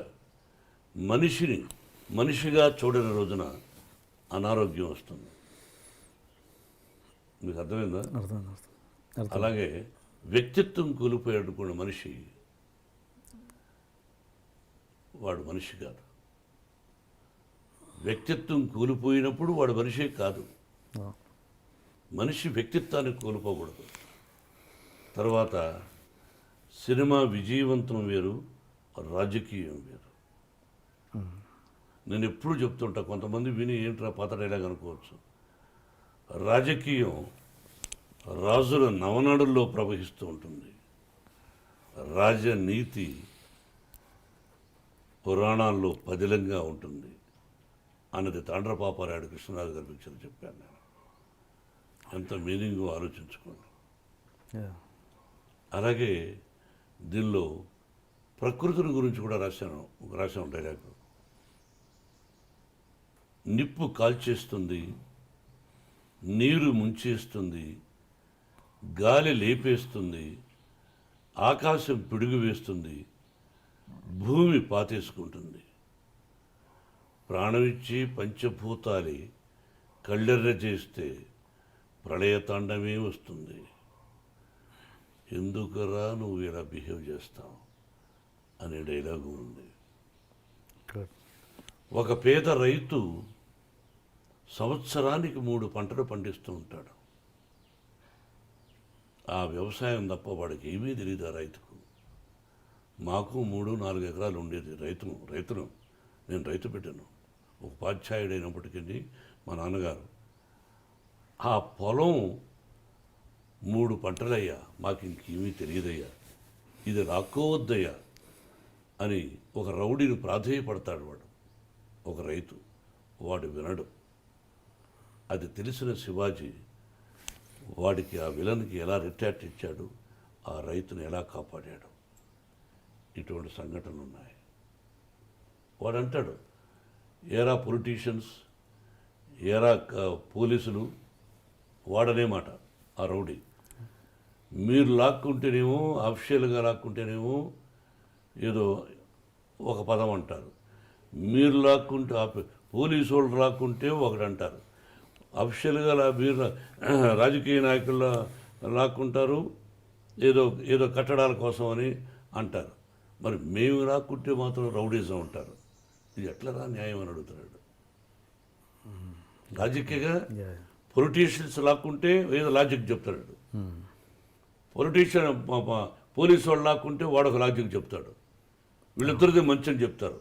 చూడని రోజున అనారోగ్యం వస్తుంది. మీకు అర్థమైందా? అర్థం. అలాగే వ్యక్తిత్వం కోల్పోయాడుకున్న మనిషి వాడు మనిషి కాదు. వ్యక్తిత్వం కోల్పోయినప్పుడు వాడు మనిషే కాదు. మనిషి వ్యక్తిత్వాన్ని కోల్పోకూడదు. తర్వాత సినిమా విజయవంతం వేరు, రాజకీయం వేరు. నేను ఎప్పుడు చెప్తుంటా, కొంతమంది విని ఏంట్రా పాత డైలాగ్ అనుకోవచ్చు. రాజకీయం రాజుల నవనాడుల్లో ప్రవహిస్తూ ఉంటుంది, రాజనీతి పురాణాల్లో పదిలంగా ఉంటుంది అన్నది తాండ్రపాపారాయుడు కృష్ణరాజు గారి పిక్చర్ చెప్పాను నేను. ఎంత మీనింగో ఆలోచించుకోండి. అలాగే దీనిలో ప్రకృతిని గురించి కూడా రాశాను డైలాగ్. నిప్పు కాల్చేస్తుంది, నీరు ముంచేస్తుంది, గాలి లేపేస్తుంది, ఆకాశం పిడుగు వేస్తుంది, భూమి పాతేసుకుంటుంది. ప్రాణమిచ్చి పంచభూతాలి కళ్ళెర్ర చేస్తే ప్రళయతాండమే వస్తుంది. ఎందుకురా నువ్వు ఇలా బిహేవ్ చేస్తావు అనే డైలాగు ఉంది. ఒక పేద రైతు సంవత్సరానికి 3 పంటలు పండిస్తూ ఉంటాడు. ఆ వ్యవసాయం తప్ప వాడికి ఏమీ తెలియదు. ఆ రైతుకు, మాకు 3-4 ఎకరాలు ఉండేది. రైతును నేను రైతు పెట్టాను. ఒక ఉపాధ్యాయుడైనప్పటికీ మా నాన్నగారు ఆ పొలం 3 పంటలయ్యా, మాకు ఇంకేమీ తెలియదయ్యా, ఇది రాకోవద్దయ్యా అని ఒక రౌడీని ప్రాధేయపడతాడు వాడు, ఒక రైతు. వాడు వినడు. అది తెలిసిన శివాజీ వాడికి, ఆ విలన్కి ఎలా రిటార్ట్ ఇచ్చాడు, ఆ రైతుని ఎలా కాపాడాడు. ఇటువంటి సంఘటనలు ఉన్నాయి. వాడు అంటాడు, ఏరా పొలిటీషియన్స్, ఏరా పోలీసులు, వాడనే మాట ఆ రౌడీ, మీరు లాక్కుంటేనేమో, అఫిషియల్గా లాక్కుంటేనేమో ఏదో ఒక పదం అంటారు, మీరు లాక్కుంటే పోలీసు వాళ్ళు లాక్కుంటే ఒకటి అంటారు, అఫిషియల్గా మీరు రాజకీయ నాయకుల లాక్కుంటారు ఏదో ఏదో కట్టడాల కోసం అని అంటారు. మరి మేము లాక్కుంటే మాత్రం రౌడీజం అంటారు. ఇది ఎట్లరా న్యాయం అని అడుగుతున్నాడు. లాజిక్గా పొలిటీషియన్స్ లాక్కుంటే ఏదో లాజిక్ చెప్తాడు, పొలిటీషియన్ పోలీసు వాళ్ళు లాక్కుంటే వాడొక లాజిక్ చెప్తాడు, వీళ్ళిద్దరిదే మంచి అని చెప్తారు.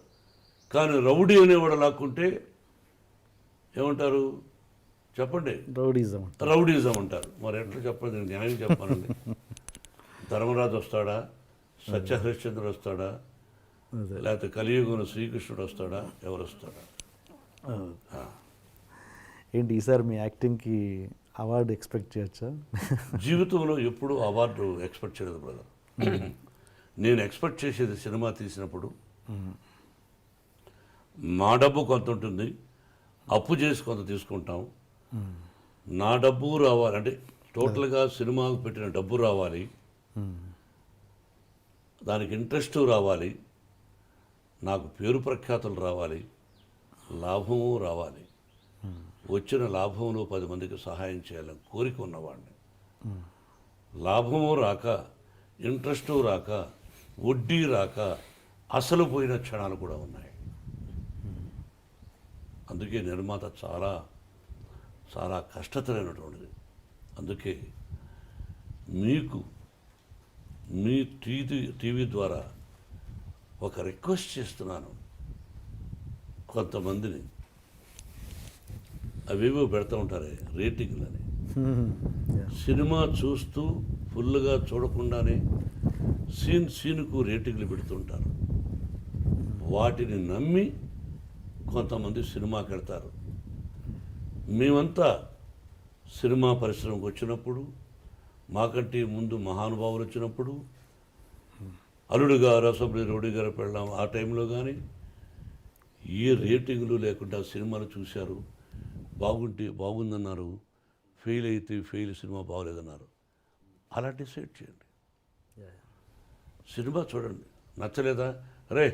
కానీ రౌడీ అనేవాడు లాక్కుంటే ఏమంటారు చెప్పండి? రౌడీజం అంటారు. మరి ఎట్లా చెప్పండి, న్యాయం చెప్పాలండి. ధర్మరాజు వస్తాడా, సత్యహరిశ్చంద్రుడు వస్తాడా, లేకపోతే కలియుగంలో శ్రీకృష్ణుడు వస్తాడా, ఎవరు వస్తాడా? ఏంటి ఈసారి మీ యాక్టింగ్కి అవార్డు ఎక్స్పెక్ట్ చేయొచ్చా? జీవితంలో ఎప్పుడు అవార్డు ఎక్స్పెక్ట్ చేయలేదు బ్రదర్. నేను ఎక్స్పెక్ట్ చేసేది సినిమా తీసినప్పుడు మా డబ్బు కొంత ఉంటుంది, అప్పు చేసి కొంత తీసుకుంటాం. నా డబ్బు రావాలి అంటే టోటల్గా సినిమాకు పెట్టిన డబ్బు రావాలి, దానికి ఇంట్రెస్ట్ రావాలి, నాకు పేరు ప్రఖ్యాతులు రావాలి, లాభము రావాలి. వచ్చిన లాభంలో 10 మందికి సహాయం చేయాలని కోరిక ఉన్నవాడిని. లాభము రాక, ఇంట్రెస్టు రాక, వడ్డీ రాక అసలు పోయిన క్షణాలు కూడా ఉన్నాయి. అందుకే నిర్మాత చాలా చాలా కష్టతరమైనటువంటిది. అందుకే మీకు మీ టీవీ ద్వారా ఒక రిక్వెస్ట్ చేస్తున్నాను. కొంతమందిని అవేవో పెడతా ఉంటారే రేటింగ్లని, సినిమా చూస్తూ ఫుల్గా చూడకుండానే సీన్కు రేటింగ్లు పెడుతుంటారు. వాటిని నమ్మి కొంతమంది సినిమాకి వెళ్తారు. మేమంతా సినిమా పరిశ్రమకు వచ్చినప్పుడు, మాకంటే ముందు మహానుభావులు వచ్చినప్పుడు, అల్లుడు గారు, అసెంబ్లీ రౌడీ గారు పెళ్ళాం, ఆ టైంలో కానీ ఏ రేటింగ్లు లేకుండా సినిమాలు చూశారు. బాగుంటే బాగుందన్నారు, ఫెయిల్ అయితే ఫెయిల్, సినిమా బాగోలేదన్నారు. అలా డిసైడ్ చేయండి. సినిమా చూడండి, నచ్చలేదా రే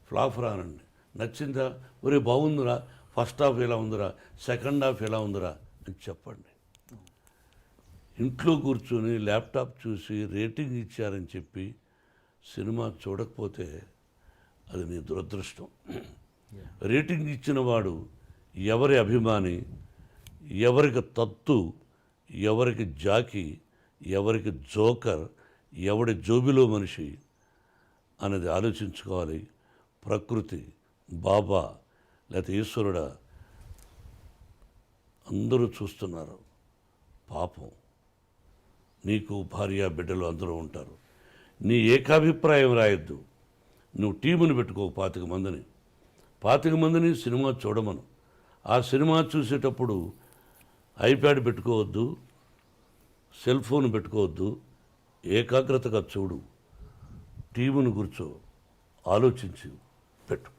ఫ్లాప్ రానండి, నచ్చిందా ఒరే బాగుందిరా, ఫస్ట్ హాఫ్ ఎలా ఉందిరా, సెకండ్ హాఫ్ ఎలా ఉందిరా అని చెప్పండి. ఇంట్లో కూర్చొని ల్యాప్టాప్ చూసి రేటింగ్ ఇచ్చారని చెప్పి సినిమా చూడకపోతే అది నీ దురదృష్టం. రేటింగ్ ఇచ్చిన వాడు ఎవరి అభిమాని, ఎవరికి తత్తు, ఎవరికి జాకి, ఎవరికి జోకర్, ఎవడి జోబిలో మనిషి అనేది ఆలోచించుకోవాలి. ప్రకృతి, బాబా లేకపోతే ఈశ్వరుడా అందరూ చూస్తున్నారు. పాపం, నీకు భార్య బిడ్డలు అందరూ ఉంటారు. నీ ఏకాభిప్రాయం రాయొద్దు. నువ్వు టీముని పెట్టుకో 25 మందిని సినిమా చూడమను. ఆ సినిమా చూసేటప్పుడు ఐప్యాడ్ పెట్టుకోవద్దు, సెల్ ఫోన్ పెట్టుకోవద్దు, ఏకాగ్రతగా చూడు. టీమును కూర్చో, ఆలోచించి పెట్టు.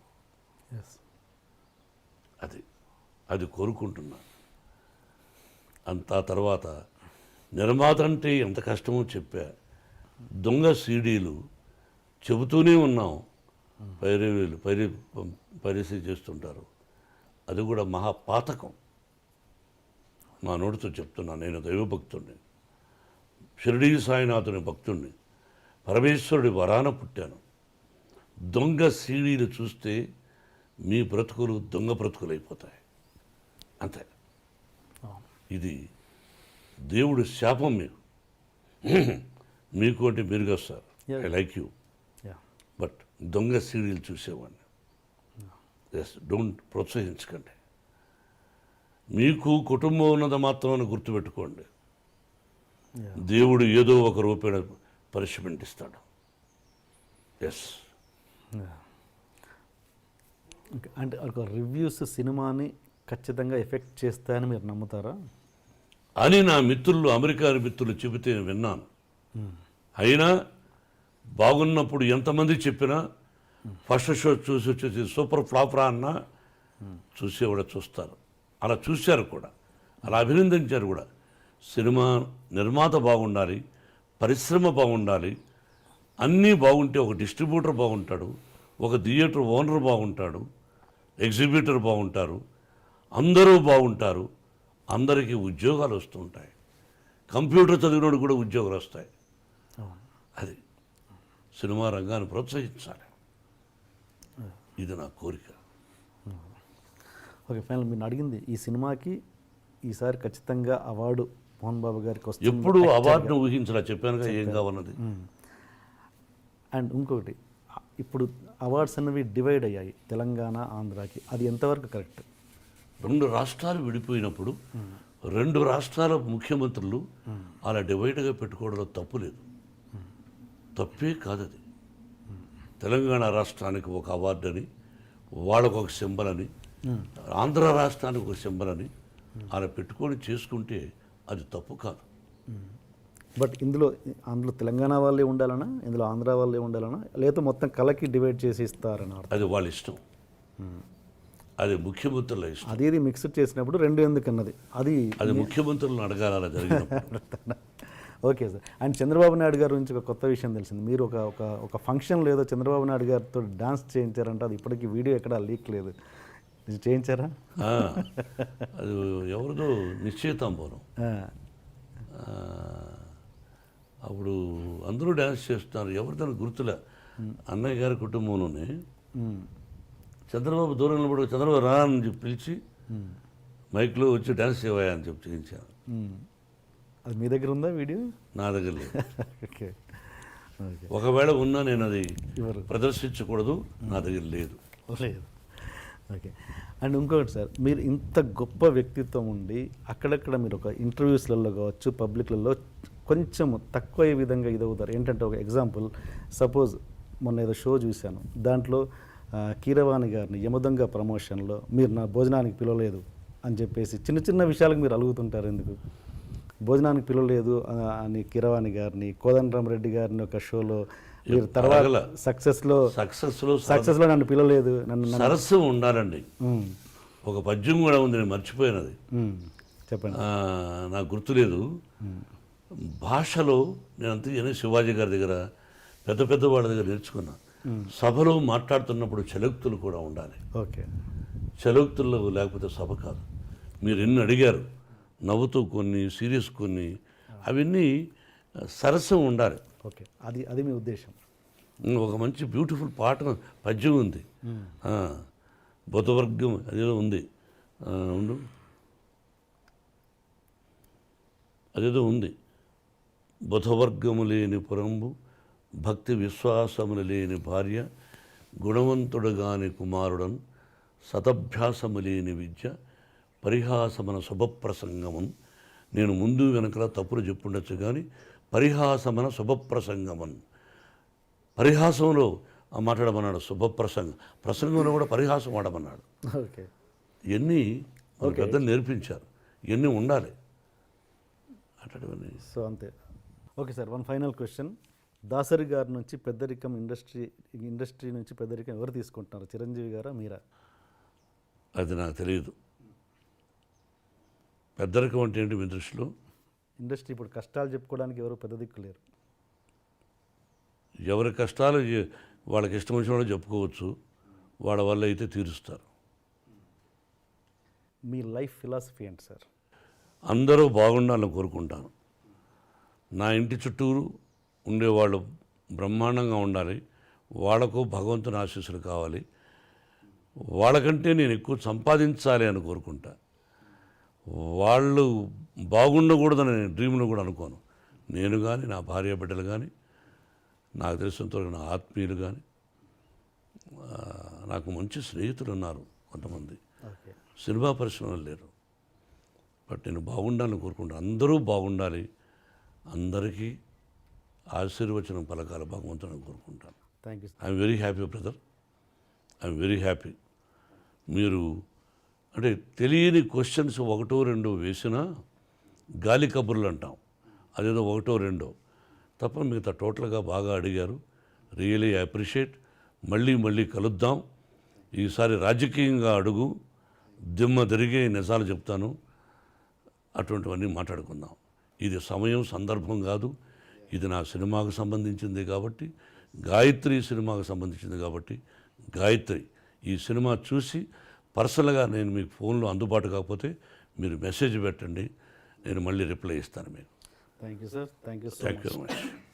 అది కోరుకుంటున్నా. అంతా తర్వాత నిర్మాత అంటే ఎంత కష్టమో చెప్పా. దొంగ సీడీలు చెబుతూనే ఉన్నాం, పైరసీ చేస్తుంటారు. అది కూడా మహాపాతకం. మా నోటితో చెప్తున్నా, నేను దైవభక్తుడిని, షిరిడీ సాయినాథుని భక్తుడిని, పరమేశ్వరుడి వరాన పుట్టాను. దొంగ సీడీలు చూస్తే మీ బ్రతుకులు దొంగ బ్రతుకులు అయిపోతాయి. అంతే. ఇది దేవుడి శాపం మీకు అంటే మీరుగా sir, I like you, but దొంగ సీరియల్ చూసేవాడిని. ఎస్, డోంట్ ప్రోత్సహించకండి. మీకు కుటుంబం ఉన్నది మాత్రమే గుర్తుపెట్టుకోండి. దేవుడు ఏదో ఒక రూపేణ పనిష్మెంట్ ఇస్తాడు. ఎస్. అంటే ఒక రివ్యూస్ సినిమాని ఖచ్చితంగా ఎఫెక్ట్ చేస్తాయని మీరు నమ్ముతారా? అని నా మిత్రులు, అమెరికా మిత్రులు చెబితే విన్నాను. అయినా బాగున్నప్పుడు ఎంతమంది చెప్పినా ఫస్ట్ షో చూసి వచ్చేసి సూపర్ ఫ్లాప్ రా అన్నా చూసేవాడు చూస్తారు. అలా చూశారు కూడా, అలా అభినందించారు కూడా. సినిమా నిర్మాత బాగుండాలి, పరిశ్రమ బాగుండాలి, అన్నీ బాగుంటే ఒక డిస్ట్రిబ్యూటర్ బాగుంటాడు, ఒక థియేటర్ ఓనర్ బాగుంటాడు, ఎగ్జిబిటర్ బాగుంటారు, అందరూ బాగుంటారు, అందరికీ ఉద్యోగాలు వస్తూ ఉంటాయి. కంప్యూటర్ చదివినోడు కూడా ఉద్యోగాలు వస్తాయి. అది సినిమా రంగాన్ని ప్రోత్సహించాలి. ఇది నా కోరిక. ఓకే, ఫైనల్ మీరు అడిగింది ఈ సినిమాకి ఈసారి ఖచ్చితంగా అవార్డు మోహన్ బాబు గారికి వస్తుంది. ఎప్పుడు అవార్డును ఊహించలా, చెప్పానుగా ఏం కావాలన్నది. అండ్ ఇంకొకటి, ఇప్పుడు అవార్డ్స్ అనేవి డివైడ్ అయ్యాయి తెలంగాణ, ఆంధ్రాకి. అది ఎంతవరకు కరెక్ట్? 2 రాష్ట్రాలు విడిపోయినప్పుడు 2 రాష్ట్రాల ముఖ్యమంత్రులు అలా డివైడ్గా పెట్టుకోవడంలో తప్పు లేదు, తప్పే కాదు అది. తెలంగాణ రాష్ట్రానికి ఒక అవార్డు అని, వాళ్ళకు ఒక సింబల్ అని, ఆంధ్ర రాష్ట్రానికి ఒక సింబల్ అని అలా పెట్టుకొని చేసుకుంటే అది తప్పు కాదు. బట్ ఇందులో తెలంగాణ వాళ్ళే ఉండాలనా, ఇందులో ఆంధ్ర వాళ్ళే ఉండాలనా, లేదా మొత్తం కలకి డివైడ్ చేసి ఇస్తారని అర్థం? అది వాళ్ళ ఇష్టం, అది ముఖ్యమంత్రుల ఇష్టం. అది మిక్స్డ్ చేసినప్పుడు 2 ఎందుకన్నది అది ముఖ్యమంత్రులను అడగాలి అలా జరిగినప్పుడు. Okay sir. And Chandrababu Naidu గారి గురించి ఒక కొత్త విషయం తెలిసింది. మీరు ఒక ఫంక్షన్లో ఏదో చంద్రబాబు నాయుడు గారితో డాన్స్ చేయించారంటే, అది ఇప్పటికీ వీడియో ఎక్కడా లీక్ లేదు. చేయించారా? అది ఎవరిదో నిశ్చయితాంబరం. అప్పుడు అందరూ డ్యాన్స్ చేస్తున్నారు, ఎవరితో గుర్తులే. అన్నయ్య గారి కుటుంబంలోనే చంద్రబాబు దూరం నిలబడి చంద్రబాబు రా అని చెప్పి పిలిచి మైక్లో వచ్చి డ్యాన్స్ చేయవా అని చెప్పి చేయించాను. అది మీ దగ్గర ఉందా వీడియో? నా దగ్గర లేదు. ఓకే, ఒకవేళ ఉన్నా నేను అది ప్రదర్శించకూడదు, నా దగ్గర లేదు. లేదు. ఓకే. అండ్ ఇంకొకటి సార్, మీరు ఇంత గొప్ప వ్యక్తిత్వం ఉండి అక్కడక్కడ మీరు ఒక ఇంటర్వ్యూస్లలో కావచ్చు, పబ్లిక్లలో కొంచెం తక్కువ విధంగా ఇదవుతారు. ఏంటంటే ఒక ఎగ్జాంపుల్, సపోజ్ మొన్న ఏదో షో చూశాను, దాంట్లో కీరవాణి గారిని యమదొంగ ప్రమోషన్లో మీరు నా భోజనానికి పిలవలేదు అని చెప్పేసి చిన్న చిన్న విషయాలకు మీరు అలుగుతుంటారు. ఎందుకు భోజనానికి పిలవలేదు అని కీరవాణి గారిని, కోదండరామరెడ్డి గారిని ఒక షోలో మీరు తర్వాత సక్సెస్లో నన్ను పిలవలేదు, సరస్సు ఉండాలండి. ఒక పద్యం కూడా ఉంది, నేను మర్చిపోయినది, చెప్పండి. నాకు గుర్తులేదు. భాషలో నేను అంతే శివాజీ గారి దగ్గర, పెద్ద పెద్ద వాళ్ళ దగ్గర నేర్చుకున్నా. సభలో మాట్లాడుతున్నప్పుడు చలోక్తులు కూడా ఉండాలి. ఓకే, చలోక్తుల్లో లేకపోతే సభ కాదు. మీరు ఎన్ని అడిగారు, నవ్వుతూ కొన్ని, సీరియస్ కొన్ని, అవన్నీ సరస్సం ఉండాలి. ఓకే, అది మీ ఉద్దేశం. ఒక మంచి బ్యూటిఫుల్ పాట పద్యం ఉంది, బుధవర్గం అదేదో ఉంది, ఉండు అదేదో ఉంది. బుధవర్గము లేని పురంబు, భక్తి విశ్వాసములు లేని భార్య, గుణవంతుడు గాని కుమారుడన్, సతభ్యాసము లేని విద్య, పరిహాసమన శుభప్రసంగమన్. నేను ముందు వెనకలా తప్పులు చెప్పుండొచ్చు కానీ పరిహాసమన శుభప్రసంగమన్, పరిహాసంలో మాట్లాడమన్నాడు, ప్రసంగంలో కూడా పరిహాసం ఆడమన్నాడు. ఓకే, ఇవన్నీ పెద్దలు నేర్పించారు, ఇవన్నీ ఉండాలి అట్లాంటివన్నీ. సో అంతే. Okay sir, one final question. Dasari గారి నుంచి పెద్దరికం, ఇండస్ట్రీ నుంచి పెద్దరికం ఎవరు తీసుకుంటున్నారు, చిరంజీవి గారా మీరా? అది నాకు తెలియదు. పెద్దరికం అంటే ఏంటి మీ దృష్టిలో? ఇండస్ట్రీ ఇప్పుడు కష్టాలు చెప్పుకోవడానికి ఎవరు పెద్ద దిక్కు లేరు. ఎవరి కష్టాలు వాళ్ళకి ఇష్టం వచ్చిన వాళ్ళు చెప్పుకోవచ్చు, వాళ్ళ వల్ల అయితే తీరుస్తారు. మీ లైఫ్ ఫిలాసఫీ ఏంటి సార్? అందరూ బాగుండాలని కోరుకుంటాను. నా ఇంటి చుట్టూరు ఉండేవాళ్ళు బ్రహ్మాండంగా ఉండాలి, వాళ్లకు భగవంతుని ఆశీస్సులు కావాలి, వాళ్ళకంటే నేను ఎక్కువ సంపాదించాలి అని కోరుకుంటా. వాళ్ళు బాగుండకూడదని నేను డ్రీమ్లో కూడా అనుకోను. నేను కానీ, నా భార్య బిడ్డలు కానీ, నాకు తెలిసినంతవరకు నా ఆత్మీయులు కానీ, నాకు మంచి స్నేహితులు ఉన్నారు కొంతమంది, సినిమా పరిశ్రమలు లేరు. బట్ నేను బాగుండాలని కోరుకుంటాను. అందరూ బాగుండాలి, అందరికీ ఆశీర్వచనం పలకాల భగవంతుని కోరుకుంటాను. Thank you. I'm very happy brother, I'm very happy. మీరు అంటే తెలియని క్వశ్చన్స్ ఒకటో రెండో వేసినా గాలి కబుర్లు అంటాం, అదేదో ఒకటో రెండో తప్ప మిగతా టోటల్గా బాగా అడిగారు. Really appreciate. మళ్ళీ మళ్ళీ కలుద్దాం. ఈసారి రాజకీయంగా అడుగు, దిమ్మ తిరిగే నిజాలు చెప్తాను, అటువంటివన్నీ మాట్లాడుకుందాం. ఇది సమయం సందర్భం కాదు, ఇది నా సినిమాకు సంబంధించింది కాబట్టి, గాయత్రి సినిమాకు సంబంధించింది కాబట్టి, గాయత్రి ఈ సినిమా చూసి పర్సనల్గా నేను మీకు ఫోన్లో అందుబాటు కాకపోతే మీరు మెసేజ్ పెట్టండి, నేను మళ్ళీ రిప్లై ఇస్తాను మీకు. Thank you sir. Thank you so thank you much. Very much.